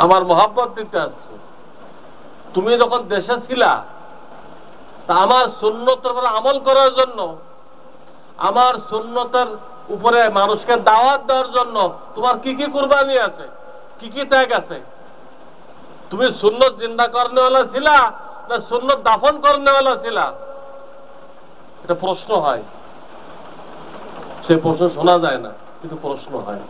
আমার মহব্বত দিতে আসছো, তুমি যখন দেশে ছিলা তা আমার সুন্নতের উপরে আমল করার জন্য, আমার সুন্নতের উপরে মানুষকে দাওয়াত দেওয়ার জন্য তোমার কি কি কুরবানি আছে, কি কি ত্যাগ আছে? তুমি সুন্নত জিন্দা করনেওয়ালা ছিলা না সুন্নত দাফন করনেওয়ালা ছিলা? এটা প্রশ্ন হয়। সে প্রশ্ন শোনা যায় না, কিন্তু প্রশ্ন হয়।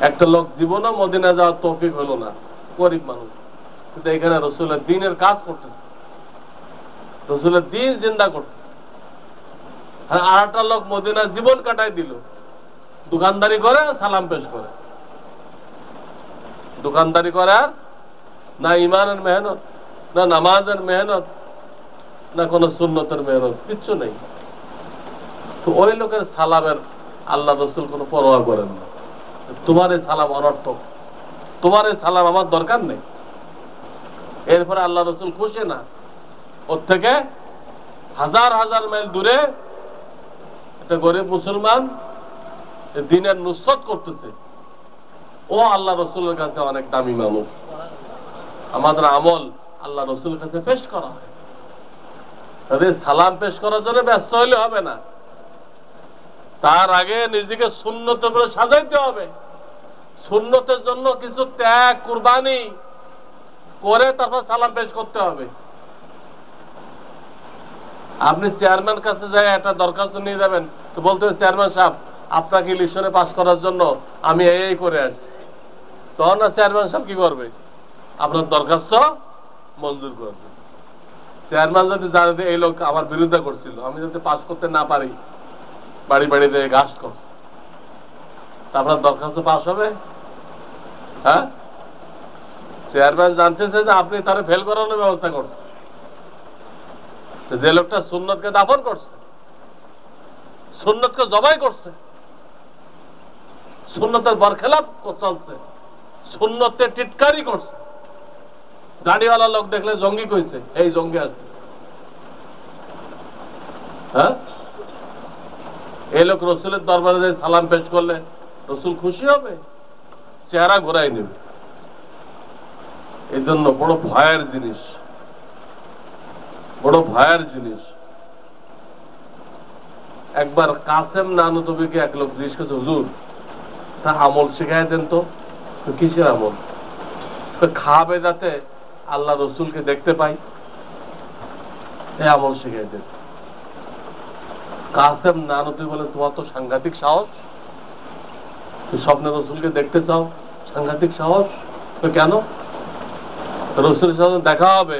একটা লোক জীবনও মদিনা যাওয়ার তৌফিক হলো না, গরিব মানুষ, কিন্তু এখানে রসুলের দ্বীনের কাজ করতেছে, রসুলের দ্বীন জিন্দা করতে। আর আরেকটা লোক মদিনার জীবন কাটাই দিল, দোকানদারি করে সালাম পেশ করে। দোকানদারি করে আর না ইমানের মেহনত, না নামাজের মেহনত, না কোন সুন্নতের মেহনত, কিচ্ছু নেই। তো ওই লোকের সালামের আল্লাহ রসুল কোনো পরোয়া করেন না। তোমার এই সালাম অনর্থক, তোমার এই সালাম আমার দরকার নেই। এরপরে আল্লাহ রসুল খুশি না, ওর থেকে হাজার হাজার মাইল দূরে একটা গরিব মুসলমান দ্বীনের নুসরত করতেছে, ও আল্লাহ রসুলের কাছে অনেক দামি মানুষ। আমাদের আমল আল্লাহ রসুলের কাছে পেশ করা হয়, তাদের সালাম পেশ করার জন্য ব্যস্ত হইলে হবে না, তার আগে নিজেকে সুন্নতের উপরে সাজাইতে হবে। সুন্নতের জন্য কিছু ত্যাগ কুরবানি করে তারপর সালাম পেশ করতে হবে। আপনি চেয়ারম্যান কাছে যায় একটা দরখাস্ত নিয়ে যাবেন, তো বলতে চেয়ারম্যান সাহেব আপনাকে ইলেকশনে পাস করার জন্য আমি এই করে আসছি, তখন না চেয়ারম্যান সাহেব কি করবে? আপনার দরখাস্ত মঞ্জুর করবে। চেয়ারম্যান যদি জানে যে এই লোক আমার বিরোধিতা করছিল, আমি যদি পাস করতে না পারি, বাড়ি বাড়িতে ঘাস কর, তা আপনার দরখাস্ত পাস হবে? হ্যাঁ, চেয়ারম্যান জানতেছে যে আপনি তারা ফেল করানোর ব্যবস্থা করছেন। যে লোকটা সুন্নতকে দাফন করছে, সুন্নতকে জবাই করছে, সুন্নতের বরখেলাপ চলছে, সুন্নতের টিটকারি করছে, দাড়িওয়ালা লোক দেখলে জঙ্গি কইছে, এই জঙ্গি আছে। হ্যাঁ, এই লোক রসুলের দরবারে সালাম পেশ করলে রসুল খুশি হবে, চেহারা ঘোরাই নেবে। এই জন্য বড় ভয়ের জিনিস, বড় ভয়ের জিনিস। একবার কাসেম নানুতবিকে এক লোক জিজ্ঞেস করছে, হুজুর তা আমল শিখাই দেন তো। কিসের আমল? খাবে যাতে আল্লাহ রসুলকে দেখতে পাই, এই আমল শিখাই দেন। কাসেম নানুতবি বলে, তোমার তো সাংঘাতিক সাহস, স্বপ্নে রসুলকে দেখতে চাও, সাংঘাতিক সাহস। তো কেন? রসুলের সাথে দেখা হবে,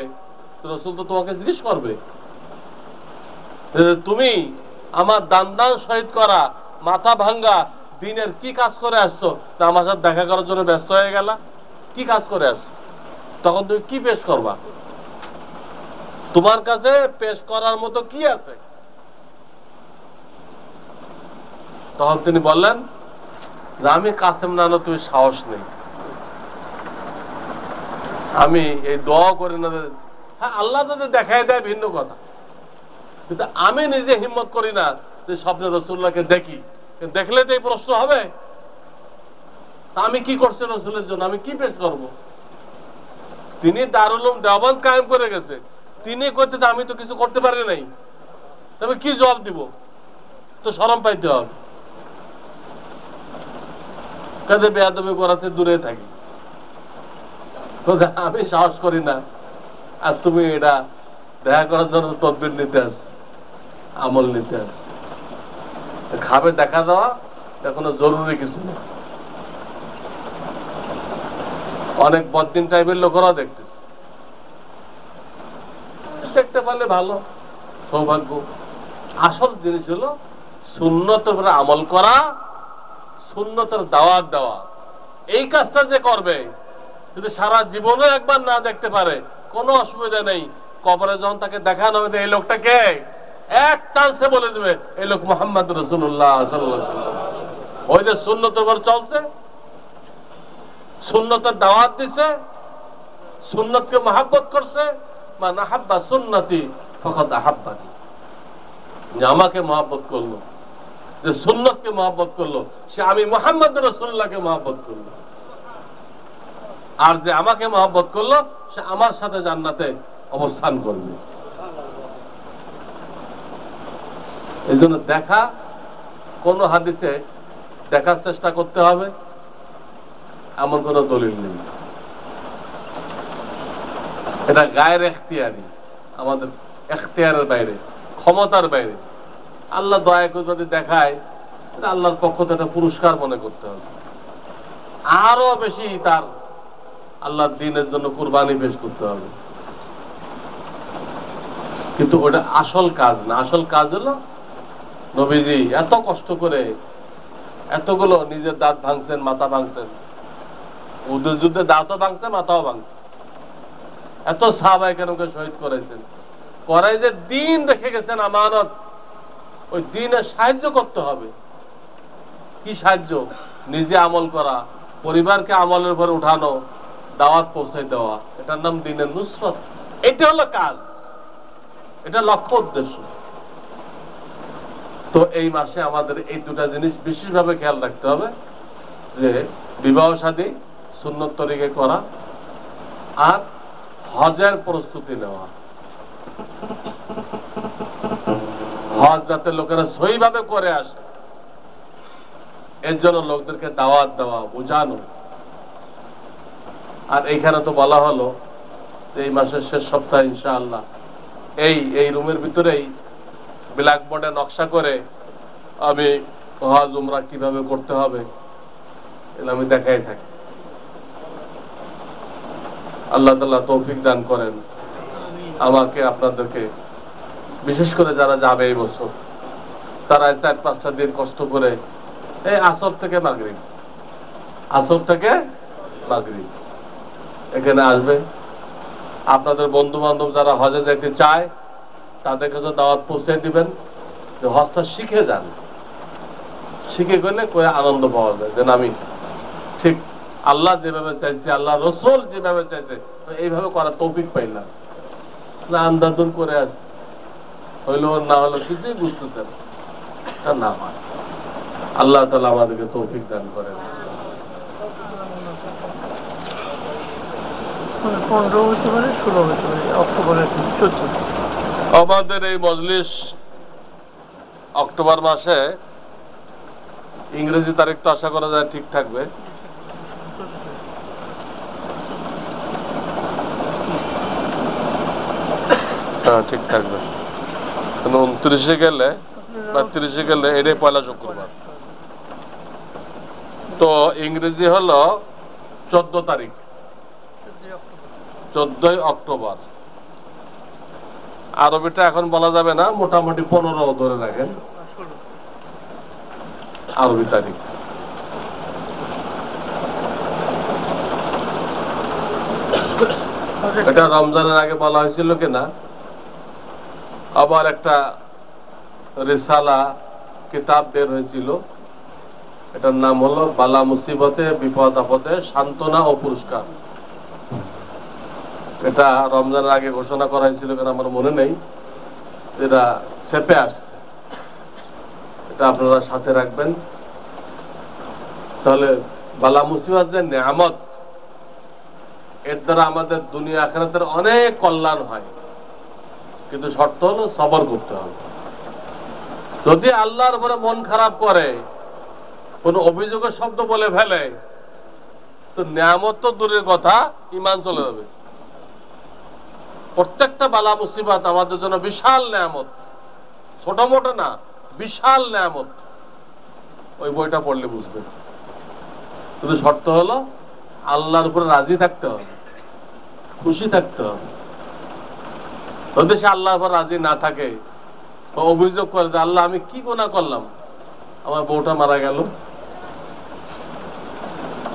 রসুল তো তোমাকে জিজ্ঞেস করবে তুমি আমার দান শহীদ করা মাথা ভাঙ্গা দিনের কি কাজ করে আসছো, তা আমার সাথে দেখা করার জন্য ব্যস্ত হয়ে গেল, কি কাজ করে আসছো? তখন তুমি কি পেশ করবা? তোমার কাছে পেশ করার মতো কি আছে? তখন তিনি বললেন যে আমি কাসেম নানুতবির সাহস নেই, আমি এই দোয়া করি না। হ্যাঁ, আল্লাহ যদি দেখাই দেয় ভিন্ন কথা, কিন্তু আমি নিজে হিম্মত করি না যে স্বপ্নে রসুল্লাহকে দেখি। দেখলে তো এই প্রশ্ন হবে, তা আমি কি করছি রসুলের জন্য, আমি কি পেশ করব? তিনি দারুল উলুম দেওবন্দ কায়েম করে গেছে, তিনি করতে আমি তো কিছু করতে পারি নাই, তবে কি জবাব দিব? তো শরম পাইতে হবে। কাজে বেয়াদবি করাতে দূরে থাকি। আমি সাহস করি না, আর তুমি এটা দেখা করার জন্য তদবির নিতে আস, আমল নিতে আস। খাবে দেখা দেওয়া কোনো জরুরি কিছু না। অনেক বদিন টাইপের লোকেরাও দেখতে পারলে ভালো, সৌভাগ্য। আসল জিনিস হলো সুন্নতের উপরে আমল করা, সুন্নতের দাওয়াত দেওয়া। এই কাজটা যে করবে, যদি সারা জীবনে একবার না দেখতে পারে কোনো অসুবিধা নেই। কবরে যখন তাকে দেখানো হবে এই লোকটাকে, এক চান্সে বলে দেবে এই লোক মুহাম্মদ রাসূলুল্লাহ সাল্লাল্লাহু আলাইহি ওয়াসাল্লাম। ওই যে সুন্নতের উপর চলছে, সুন্নতের দাওয়াত দিছে, সুন্নতকে মহাব্বত করছে। মান আহাব্বা সুন্নতি ফাকাদ আহাব্বানি, যে আমাকে মহাব্বত করলো, যে সুন্নতকে মহাব্বত করলো, সে আমি মুহাম্মদ রাসূলুল্লাহকে মহাব্বত করলো। আর যে আমাকে মহাব্বত করলো, সে আমার সাথে জান্নাতে অবস্থান করবে। এই জন্য দেখা, কোন হাদিসে দেখার চেষ্টা করতে হবে এমন কোন দলিল নেই। এটা গায়ের এখতিয়ারি, আমাদের এখতিয়ারের বাইরে, ক্ষমতার বাইরে। আল্লাহ দয়া করে যদি দেখায়, এটা আল্লাহর পক্ষ থেকে একটা পুরস্কার মনে করতে হবে। আরো বেশি তার আল্লাহর দ্বীনের জন্য কুরবানি পেশ করতে হবে। কিন্তু ওটা আসল কাজ না। আসল কাজ হলো নবীজি এত কষ্ট করে এতগুলো নিজের দাঁত ভাঙছেন, মাথা ভাঙছেন, উহুদের যুদ্ধে দাঁতও ভাঙছে, মাথাও ভাঙছে, এত সাহাবায়ে কেরামকে শহীদ করেছেন, করাই যে দিন রেখে গেছেন আমানত। ওই দিনের সাহায্য করতে হবে। কি সাহায্য? নিজে আমল করা, পরিবারকে আমলের উপর উঠানো, দাওয়াত পৌঁছে দেওয়া, এটার নাম দিনের নুসরত। এটা হলো কাজ, এটা লক্ষ্য উদ্দেশ্য। তো এই মাসে আমাদের এই দুটা জিনিস বিশেষভাবে খেয়াল রাখতে হবে, যে বিবাহ শাদী সুন্নত তরিকে করা আর হজের প্রস্তুতি নেওয়া। হজ যাতে লোকেরা সহিভাবে করে আসে, এর জন্য লোকদেরকে দাওয়াত দেওয়া, বোঝানো। আর এইখানে তো বলা হলো এই মাসের শেষ সপ্তাহে ইনশাআল্লাহ এই রুমের ভিতরেই ব্ল্যাকবোর্ডে নকশা করে আমি হজ উমরা কিভাবে করতে হবে এটা আমি দেখাই থাকি। আল্লাহ তাআলা তৌফিক দান করেন আমাকে, আপনাদেরকে। বিশেষ করে যারা যাবে এই বছর, তারা 4-5টা দিন কষ্ট করে এই আসর থেকে মাগরিব এখানে আসবে। আপনাদের বন্ধু বান্ধব যারা হজে যেতে চায় তাদের কাছে দাওয়াত পৌঁছে দিবেন, যে হজটা শিখে যান। শিখে গেলে করে আনন্দ পাওয়া যায়, যেন আমি ঠিক আল্লাহ যেভাবে চাইছে, আল্লাহ রসুল যেভাবে চাইছে এইভাবে করার তৌফিক পাইলাম না। আন্দাজন করে আসছে, হইলো না হলো কিছুই বুঝতেছেন না হয়। আল্লাহ তাআলা আমাদেরকে তৌফিক দান করেন। 15 হতে পারে, 16 হতে পারে, অক্টোবরের 14। আমাদের এই মজলিস অক্টোবর মাসে, ইংরেজি তারিখ তো আশা করা যায় ঠিক থাকবে। হ্যাঁ, ঠিক থাকবে। 29-এ গেলে বা 30-এ গেলে এটাই পয়লা শুক্রবার। তো ইংরেজি হলো 14 তারিখ, 14 অক্টোবর। আরবিটা এখন বলা যাবে না, মোটামুটি 15 ধরে রাখেন আরবি তারিখ। এটা রমজানের আগে বলা হয়েছিল কিনা। আবার একটা রিসালা কিতাব বের হয়েছিল, এটার নাম হলো বালা মুসিবতে বিপদ আপদে সান্ত্বনা ও পুরস্কার। এটা রমজানের আগে ঘোষণা করা হয়েছিল কিনা আমার মনে নেই, এটা চেপে আসছে। এটা আপনারা সাথে রাখবেন, তাহলে বালা মুসিবত যে নেয়ামত, এর দ্বারা আমাদের দুনিয়া আখিরাতের অনেক কল্যাণ হয়। কিন্তু শর্ত হলো সবর করতে হবে। যদি আল্লাহর উপরে মন খারাপ করে, কোন অভিযোগের শব্দ বলে ফেলে, তো নিয়ামত তো দূরের কথা, ঈমান চলে যাবে। প্রত্যেকটা বালা মুসিবত আমাদের জন্য বিশাল নিয়ামত, ছোট মোটো না, বিশাল নিয়ামত। ওই বইটা পড়লে বুঝবে। শুধু শর্ত হলো আল্লাহর উপরে রাজি থাকতে হবে, খুশি থাকতে হবে। যদি সে আল্লাহর উপর রাজি না থাকে, তো অভিযোগ করে যে আল্লাহ আমি কি গুনাহ করলাম, আমার বউটা মারা গেল,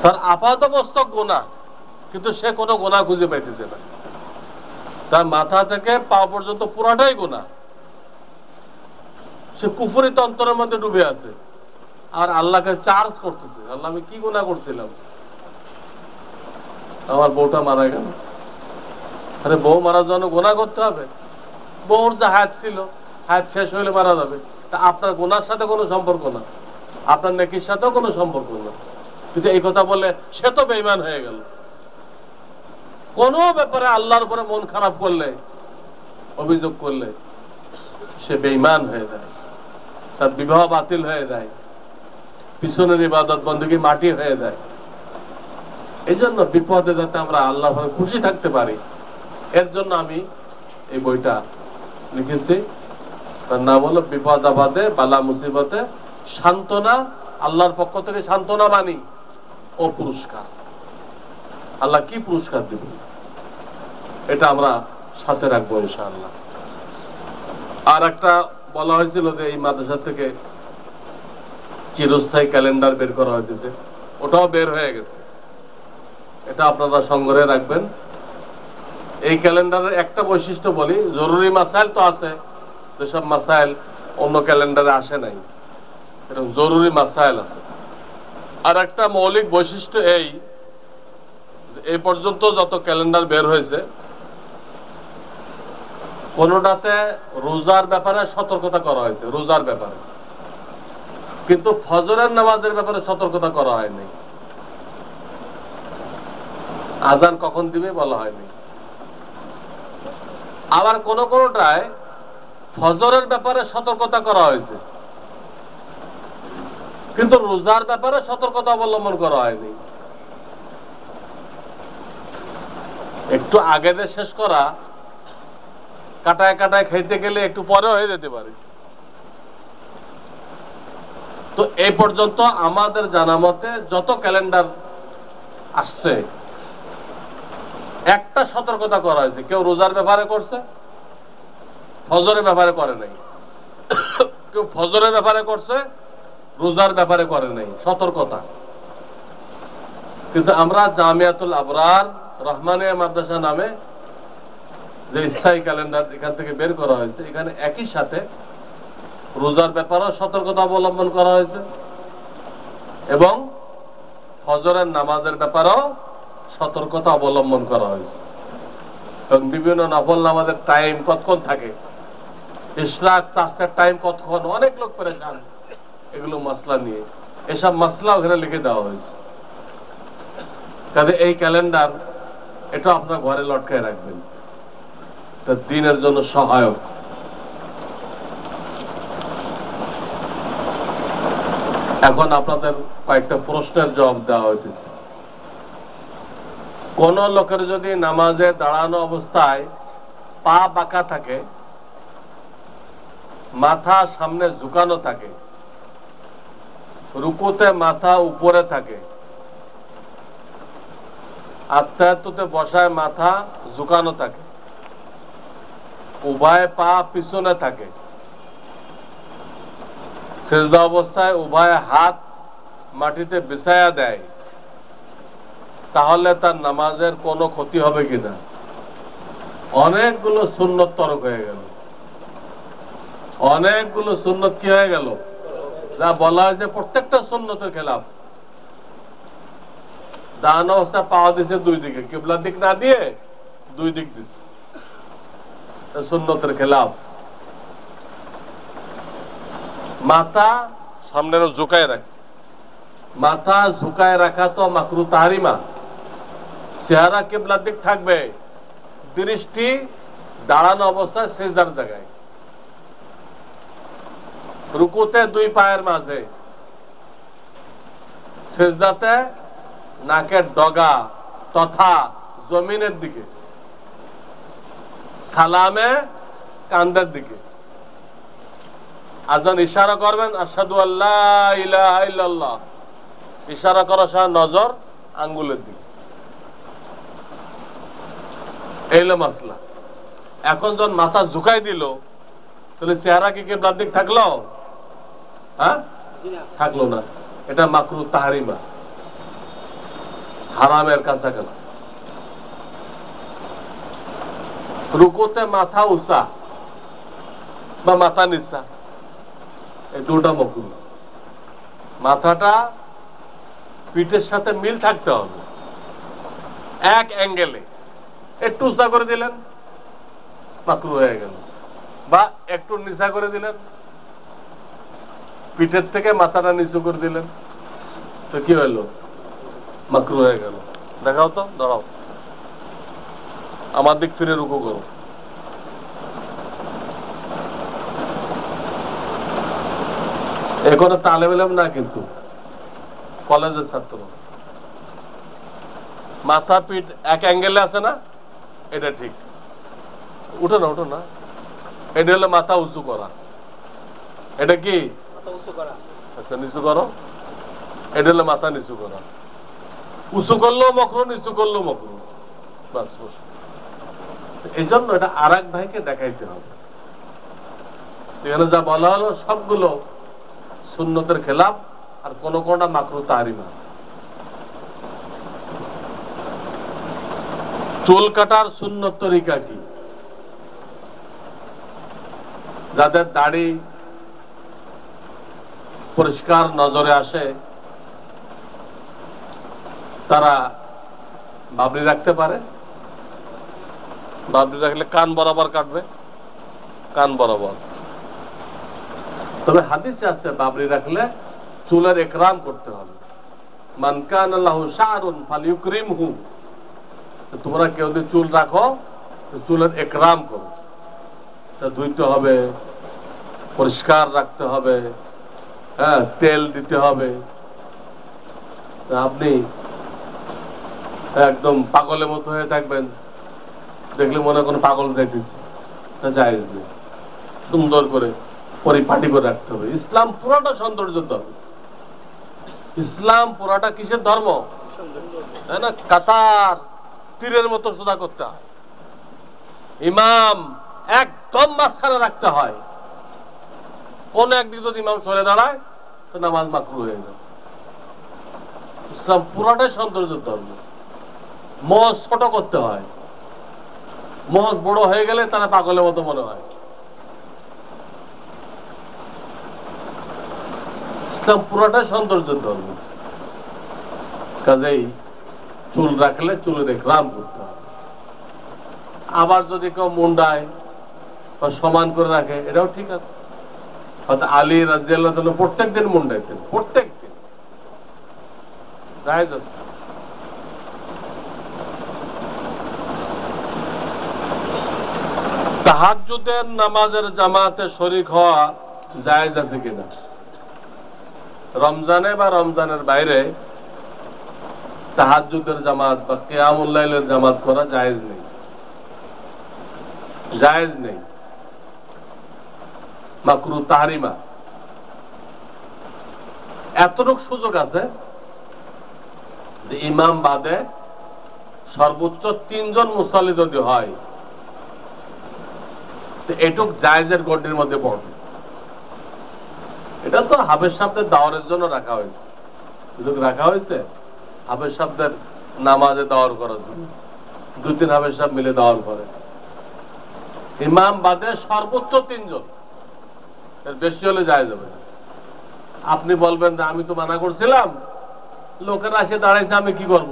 তার আপাতমস্তক গুনাহ, কিন্তু সে কোনো গুনাহ খুঁজে পাইতেছে না। তার মাথা থেকে পা পর্যন্ত পুরাটাই গুনাহ। সে কুফরি তন্ত্রের মধ্যে ডুবে আছে, আর আল্লাহকে চার্জ করতেছে, আল্লাহ আমি কি গুনাহ করছিলাম, আমার বউটা মারা গেল। আরে বউ মারার জন্য গুনাহ করতে হবে? বউর যে হায়াত ছিল, হায়াত শেষ হইলে মারা যাবে। তা আপনার গুনার সাথে কোনো সম্পর্ক না, আপনার নেকির সাথেও কোনো সম্পর্ক না। কিন্তু এই কথা বললে সে তো বেঈমান হয়ে গেল। কোন ব্যাপারে আল্লাহর উপরে মন খারাপ করলে, অভিযোগ করলে, সে বেঈমান হয়ে যায়, তার বিবাহ বাতিল হয়ে যায়, পিছনের ইবাদত বন্দেগী মাটি হয়ে যায়। এই জন্য বিপদে যাতে আমরা আল্লাহর উপরে খুশি থাকতে পারি, এর জন্য আমি এই বইটা লিখেছি। তার নাম হলো বিপদ আপদে বালা মুসিবতে সান্ত্বনা, আল্লাহর পক্ষ থেকে সান্ত্বনা বাণী ও পুরস্কার। আল্লাহ কি পুরস্কার দেবেন এটা আমরা সাথে রাখবো ইনশাআল্লাহ। আর একটা বলা হয়েছিল যে এই মাদ্রাসা থেকে চিরস্থায়ী ক্যালেন্ডার বের করা হয়েছে, ওটাও বের হয়ে গেছে। এটা আপনারা সংগ্রহে রাখবেন। এই ক্যালেন্ডারের একটা বৈশিষ্ট্য বলি, জরুরি মাসাইল তো আছে, যেসব মাসাইল অন্য ক্যালেন্ডারে আসে নাই, এরকম জরুরি মাসাইল আছে। আর একটা মৌলিক বৈশিষ্ট্য এই পর্যন্ত যত ক্যালেন্ডার বের হয়েছে, কোনটাতে রোজার ব্যাপারে সতর্কতা করা হয়েছে, রোজার ব্যাপারে, কিন্তু ফজরের নামাজের ব্যাপারে সতর্কতা করা হয়নি। আজান কখন দিবে বলা হয়নি। আবার কোনটায় ফজরের ব্যাপারে সতর্কতা করা হয়েছে, কিন্তু রোজার ব্যাপারে সতর্কতা অবলম্বন করা হয়নি। একটু আগে শেষ করা, কাটায় কাটায় খাইতে গেলে একটু পরে হয়ে যেতে পারে। তো এই পর্যন্ত আমাদের জানা মতে যত ক্যালেন্ডার আসছে, একটা সতর্কতা করা হয়েছে। কেউ রোজার ব্যাপারে করছে, ফজরের ব্যাপারে করে নাই। কেউ ফজরের ব্যাপারে করছে, রোজার ব্যাপারে করে নাই, সতর্কতা। কিন্তু আমরা জামিয়াতুল আবরার রহমানিয়া মাদ্রাসা নামে যে স্থায়ী ক্যালেন্ডার এখান থেকে বের করা হয়েছে, এখানে একই সাথে রোজার ব্যাপারেও সতর্কতা অবলম্বন করা হয়েছে এবং ফজরের নামাজের ব্যাপারেও সতর্কতা অবলম্বন করা হয়েছে। এবং বিভিন্ন নফল নামাজের টাইম কতক্ষণ থাকে, ইশরাক তাসকার টাইম কতক্ষণ, অনেক লোক পরেশান এগুলো মাসলা নিয়ে। এসব মাসলা ওখানে লিখে দেওয়া হয়েছে। কাজে এই ক্যালেন্ডার এটা আপনার ঘরে লটকায় রাখবেন, তা দিনের জন্য সহায়ক। এখন আপনাদের কয়েকটা প্রশ্নের জবাব দেওয়া হয়েছে। কোন লোকের যদি নামাজে দাঁড়ানো অবস্থায় পা বাঁকা থাকে, মাথা সামনে ঝুঁকানো থাকে, রুকুতে মাথা উপরে থাকে, আত্মায়াতুতে বসায় মাথা ঝুঁকানো থাকে, উভয় পা পিছনে থাকে, সিজদা অবস্থায় উভয় হাত মাটিতে বিছায়া দেয়, তাহলে তার নামাজের কোনো ক্ষতি হবে কিনা? অনেকগুলো সুন্নত তরক হয়ে গেল, অনেকগুলো সুন্নত কি হয়ে গেল, যা বলা হয়েছে প্রত্যেকটা সুন্নতের খেলাফ। ডান অবস্থা পাওয়া দিচ্ছে দুই দিকে, কিবলার দিক না দিয়ে দুই দিক দিচ্ছে, সুন্নতের খেলাফ। মাথা সামনের ঝুঁকায় রাখে, মাথা ঝুঁকায় রাখা তো মাকরু তাহরিমা। চেহারা কিবলার দিক থাকবে, দৃষ্টি দাঁড়ানো অবস্থায় সেজদার জায়গায়, রুকুতে দুই পায়ের মাঝে, সেজদাতে নাকের ডগা তথা জমিনের দিকে, সালামে কান্দের দিকে। আজান ইশারা করবেন আশহাদু আল্লাহ ইলাহা ইল্লাল্লাহ, ইশারা করার সময় নজর আঙ্গুলের দিকে। এই হলো মাসলা। এখন যখন মাথা ঝুঁকাই দিল, তাহলে চেহারা কি কিবলার দিক থাকলো? হ্যাঁ, থাকলো না। এটা মাকরুহ তাহরিমা, হারামের কাছাকাছি। রুকুতে মাথা উঁচা বা মাথা নিচা, এই দুটা মাকরুহ। মাথাটা পিঠের সাথে মিল থাকতে হবে, এক অ্যাঙ্গেলে। একটু উঁচা করে দিলেন, মাকরুহ হয়ে গেল, বা একটু নিচা করে দিলেন, পিঠের থেকে মাথাটা নিচু করে দিলেন, তো কি হইল? মাকরুহ হয়ে গেল। দেখাও তো, দাঁড়াও, আমার দিক ফিরে রুকু করো। এখন তালেব ইলম না, কিন্তু কলেজের ছাত্র। মাথা পিঠ এক অ্যাঙ্গেলে আছে না? এটা ঠিক। উঠো না, উঠো না। এটা হলো মাথা উঁচু করা। এটা কি? আচ্ছা, নিচু করো। এটা হলো মাথা নিচু করা। উঁচু করলেও মাকরুহ, নিচু করলেও মাকরুহ। বাস, এই জন্য এটা আর এক ভাইকে দেখাইতে হবে। এখানে যা বলা হলো সবগুলো সুন্নতের খেলাফ, আর কোন কোনটা মাকরুহ তাহরিমা। চুল কাটার সুন্নত তরিকা কি? যাদের দাড়ি পরিষ্কার নজরে আসে, তারা বাবরি রাখতে পারে। বাবরি রাখলে কান বরাবর কাটবে, কান বরাবর। তবে হাদিসে আছে বাবরি রাখলে চুলের ইকরাম করতে হবে। মান কানা লাহু শা'রুন ফালিউকরিমহু, তোমরা কেউ যদি চুল রাখো, চুলের ইকরাম করো। তা ধুইতে হবে, পরিষ্কার রাখতে হবে, হ্যাঁ, তেল দিতে হবে। আপনি একদম পাগলের মতো হয়ে থাকবেন, দেখলে মনে কোনো পাগল দেখেছি, তা জায়েজ নেই। সুন্দর করে পরিপাটি করে রাখতে হবে। ইসলাম পুরাটা সৌন্দর্য ধর্ম। ইসলাম পুরাটা কিসের ধর্ম? তাই না? কাতার তীরের মতো সোজা করতে হয়, ইমাম একদম মাঝখানে রাখতে হয়। কোন একদিকে যদি ইমাম সরে দাঁড়ায়, তো নামাজ মাকরুহ হয়ে যায়। ইসলাম পুরাটাই সৌন্দর্য ধর্ম। মহজ ছোট করতে হয়, মহজ বড় হয়ে গেলে তারা পাগলের মতো মনে হয়। ইসলাম পুরাটাই সৌন্দর্যের ধর্ম। কাজেই চুল রাখলে চুলের ইকরাম করতে হবে। আবার যদি কেউ মুন্ডায় বা সমান করে রাখে, এটাও ঠিক আছে। হয়তো আলী রাদিয়াল্লাহু তাআলা প্রত্যেক দিন মুন্ডাইতেন, প্রত্যেক দিন। জায়েজ আছে। তাহাজ্জুদের নামাজের জামাতে শরীক হওয়া জায়েজ আছে কিনা? রমজানে বা রমজানের বাইরে তাহাজ্জুদের জামাত বা কিয়ামুল লাইলের জামাত করা জায়েজ নেই, জায়েজ নেই, মাকরুহ তাহরিমা। এতটুকু সুযোগ আছে যে ইমাম বাদে সর্বোচ্চ 3 জন মুসাল্লি যদি হয়, এটুক জায়েজের গণ্ডির মধ্যে পড়বে। এটা তো হাফেজ সাহেবদের দাওয়ারের জন্য রাখা হয়েছে, সুযোগ রাখা হয়েছে হাফেজ সাহেবদের নামাজে দাওয়ার করার জন্য। 2-3 হাফেজ সাহেব মিলে দাওয়ার করে। ইমাম বাদে সর্বোচ্চ 3 জন, এর বেশি হলে যায় যাবে না। আপনি বলবেন যে আমি তো মানা করছিলাম, লোকেরা এসে দাঁড়াইছে, আমি কি করব?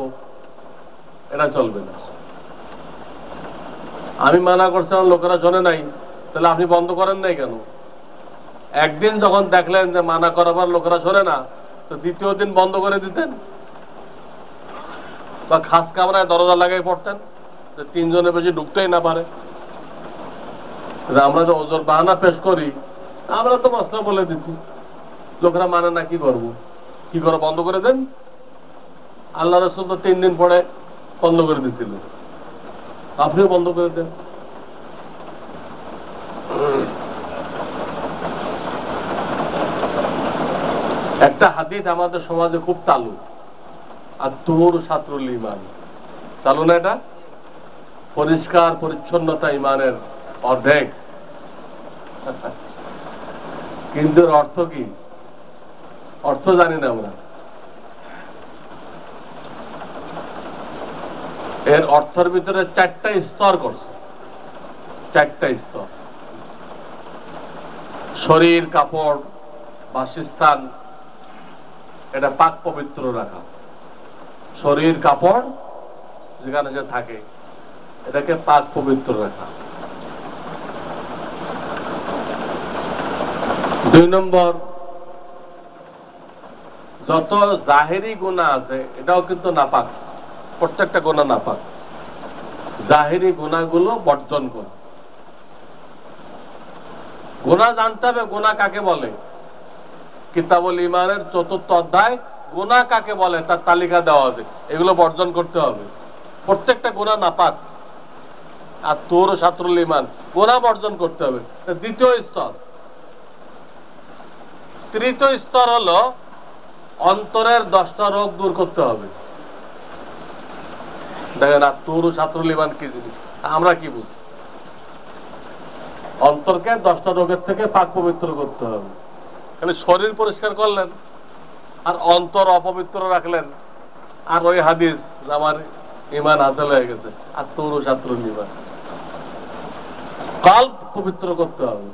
এটা চলবে না। আমি মানা করছিলাম, লোকেরা শোনে নাই, তাহলে আপনি বন্ধ করেন নাই কেন? একদিন যখন দেখলেন যে মানা করাবার লোকেরা শোনে না, তো দ্বিতীয় দিন বন্ধ করে দিতেন, বা খাস কামরায় দরজা লাগাই পড়তেন, যে 3 জনের বেশি ঢুকতেই না পারে। আমরা যে ওজোর বাহানা পেশ করি, আমরা তো মশলা বলে দিচ্ছি, লোকেরা মানে না, কি করবো? কি করে বন্ধ করে দেন? আল্লাহ রাসূল তো 3 দিন পরে বন্ধ করে দিচ্ছিল, আপনিও বন্ধ করে দেন। একটা হাদিস আমাদের সমাজে খুব চালু, আর তুহুর শাতরুল ঈমান। চালু না এটা? পরিষ্কার পরিচ্ছন্নতা ঈমানের অর্ধেক। কিন্তু এর অর্থ কি? অর্থ জানি না আমরা। এর অর্থের ভিতরে 4টা স্তর করছে, 4টা স্তর। শরীর, কাপড়, বাসস্থান, এটা পাক পবিত্র রাখা। শরীর, কাপড় যেখানে যে থাকে, এটাকে পাক পবিত্র রাখা। 2 নম্বর, যত জাহেরি গুনাহ আছে এটাও কিন্তু নাপাক, প্রত্যেকটা গুনাহ নাপাক। জাহেরি গুনাহগুলো বর্জন করা। গুনাহ জানতে হবে, গুনাহ কাকে বলে। কিতাবুল ঈমানের 4র্থ অধ্যায় গুনাহ কাকে বলে তার তালিকা দেওয়া আছে, এগুলো বর্জন করতে হবে। প্রত্যেকটা গুনাহ নাপাক। আর তুহুর শাতরুল ঈমান, গুনাহ বর্জন করতে হবে। 2য় স্তর। 3য় স্তর হলো অন্তরের 10টা রোগ দূর করতে হবে। দেখেন, আর তুহুর শাতরুল ঈমান কি জিনিস আমরা কি বুঝি? অন্তরকে 10টা রোগের থেকে পাক পবিত্র করতে হবে। খালি শরীর পরিষ্কার করলেন আর অন্তর অপবিত্র রাখলেন, আর ওই হাদিস আমার ঈমান হাসিল হয়ে গেছে। আর তুহুর শাতরুল ঈমান, কল্ব পবিত্র করতে হবে।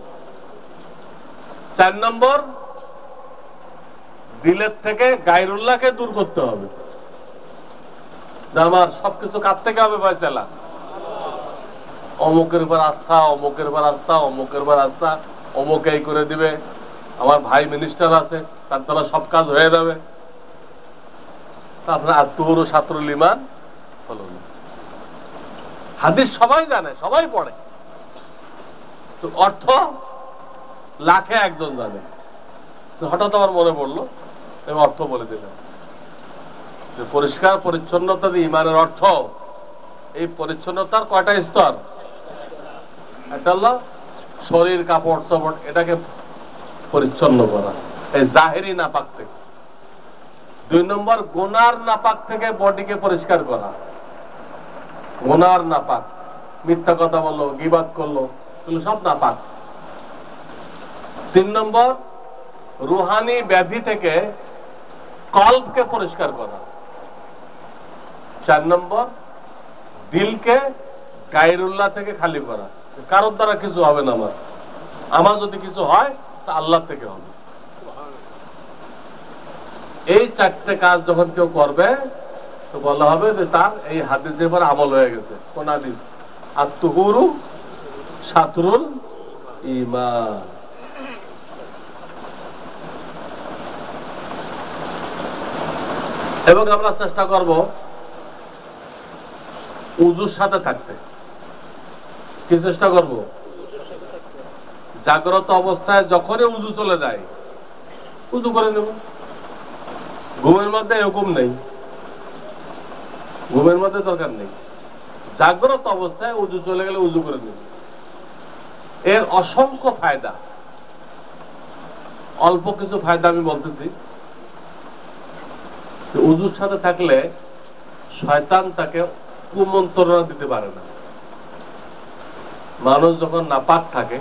4 নম্বর, দিলের থেকে গায়রুল্লাহকে দূর করতে হবে। আমার সবকিছু কার থেকে হবে ফয়সালা? অমুকের উপর আস্থা, অমুকের উপর আস্থা, অমুকের উপর আস্থা, অমুক এই করে দিবে, আমার ভাই মিনিস্টার আছে, তার দ্বারা সব কাজ হয়ে যাবে। তারপরে আর তুহুর শাতরুল ঈমান হলো না। হাদিস সবাই জানে, সবাই পড়ে, তো অর্থ লাখে একজন জানে। তো হঠাৎ আমার মনে পড়লো, আমি অর্থ বলে দিলাম যে পরিষ্কার পরিচ্ছন্নতা যে ঈমানের অর্থ। এই পরিচ্ছন্নতার কয়টা স্তর? একটা হলো শরীর, কাপড় চোপড়, এটাকে পরিচ্ছন্ন করা, এই জাহেরি নাপাক থেকে। 2 নম্বর, গুনার নাপাক থেকে বডিকে পরিষ্কার করা। গুনার নাপাক, মিথ্যা কথা বললো, গীবাত করলো, এগুলো সব নাপাক। 3 নম্বর, রুহানি ব্যাধি থেকে কলবকে পরিষ্কার করা। 4 নম্বর, দিলকে গায়রুল্লাহ থেকে খালি করা। কারোর দ্বারা কিছু হবে না, আমার যদি কিছু হয় তা আল্লাহ থেকে হবে। এই 4টে কাজ যখন কেউ করবে তো বলা হবে যে তার এই হাদিসের উপর আমল হয়ে গেছে। কোন হাদিস? আর তুহুরু শাতরুল ঈমান। এবং আমরা চেষ্টা করব উযুর সাথে থাকতে। কি চেষ্টা করব? জাগ্রত অবস্থায় যখনই উযু চলে যায় উযু করে নেব। ঘুমের মধ্যে এরকম নেই, ঘুমের মধ্যে দরকার নেই। জাগ্রত অবস্থায় উযু চলে গেলে উযু করে নেব। এর অসংখ্য ফায়দা। অল্প কিছু ফায়দা আমি বলতেছি। উযুর সাথে থাকলে শয়তান তাকে কুমন্ত্রণা দিতে পারে না। মানুষ যখন নাপাক থাকে,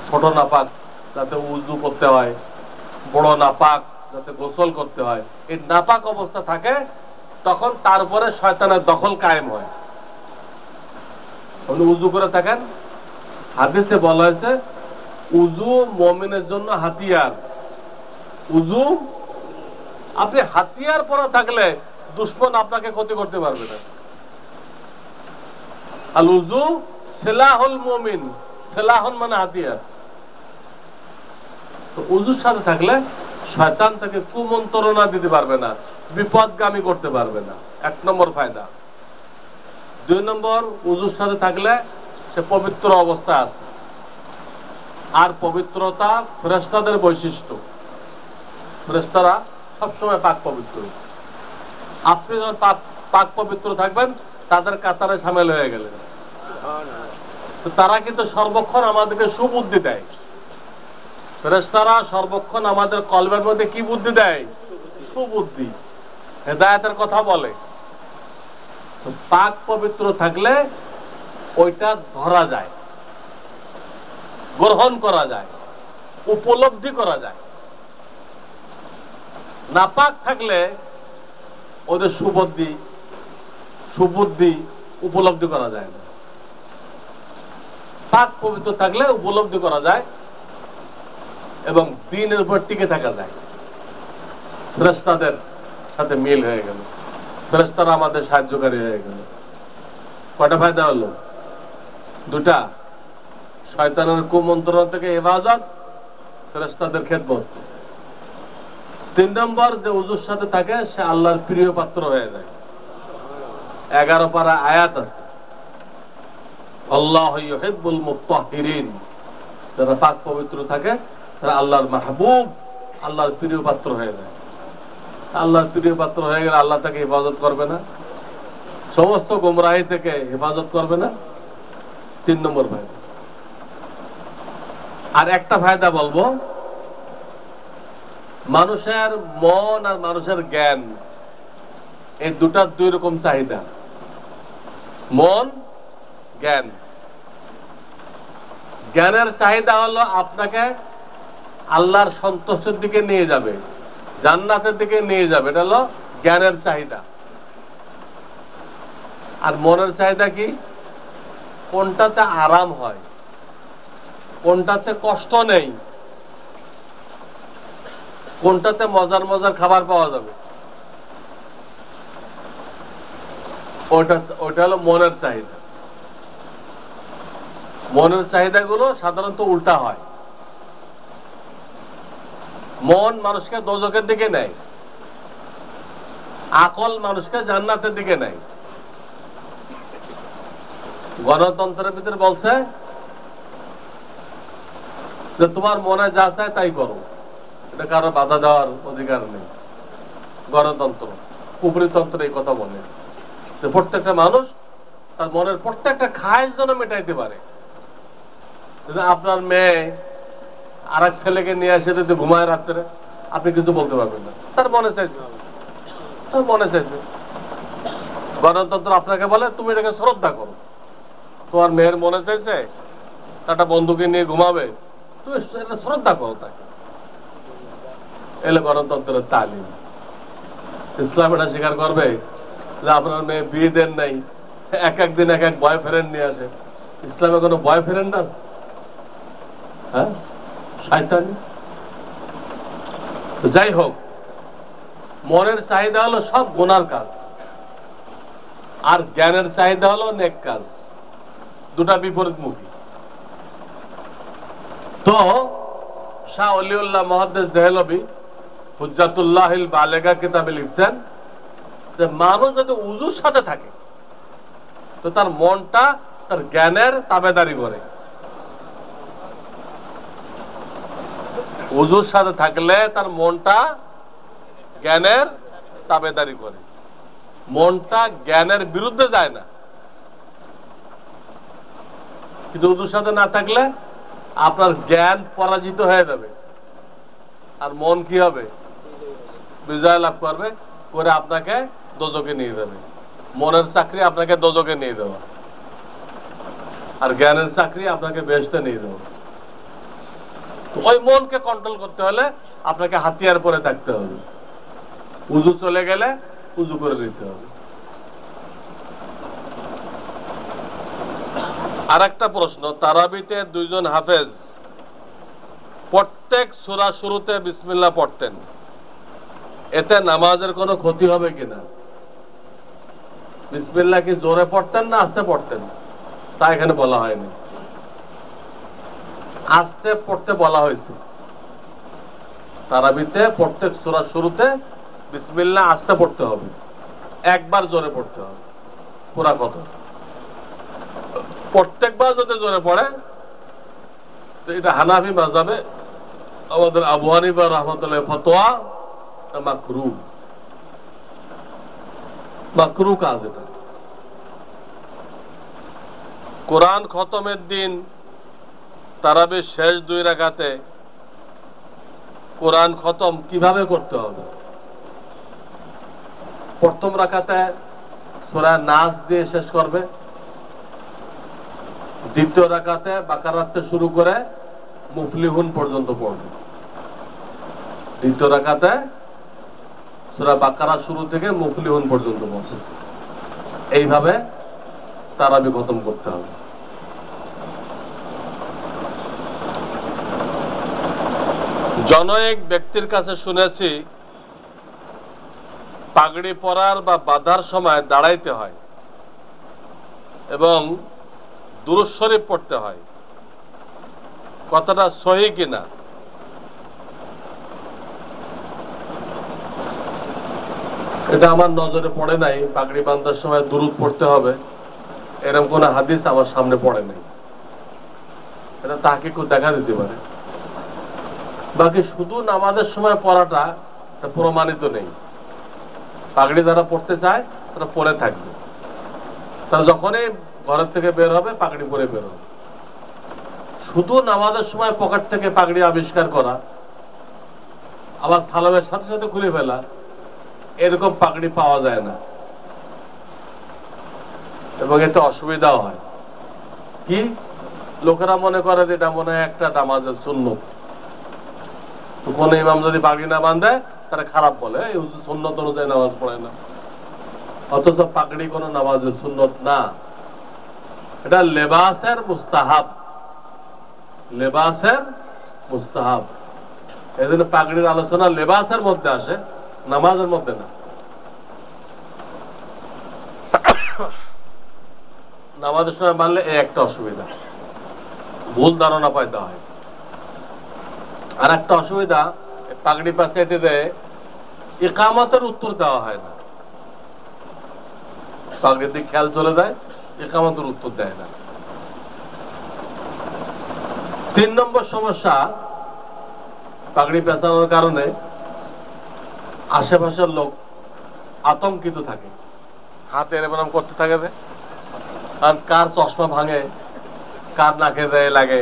ছোট নাপাক যাতে উযু করতে হয়, বড় নাপাক যাতে গোসল করতে হয়, এই নাপাক অবস্থা থাকে, তখন তারপরে শয়তানের দখল কায়েম হয়। আপনি উযু করে থাকেন, হাদিসে বলা হয়েছে উযু মুমিনের জন্য হাতিয়ার। উযু আপনি হাতিয়ার পরে থাকলে দুশমন আপনাকে ক্ষতি করতে পারবে না। আল উযু সিলাহুল মুমিন, সিলাহুন মানে হাতিয়ার। তো উযুর সাথে থাকলে শয়তান তাকে কুমন্ত্রণা দিতে পারবে না, বিপদগামী করতে পারবে না। 1 নম্বর ফায়দা। 2 নম্বর, উযুর সাথে থাকলে সে পবিত্র অবস্থা আছে। আর পবিত্রতা ফেরেশতাদের বৈশিষ্ট্য। ফেরেশতারা সবসময় পাক পবিত্র। আপনি যখন পাক পবিত্র থাকবেন তাদের কাতারে সামিল হয়ে গেলেন। তো তারা কিন্তু সর্বক্ষণ আমাদেরকে সুবুদ্ধি দেয়। ফেরেশতারা সর্বক্ষণ আমাদের কলবের মধ্যে কি বুদ্ধি দেয়? সুবুদ্ধি, হেদায়েতের কথা বলে। তো পাক পবিত্র থাকলে ওইটা ধরা যায়, গ্রহণ করা যায়, উপলব্ধি করা যায়। নাপাক থাকলে ওদের সুবুদ্ধি উপলব্ধি করা যায় না। পাক পবিত্র থাকলে উপলব্ধি করা যায় এবং দ্বীনের উপর টিকে থাকা যায়। ফেরেশতাদের সাথে মিল হয়ে গেল, ফেরেশতারা আমাদের সাহায্যকারী হয়ে গেল। কয়টা ফায়দা হলো? দুটা। শয়তানের কুমন্ত্রণা থেকে হেফাজত, ফেরেশতাদের খেদমত। 3 নম্বর, যে ওযুর সাথে থাকে সে আল্লাহর প্রিয় পাত্র হয়ে যায়। 11 পারা আয়াত আছে, আল্লাহু ইউহিব্বুল মুত্তাহহিরিন। যারা পাক পবিত্র থাকে তারা আল্লাহর মাহবুব, আল্লাহর প্রিয় পাত্র হয়ে যায়। আল্লাহর প্রিয় পাত্র হয়ে গেলে আল্লাহ তাকে হেফাজত করবে না, সমস্ত গুমরাহি থেকে হেফাজত করবে না। 3 নম্বর ফায়দা। আর একটা ফায়দা বলবো, মানুষের মন আর মানুষের জ্ঞান এই দুটার 2 রকম চাহিদা। মন, জ্ঞান। জ্ঞানের চাহিদা হলো আপনাকে আল্লাহর সন্তুষ্টির দিকে নিয়ে যাবে, জান্নাতের দিকে নিয়ে যাবে। এটা হলো জ্ঞানের চাহিদা। আর মনের চাহিদা কি? কোনটাতে আরাম হয়, কোনটাতে কষ্ট নেই, কোনটাতে মজার মজার খাবার পাওয়া যাবে, ওইটা হলো মনের চাহিদা। মনের চাহিদাগুলো সাধারণত উল্টা হয়। মন মানুষকে দোজখের দিকে নেয়, আকল মানুষকে জান্নাতের দিকে নেয়। গণতন্ত্রের ভিতরে বলছে যে তোমার মনে যা চায় তাই করো, এটা কারো বাধা দেওয়ার অধিকার নেই। গণতন্ত্র, উপরিতন্ত্র এই কথা বলে যে প্রত্যেকটা মানুষ তার মনের প্রত্যেকটা খায়েশ যেন মেটাইতে পারে। যদি আপনার মেয়ে আর এক ছেলেকে নিয়ে আসে যদি ঘুমায় রাত্রে, আপনি কিছু বলতে পারবেন না, তার মনে চাইছে, তার মনে চাইছে। গণতন্ত্র আপনাকে বলে তুমি এটাকে শ্রদ্ধা করো। তোমার মেয়ের মনে চাইছে একটা বন্ধুকে নিয়ে ঘুমাবে, তুমি এটা শ্রদ্ধা করো তাকে। এলে গণতন্ত্রের তালিম। ইসলাম এটা স্বীকার করবে যে আপনার মেয়ে বিয়ে দেন নাই, একদিন এক বয়ফ্রেন্ড নিয়ে আসে। ইসলামে কোনো বয়ফ্রেন্ড আছে? হ্যাঁ, শয়তানি। যাই হোক, মনের চাহিদা হলো সব গুনার কাজ, আর জ্ঞানের চাহিদা হলো নেক কাজ। দুটা বিপরীতমুখী। তো শাহ ওলিউল্লাহ মুহাদ্দিস দেহলভী হুজ্জাতুল্লাহিল বালেগা কিতাবে লিখছেন যে মানুষ যদি উযুর সাথে থাকে তো তার মনটা তার জ্ঞানের তাবেদারি করে। উযুর সাথে থাকলে তার মনটা জ্ঞানের তাবেদারি করে, মনটা জ্ঞানের বিরুদ্ধে যায় না। কিন্তু উযুর সাথে না থাকলে আপনার জ্ঞান পরাজিত হয়ে যাবে, আর মন কি হবে? বিজয় লাভ করবে, করে আপনাকে দোজখে নিয়ে যাবে। মনের চাকরি আপনাকে দোজখে নিয়ে দেওয়া, আর জ্ঞানের চাকরি আপনাকে বেহেশতে নিয়ে দেওয়া। ওই মনকে কন্ট্রোল করতে হলে আপনাকে হাতিয়ার পরে থাকতে হবে। উযু চলে গেলে উযু করে দিতে হবে। আর একটা প্রশ্ন, তারাবিতে 2 জন হাফেজ প্রত্যেক সূরা শুরুতে বিসমিল্লাহ পড়তেন, এতে নামাজের কোনো ক্ষতি হবে কিনা? বিসমিল্লাহ কি জোরে পড়তেন না আস্তে পড়তেন তা এখানে বলা হয়নি। আস্তে পড়তে বলা হয়েছে। তারাবিতে প্রত্যেক সূরা শুরুতে বিসমিল্লাহ আস্তে পড়তে হবে, একবার জোরে পড়তে হবে। পুরা কথা। প্রত্যেকবার যদি জোরে পড়ে এটা হানাফি মাযহাবে আমাদের আবু হানিফা রাহমাতুল্লাহ ফতোয়া মাকরু কাজ। এটা কোরআন খতমের দিন তারাবির শেষ 2 রাকাতে কোরআন খতম কিভাবে করতে হবে? প্রথম রাকাতে সূরা নাস দিয়ে শেষ করবে, দ্বিতীয় রাকাতে বাকারাতে শুরু করে মুফলিহুন পর্যন্ত পড়বে, দ্বিতীয় রাকাতে সূরা বাকারা শুরু থেকে মুফলিহুন পর্যন্ত পড়বে। এইভাবে তারাবি খতম করতে হবে। জনৈক ব্যক্তির কাছে শুনেছি পাগড়ি পরার বা বাঁধার সময় দাঁড়াইতে হয় এবং দুরূদ শরীফ পড়তে হয়। কথাটা সহি কিনা? এটা আমার নজরে পড়ে নাই। পাগড়ি বাঁধার সময় দুরূদ পড়তে হবে এরকম কোন হাদিস আমার সামনে পড়ে নাই। এটা তাকে কেউ দেখা দিতে পারে। বাকি শুধু নামাজের সময় পড়াটা প্রমাণিত নেই। পাগড়ি যারা পড়তে চায় তারা পরে থাকবে, তারা যখনই ঘরের থেকে বের হবে পাগড়ি পরে বের হবে। শুধু নামাজের সময় পকেট থেকে পাগড়ি আবিষ্কার করা আবার সালামের সাথে সাথে খুলে ফেলা, এরকম পাগড়ি পাওয়া যায় না এবং এতে অসুবিধাও হয়। কি লোকেরা মনে করে যে এটা মনে হয় একটা নামাজের সুন্নত। কোন ইমাম যদি পাগড়ি না বাঁধে তারা খারাপ বলে, এই সুন্নত অনুযায়ী নামাজ পড়ে না। অথচ পাগড়ি কোন নামাজের সুন্নত না, এটা লেবাসের মুস্তাহাব, লেবাসের মুস্তাহাব। এই জন্য পাগড়ির আলোচনা লেবাসের মধ্যে আসে, নামাজের মধ্যে না। নামাজের সময় বানলে এই একটা অসুবিধা, ভুল ধারণা পাইতে হয়। আর একটা অসুবিধা, পাগড়ি পাশাইতে দেয় ইকামতের উত্তর দেওয়া হয় না। পাগড়ির দিকে খেয়াল চলে যায়, ইকামতের উত্তর দেয় না। 3 নম্বর সমস্যা, পাগড়ি পেঁচানোর কারণে আশেপাশের লোক আতঙ্কিত থাকে, হাতে এরকম করতে থাকে যে আর কার চশমা ভাঙে, কার নাকে দেয় লাগে,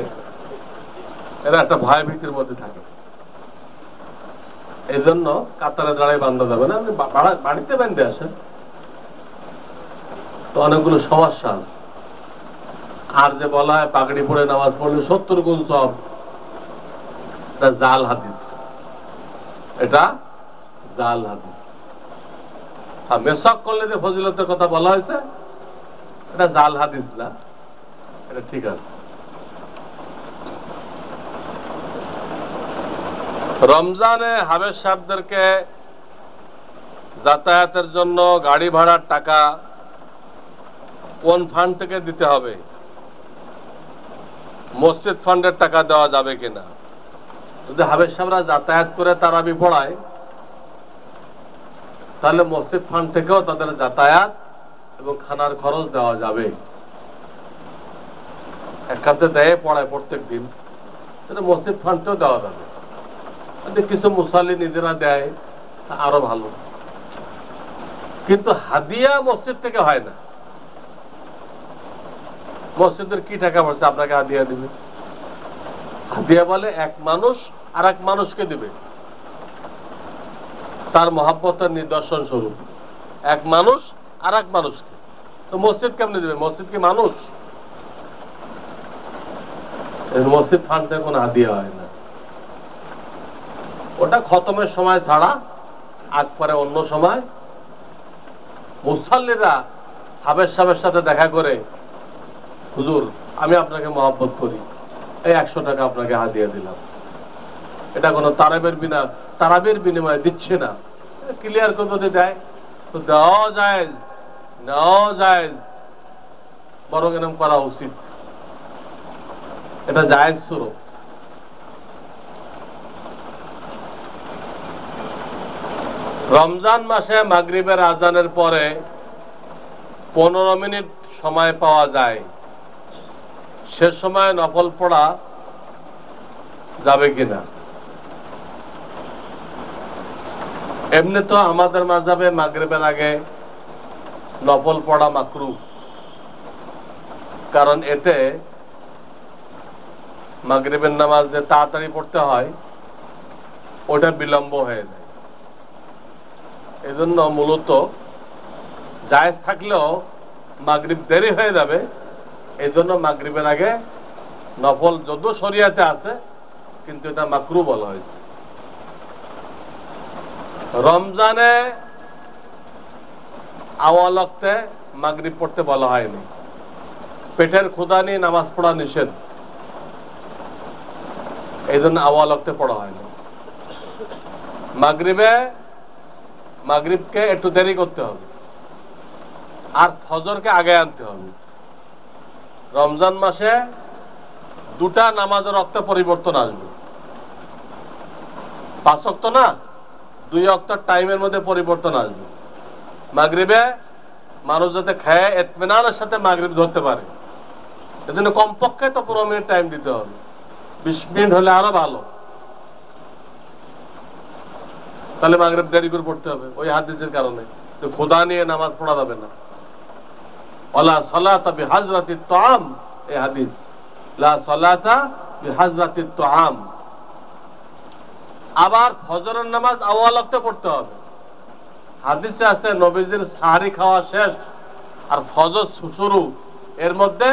এরা একটা ভয় ভীতির মধ্যে থাকে। এই জন্য কাতারে দাঁড়ায় বান্ধা যাবে না, আপনি বাড়িতে বেঁধে আসেন। তো অনেকগুলো সমস্যা। আর যে বলা হয় পাগড়ি পরে নামাজ পড়লে 70 গুণ সব, এটা জাল হাদিস, এটা জাল হাদিস। আর মেসাক করলে যে ফজিলতের কথা বলা হয়েছে এটা জাল হাদিস না, এটা ঠিক আছে। রমজানে হাবেশ সাহেবদেরকে যাতায়াতের জন্য গাড়ি ভাড়ার টাকা কোন ফান্ড থেকে দিতে হবে? মসজিদ ফান্ডের টাকা দেওয়া যাবে কিনা? যদি হাবেশ সাহেবরা যাতায়াত করে তারাবি পড়ায় তাহলে মসজিদ ফান্ড থেকেও তাদের যাতায়াত এবং খানার খরচ দেওয়া যাবে। এক খাতে দেয় পড়ায় প্রত্যেক দিন, সেটা মসজিদ ফান্ডেও দেওয়া যাবে। কিছু মুসাল্লি নিজেরা দেয় আরো ভালো, কিন্তু হাদিয়া মসজিদ থেকে হয় না। মসজিদের কি টাকা পড়ছে আপনাকে হাদিয়া দিবে? হাদিয়া বলে এক মানুষ আর এক মানুষকে দিবে, তার মহাব্বতের নিদর্শন স্বরূপ। এক মানুষ আর এক মানুষকে। তো মসজিদ কেমনে দিবে? মসজিদ কি মানুষ? মসজিদ ফান্ড থেকে কোনো হাদিয়া হয় না। ওটা খতমের সময় ছাড়া আজ পরে অন্য সময় মুসাল্লিরা হাবেশ সাহেবের সাথে দেখা করে, হুজুর আমি আপনাকে মহব্বত করি, এই 100 টাকা আপনাকে হাদিয়া দিলাম। এটা কোনো তারাবির বিনিময়ে দিচ্ছে না। ক্লিয়ার করে যদি দেয় তো দেওয়া যায়, নেওয়া যায়, বরং এরকম করা উচিত। এটা জায়েজ স্বরূপ। রমজান মাসে মাগরিবের আজানের পরে 15 মিনিট সময় পাওয়া যায়। সে সময় নফল পড়া যাবে কিনা। এমনি তো আমাদের মাযহাবে মাগরিবের আগে নফল পড়া মাকরুহ, কারণ এতে মাগরিবের নামাজ যে তাড়াতাড়ি পড়তে হয় ওটা বিলম্ব হয়ে যায়। এজন্য মূলত জায়েজ থাকলেও মাগরিব দেরি হয়ে যাবে, এই জন্য মাগরিবের আগে নফল যদিও শরিয়াতে আছে কিন্তু এটা মাকরুহ বলা হয়েছে। রমজানে আওয়াল ওয়াক্তে মাগরিব পড়তে বলা হয়নি, পেটের ক্ষুধা নিয়ে নামাজ পড়া নিষেধ, এই জন্য আওয়াল ওয়াক্তে পড়া হয়নি। মাগরিবকে একটু দেরি করতে হবে আর ফজরকে আগে আনতে হবে। রমজান মাসে দুটা নামাজের ওয়াক্তে পরিবর্তন আসবে, 5 ওয়াক্ত না, 2 ওয়াক্তের টাইমের মধ্যে পরিবর্তন আসবে। মাগরিবে মানুষ যাতে খেয়ে ইতমিনানের সাথে মাগরিব ধরতে পারে, এজন্য কমপক্ষে তো 15 মিনিট টাইম দিতে হবে, 20 মিনিট হলে আরো ভালো। তাহলে মাগরিব দেরি করে পড়তে হবে ওই হাদিসের কারণে, তো ক্ষুধা নিয়ে নামাজ পড়া যাবে না। ওয়ালা সালাতা বিহাজরাতিত তাআম, এই হাদিস, লা সালাতা বিহাজরাতিত তাআম। আবার ফজরের নামাজ আওয়াল ওয়াক্তে পড়তে হবে। হাদিসে আছে নবীজির সাহরি খাওয়া শেষ আর ফজর শুরু, এর মধ্যে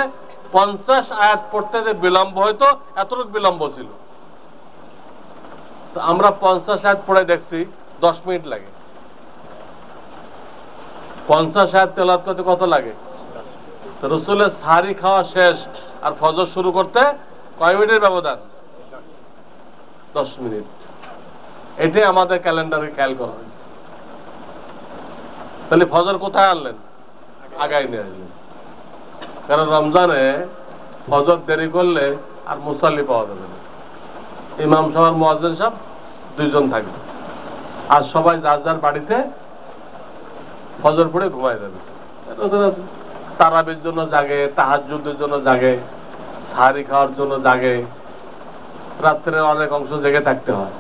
50 আয়াত পড়তে যে বিলম্ব হইতো এতটুকু বিলম্ব ছিল। তো আমরা 50 আয়াত পড়ে দেখছি 10 মিনিট লাগে। 50 আয়াত তেলাওয়াত করতে কত লাগে? তো রাসূলের সাহরি খাওয়া শেষ আর ফজর শুরু করতে কয় মিনিটের ব্যবধান? 10 মিনিট। এটাই আমাদের ক্যালেন্ডারে খেয়াল করা হয়। তাহলে ফজর কোথায় আনলেন? আগাই নিয়ে আসলেন, কারণ রমজানে ফজর দেরি করলে আর মুসাল্লি পাওয়া যাবে না। ইমাম সাহেব মুয়াজ্জিন সাহেব 2 জন থাকবে, আর সবাই যার যার বাড়িতে ফজর পড়ে ঘুমায় যাবে। তারাবির জন্য জাগে, তাহাজ্জুদের জন্য জাগে, সাহরি খাওয়ার জন্য জাগে, রাত্রে অনেক অংশ জেগে থাকতে হয়।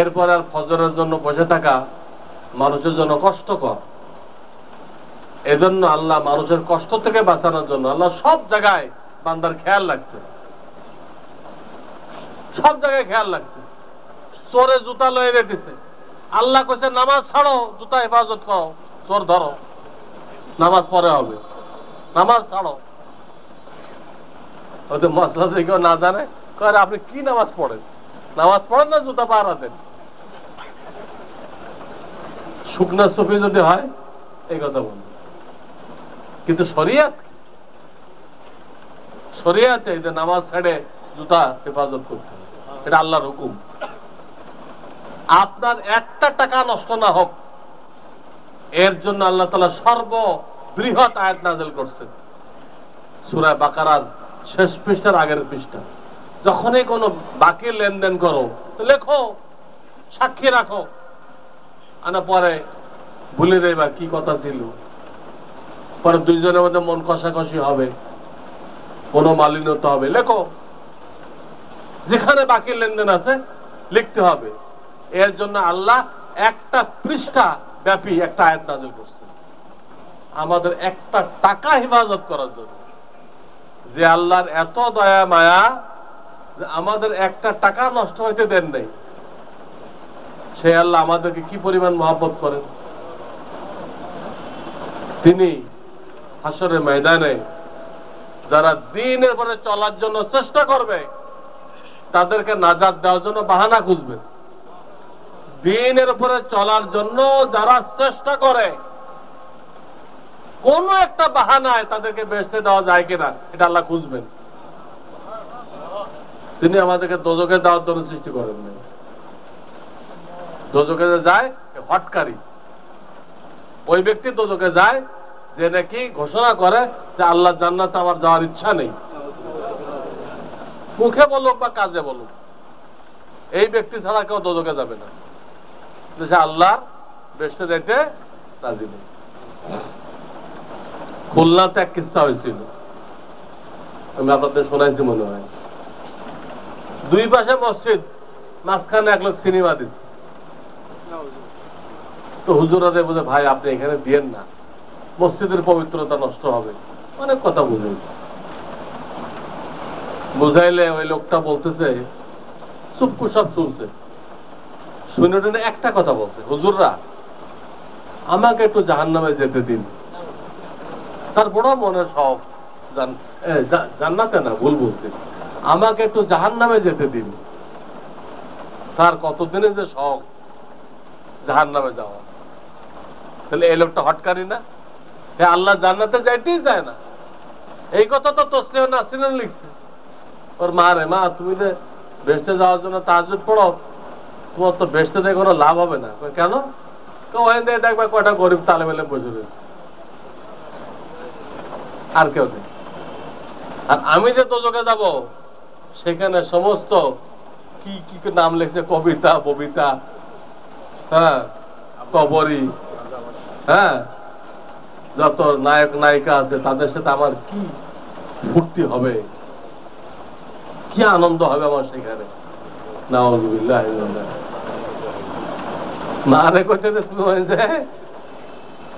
এরপর আর ফজরের জন্য বসে থাকা মানুষের জন্য কষ্টকর। এজন্য আল্লাহ মানুষের কষ্ট থেকে বাঁচানোর জন্য আল্লাহ সব জায়গায় বান্দার খেয়াল রাখছে, সব জায়গায় খেয়াল রাখছে। চোরে জুতা লয়ে রেখেছে, আল্লাহ কইছে নামাজ ছাড়ো, জুতা হেফাজত করো, চোর ধরো, নামাজ পরে হবে, নামাজ ছাড়ো। হয়তো মশলা যে কেউ না জানে, কয় আপনি কি নামাজ পড়েন? নামাজ পড়েন না জুতা পাহারা দেন? শুকনা সুফি যদি হয় এই কথা বলবে, কিন্তু শরিয়াতে যে নামাজ ছেড়ে জুতা হেফাজত করতে হবে, এটা আল্লাহর হুকুম। আপনার একটা টাকা নষ্ট না হোক এর জন্য আল্লাহ তাআলা সর্ববৃহৎ আয়াত নাযিল করছেন সূরা বাকারার শেষ পৃষ্ঠার আগের পৃষ্ঠা। যখনই কোনো বাকি লেনদেন করো তো লেখো, সাক্ষী রাখো, আনা পরে ভুলে যাইবা কি কথা ছিল, পরে 2 জনের মধ্যে মন কষাকষি হবে, কোনো মালিন্যতা হবে। লেখো, যেখানে বাকি লেনদেন আছে লিখতে হবে। এর জন্য আল্লাহ একটা পৃষ্ঠা ব্যাপী একটা আয়াত নাযিল করছে আমাদের একটা টাকা হেফাজত করার জন্য। যে আল্লাহর এত দয়া মায়া যে আমাদের একটা টাকা নষ্ট হইতে দেন নাই, সে আল্লাহ আমাদেরকে কি পরিমাণ মহব্বত করেন। তিনি হাসরের ময়দানে যারা দ্বীনের পরে চলার জন্য চেষ্টা করবে তাদেরকে নাজাত দেওয়ার জন্য বাহানা খুঁজবেন। দ্বীনের উপরে চলার জন্য যারা চেষ্টা করে কোন একটা বাহানায় তাদেরকে বেঁচতে দেওয়া যায় কিনা এটা আল্লাহ খুঁজবেন। তিনি আমাদেরকে দোজখে দেওয়ার জন্য সৃষ্টি করেন না। দোজখে যায় হটকারী, ওই ব্যক্তি দোজখে যায় যে নাকি ঘোষণা করে যে আল্লাহ জান্নাতে আমার যাওয়ার ইচ্ছা নেই, মুখে বলুক বা কাজে বলুক, এই ব্যক্তি ছাড়া কেউ দোজখে যাবে না, যে আল্লাহ বেহেশতে যাইতে রাজি নেই। খুলনাতে এক কিস্সা হয়েছিল, আমি আপনাদের শোনাইছি মনে হয়। দুই পাশে মসজিদ, মাঝখানে এক লোক সিনেমা দিচ্ছে। তো হুজুরাদের বলে, ভাই আপনি এখানে দিয়েন না, মসজিদের পবিত্রতা নষ্ট হবে। অনেক কথা বুঝাইলে ওই লোকটা বলতেছে, চুপ্পু সব শুনছে, শুনে টেনে একটা কথা বলছে, হুজুররা আমাকে একটু জাহান্নামে যেতে দিন। তার বড় মনের শখ, জান্নাতে না, ভুল বলছে, আমাকে একটু জাহান্নামে যেতে দিন। তার কতদিনের যে শখ জাহান্নামে যাওয়া। তাহলে এই লোকটা হটকারি না? আল্লাহ জান্নাতে যাইতেই চায় না। এই কথা তো তসলিমা নাসরিন লিখছে। ওর মা রে, মা তুমি যে বেহেশতে যাওয়ার জন্য তাহাজ্জুদ পড়ো, তোমার তো বেহেশতে দিয়ে কোনো লাভ হবে না। কেন? ওখানে দিয়ে দেখবে কয়টা গরিব তালেবেলে বসে রয়েছে, আর কেউ নেই। আর আমি যে দোজখে যাব, সেখানে সমস্ত কি কি নাম লিখছে, কবিতা ববিতা, হ্যাঁ, কবরী, হ্যাঁ, যত নায়ক নায়িকা আছে তাদের সাথে আমার কি ফুর্তি হবে, কি আনন্দ হবে আমার সেখানে। নাউযুবিল্লাহ। না রে করতে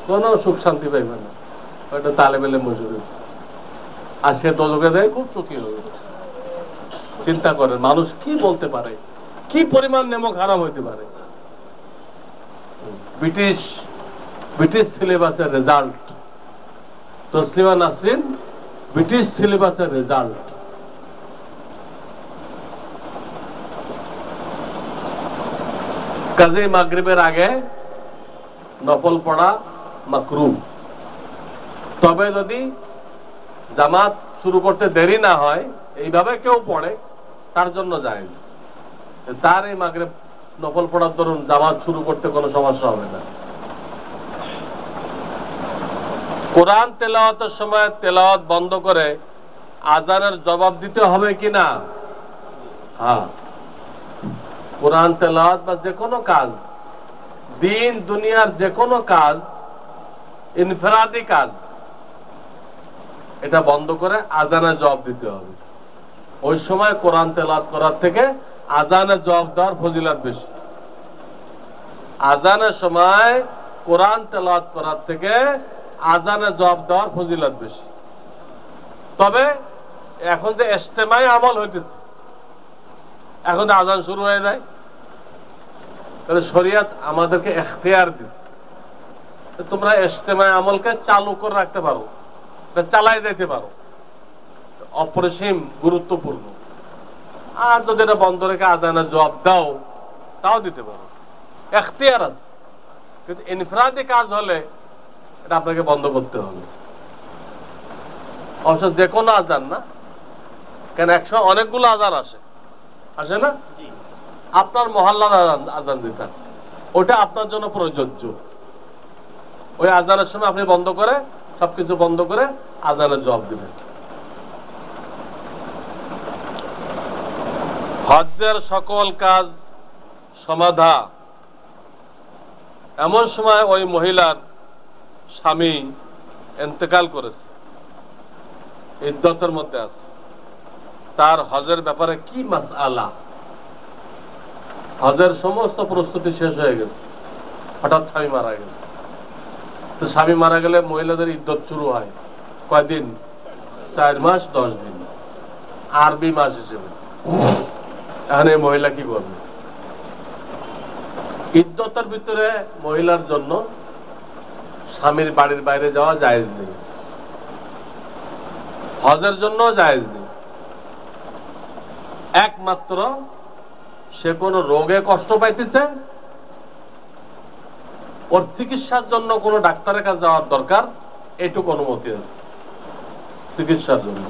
কোন সুখ শান্তি পাইবে না, ওইটা তালেবেলে মজুরি। আর সে দোজখে দেয় খুব সুখী হবে। চিন্তা করেন মানুষ কি বলতে পারে, কি পরিমাণ নেমক হারাম হইতে পারে। ব্রিটিশ সিলেবাসের রেজাল্ট, তসলিমা নাসরিন ব্রিটিশ সিলেবাসের রেজাল্ট। কাজী মাগরিবের আগে নফল পড়া মাকরুহ, তবে যদি জামাত শুরু করতে দেরি না হয়, এইভাবে কেউ পড়ে, তার জন্য যায় না। তার এই মাগরিব নফল পড়ার দরুন জামাত শুরু করতে কোনো সমস্যা হবে না। কোরআন তেলাওয়াতের সময় তেলাওয়াত বন্ধ করে আজানের জবাব দিতে হবে কিনা? হ্যাঁ, কোরআন তেলাওয়াত বা যে কোনো কাজ, দিন দুনিয়ার যে কোনো কাজ, ইনফিরাদি কাজ, এটা বন্ধ করে আজানের জবাব দিতে হবে। ওই সময় কোরআন তেলাওয়াত করার থেকে আজানের জবাব দেওয়ার ফজিলত বেশি। আজানের সময় কোরআন তেলাওয়াত করার থেকে আজানের জবাব দেওয়ার ফজিলত বেশি। তবে এখন যে ইজতেমাই আমল হইতেছে, এখন আজান শুরু হয়ে যায়, তাহলে শরিয়ত আমাদেরকে ইখতিয়ার দিচ্ছে, তোমরা ইজতেমাই আমলকে চালু করে রাখতে পারো, চালাই দিতে পারো, অপরিসীম গুরুত্বপূর্ণ। আর যদি এটা বন্ধ রেখে আজানের জবাব দাও, তাও দিতে পারো, ইখতিয়ার আছে। কিন্তু ইনফিরাদি কাজ হলে এটা আপনাকে বন্ধ করতে হবে। অবশ্য যে কোনো আজান না, কেন একসময় অনেকগুলো আজান আসে না? আপনার মহল্লার আজান দিতেন, ওটা আপনার জন্য প্রযোজ্য। ওই আজানের সময় আপনি বন্ধ করে, সবকিছু বন্ধ করে আজানের জবাব দিবেন। হজ্জের সকল কাজ সমাধা। এমন সময় ওই মহিলার স্বামী ইন্তেকাল করেছে, ইদ্দতের মধ্যে আছে, তার হজের ব্যাপারে কি মাসআলা? হজের সমস্ত প্রস্তুতি শেষ হয়ে গেছে, হঠাৎ স্বামী মারা গেছে। তো স্বামী মারা গেলে মহিলাদের ইদ্দত শুরু হয় কয়দিন? 4 মাস 10 দিন, আরবি মাস হিসেবে। এখন এই মহিলা কি করবে? ইদ্দতের ভিতরে মহিলার জন্য স্বামীর বাড়ির বাইরে যাওয়া জায়েজ নেই, হজের জন্য জায়েজ নেই। একমাত্র সে কোনো রোগে কষ্ট পাইতেছে, ওর চিকিৎসার জন্য কোনো ডাক্তারের কাছে যাওয়ার দরকার, এইটুকু অনুমতি আছে চিকিৎসার জন্য।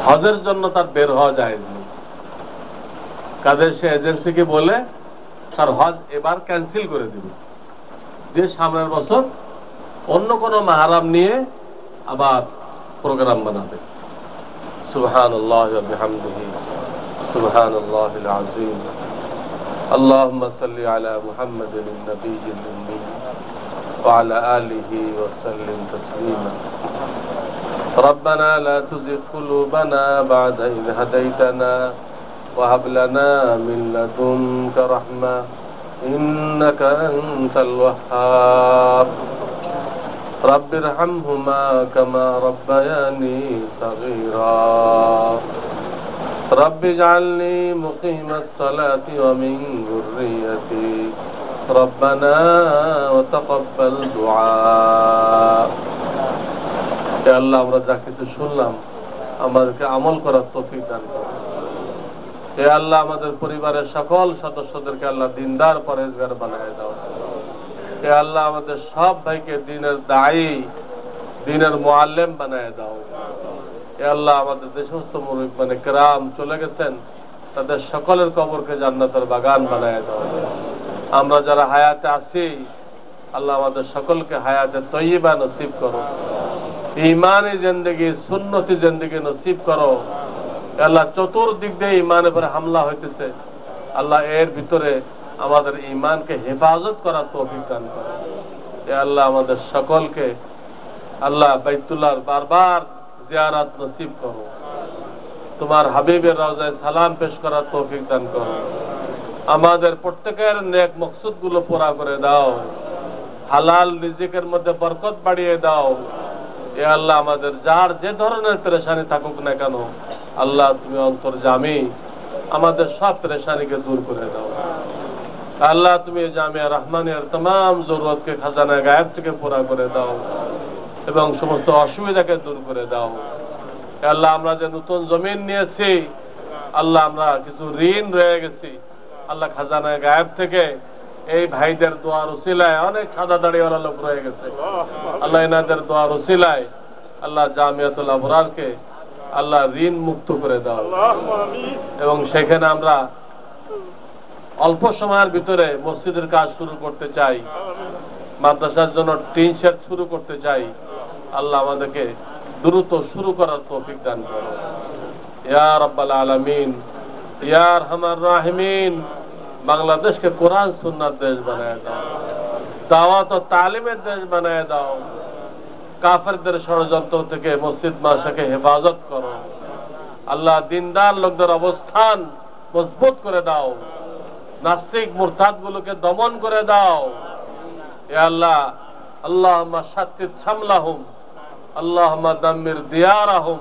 হজের জন্য তার বের হওয়া জায়েজ নেই। কাজে সে এজেন্সিকে বলে তার হজ এবার ক্যান্সেল করে দিবে, যে সামনের বছর অন্য কোনো মাহরাম নিয়ে আবার প্রোগ্রাম বানাবে। সুবহানাল্লাহ ওয়া বিহামদিহি সুবহানাল্লাহিল আযীম। আল্লাহুম্মা সাল্লি আলা মুহাম্মাদিন নবিয়্যিল উম্মি ওয়া আলা আলিহি ওয়া সাল্লিম তাসলিমা। ربنا لا تزغ قلوبنا بعد إذ هديتنا وهب لنا من لدنك رحمة إنك أنت الوهاب رب ارحمهما كما ربياني صغيرا رب اجعلني مقيم الصلاة ومن ذريتي ربنا وتقبل دعاء يا الله আমরা যা কিছু শুনলাম আমাদেরকে আমল করার তৌফিক দান করুন। হে আল্লাহ আমাদের পরিবারের সকল সদস্যদেরকে আল্লাহ দিনদার পরেজগার বানায় দাও। হে আল্লাহ আমাদের সব ভাইকে দ্বীনের দায়ী দ্বীনের মুআল্লিম বানায় দাও। হে আল্লাহ আমাদের যে সমস্ত মুরিদ কেরাম চলে গেছেন তাদের সকলের কবরকে জান্নাতের বাগান বানায় দাও। আমরা যারা হায়াতে আছি আল্লাহ আমাদের সকলকে হায়াতে তয়্যিবা নসিব করো, ঈমানি জিন্দেগি সুন্নতি জিন্দেগি নসিব করো। আল্লাহ চতুর্দিক দিয়ে ঈমানের উপরে হামলা হইতেছে, আল্লাহ এর ভিতরে আমাদের ঈমানকে হেফাজত করার তৌফিক দান করো। হে আল্লাহ আমাদের সকলকে আল্লাহ বাইতুল্লাহর বারবার জিয়ারত নসিব করো, তোমার হাবিবের রওজায় সালাম পেশ করার তৌফিক দান করো। আমাদের প্রত্যেকের নেক মকসুদ গুলো পুরা করে দাও, হালাল রিজিকের মধ্যে বরকত বাড়িয়ে দাও। এ আল্লাহ আমাদের যার যে ধরনের পেরেশানি থাকুক না কেন আল্লাহ তুমি অন্তর্যামী, আমাদের সব পেরেশানিকে দূর করে দাও। আল্লাহ তুমি জামিয়া রহমানিয়ার तमाम জরুরতকে খাজানা গায়েব থেকে পুরা করে দাও এবং সমস্ত অসুবিধাকে দূর করে দাও। আল্লাহ আমরা যে নতুন জমিন নিয়েছি আল্লাহ আমরা কিছু ঋণ রয়ে গেছি, আল্লাহ খাজানা গায়েব থেকে এই ভাইদের দোয়ার উসিলায় অনেক সাদা দাড়িওয়ালা লোক রয়ে গেছে, আল্লাহ এনাদের দোয়ার উসিলায় আল্লাহ জামিয়াতুল আবরারকে আল্লাহ ঋণ মুক্ত করে দাও এবং সেখানে আমরা অল্প সময়ের ভিতরে মসজিদের কাজ শুরু করতে চাই, মাদ্রাসার জন্য টিন শেড শুরু করতে চাই। আল্লাহ আমাদেরকে দ্রুত শুরু করার তৌফিক দান করো ইয়া রাব্বাল আলামিন, ইয়া আরহামার রাহিমিন। বাংলাদেশকে কোরআন সুন্নাত দেশ বানায় দাও, দাওয়াত ও তালিমের দেশ বানায় দাও। কাফেরদের ষড়যন্ত্র থেকে মসজিদ মাদ্রাসাকে হেফাজত করো। আল্লাহ দিনদার লোকদের অবস্থান মজবুত করে দাও, নাস্তিক মুরতাদ গুলোকে দমন করে দাও। ইয়া আল্লাহ আল্লাহুম্মা শাত্তিত শামলাহুম, আল্লাহুম্মা দাম্মির দিয়ারাহুম,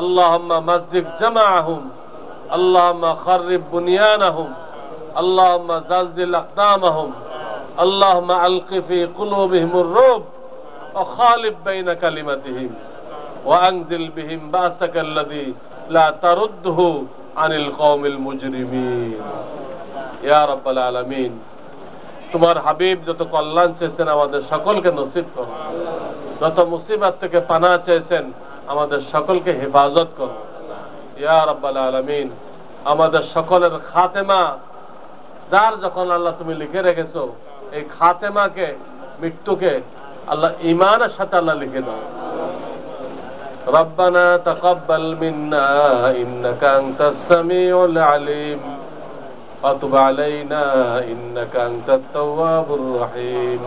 আল্লাহুম্মা মাজ্জিক জামাআহুম, আল্লাহুম্মা খাররিব বুনিয়ানাহুম, আল্লাহুম্মা জালজিল আকদামাহুম, আল্লাহুম্মা আলকি ফি কুলুবিহিমুর রুব ওয়া খালিব বাইনা কালিমাতিহিম ওয়া আনজিল বিহিম বাসাকাল্লাযী লা তারুদ্দুহু আনিল কওমিল মুজরিমিন। ইয়া রাব্বাল আলামিন, তোমার হাবিব যত কল্যাণ চেয়েছেন আমাদের সকলকে নসিব করো, যত মুসিবত থেকে পানাহ চেয়েছেন আমাদের সকলকে হেফাজত করো। ইয়া রাব্বাল আলামিন, আমাদের সকলের খাতেমা যার যখন আল্লাহ তুমি লিখে রেখেছো এই খাতেমাকে মৃত্যুকে আল্লাহ ঈমানের সাথে আল্লাহ লিখে দাও। রব্বানা তাকাব্বাল মিন্না ইন্নাকা আনতাস সামিউল আলিম ওয়া তুব আলাইনা ইন্নাকা আনতাত তাওয়াবুর রহিম।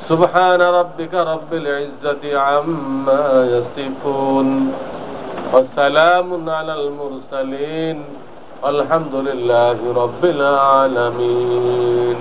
সুবহানা রাব্বিকা রাব্বিল ইজ্জাতি আম্মা ইয়াসিফুন ওয়া সালামুন আলাল মুরসালিন আলহামদুলিল্লাহি রাব্বিল আলামিন।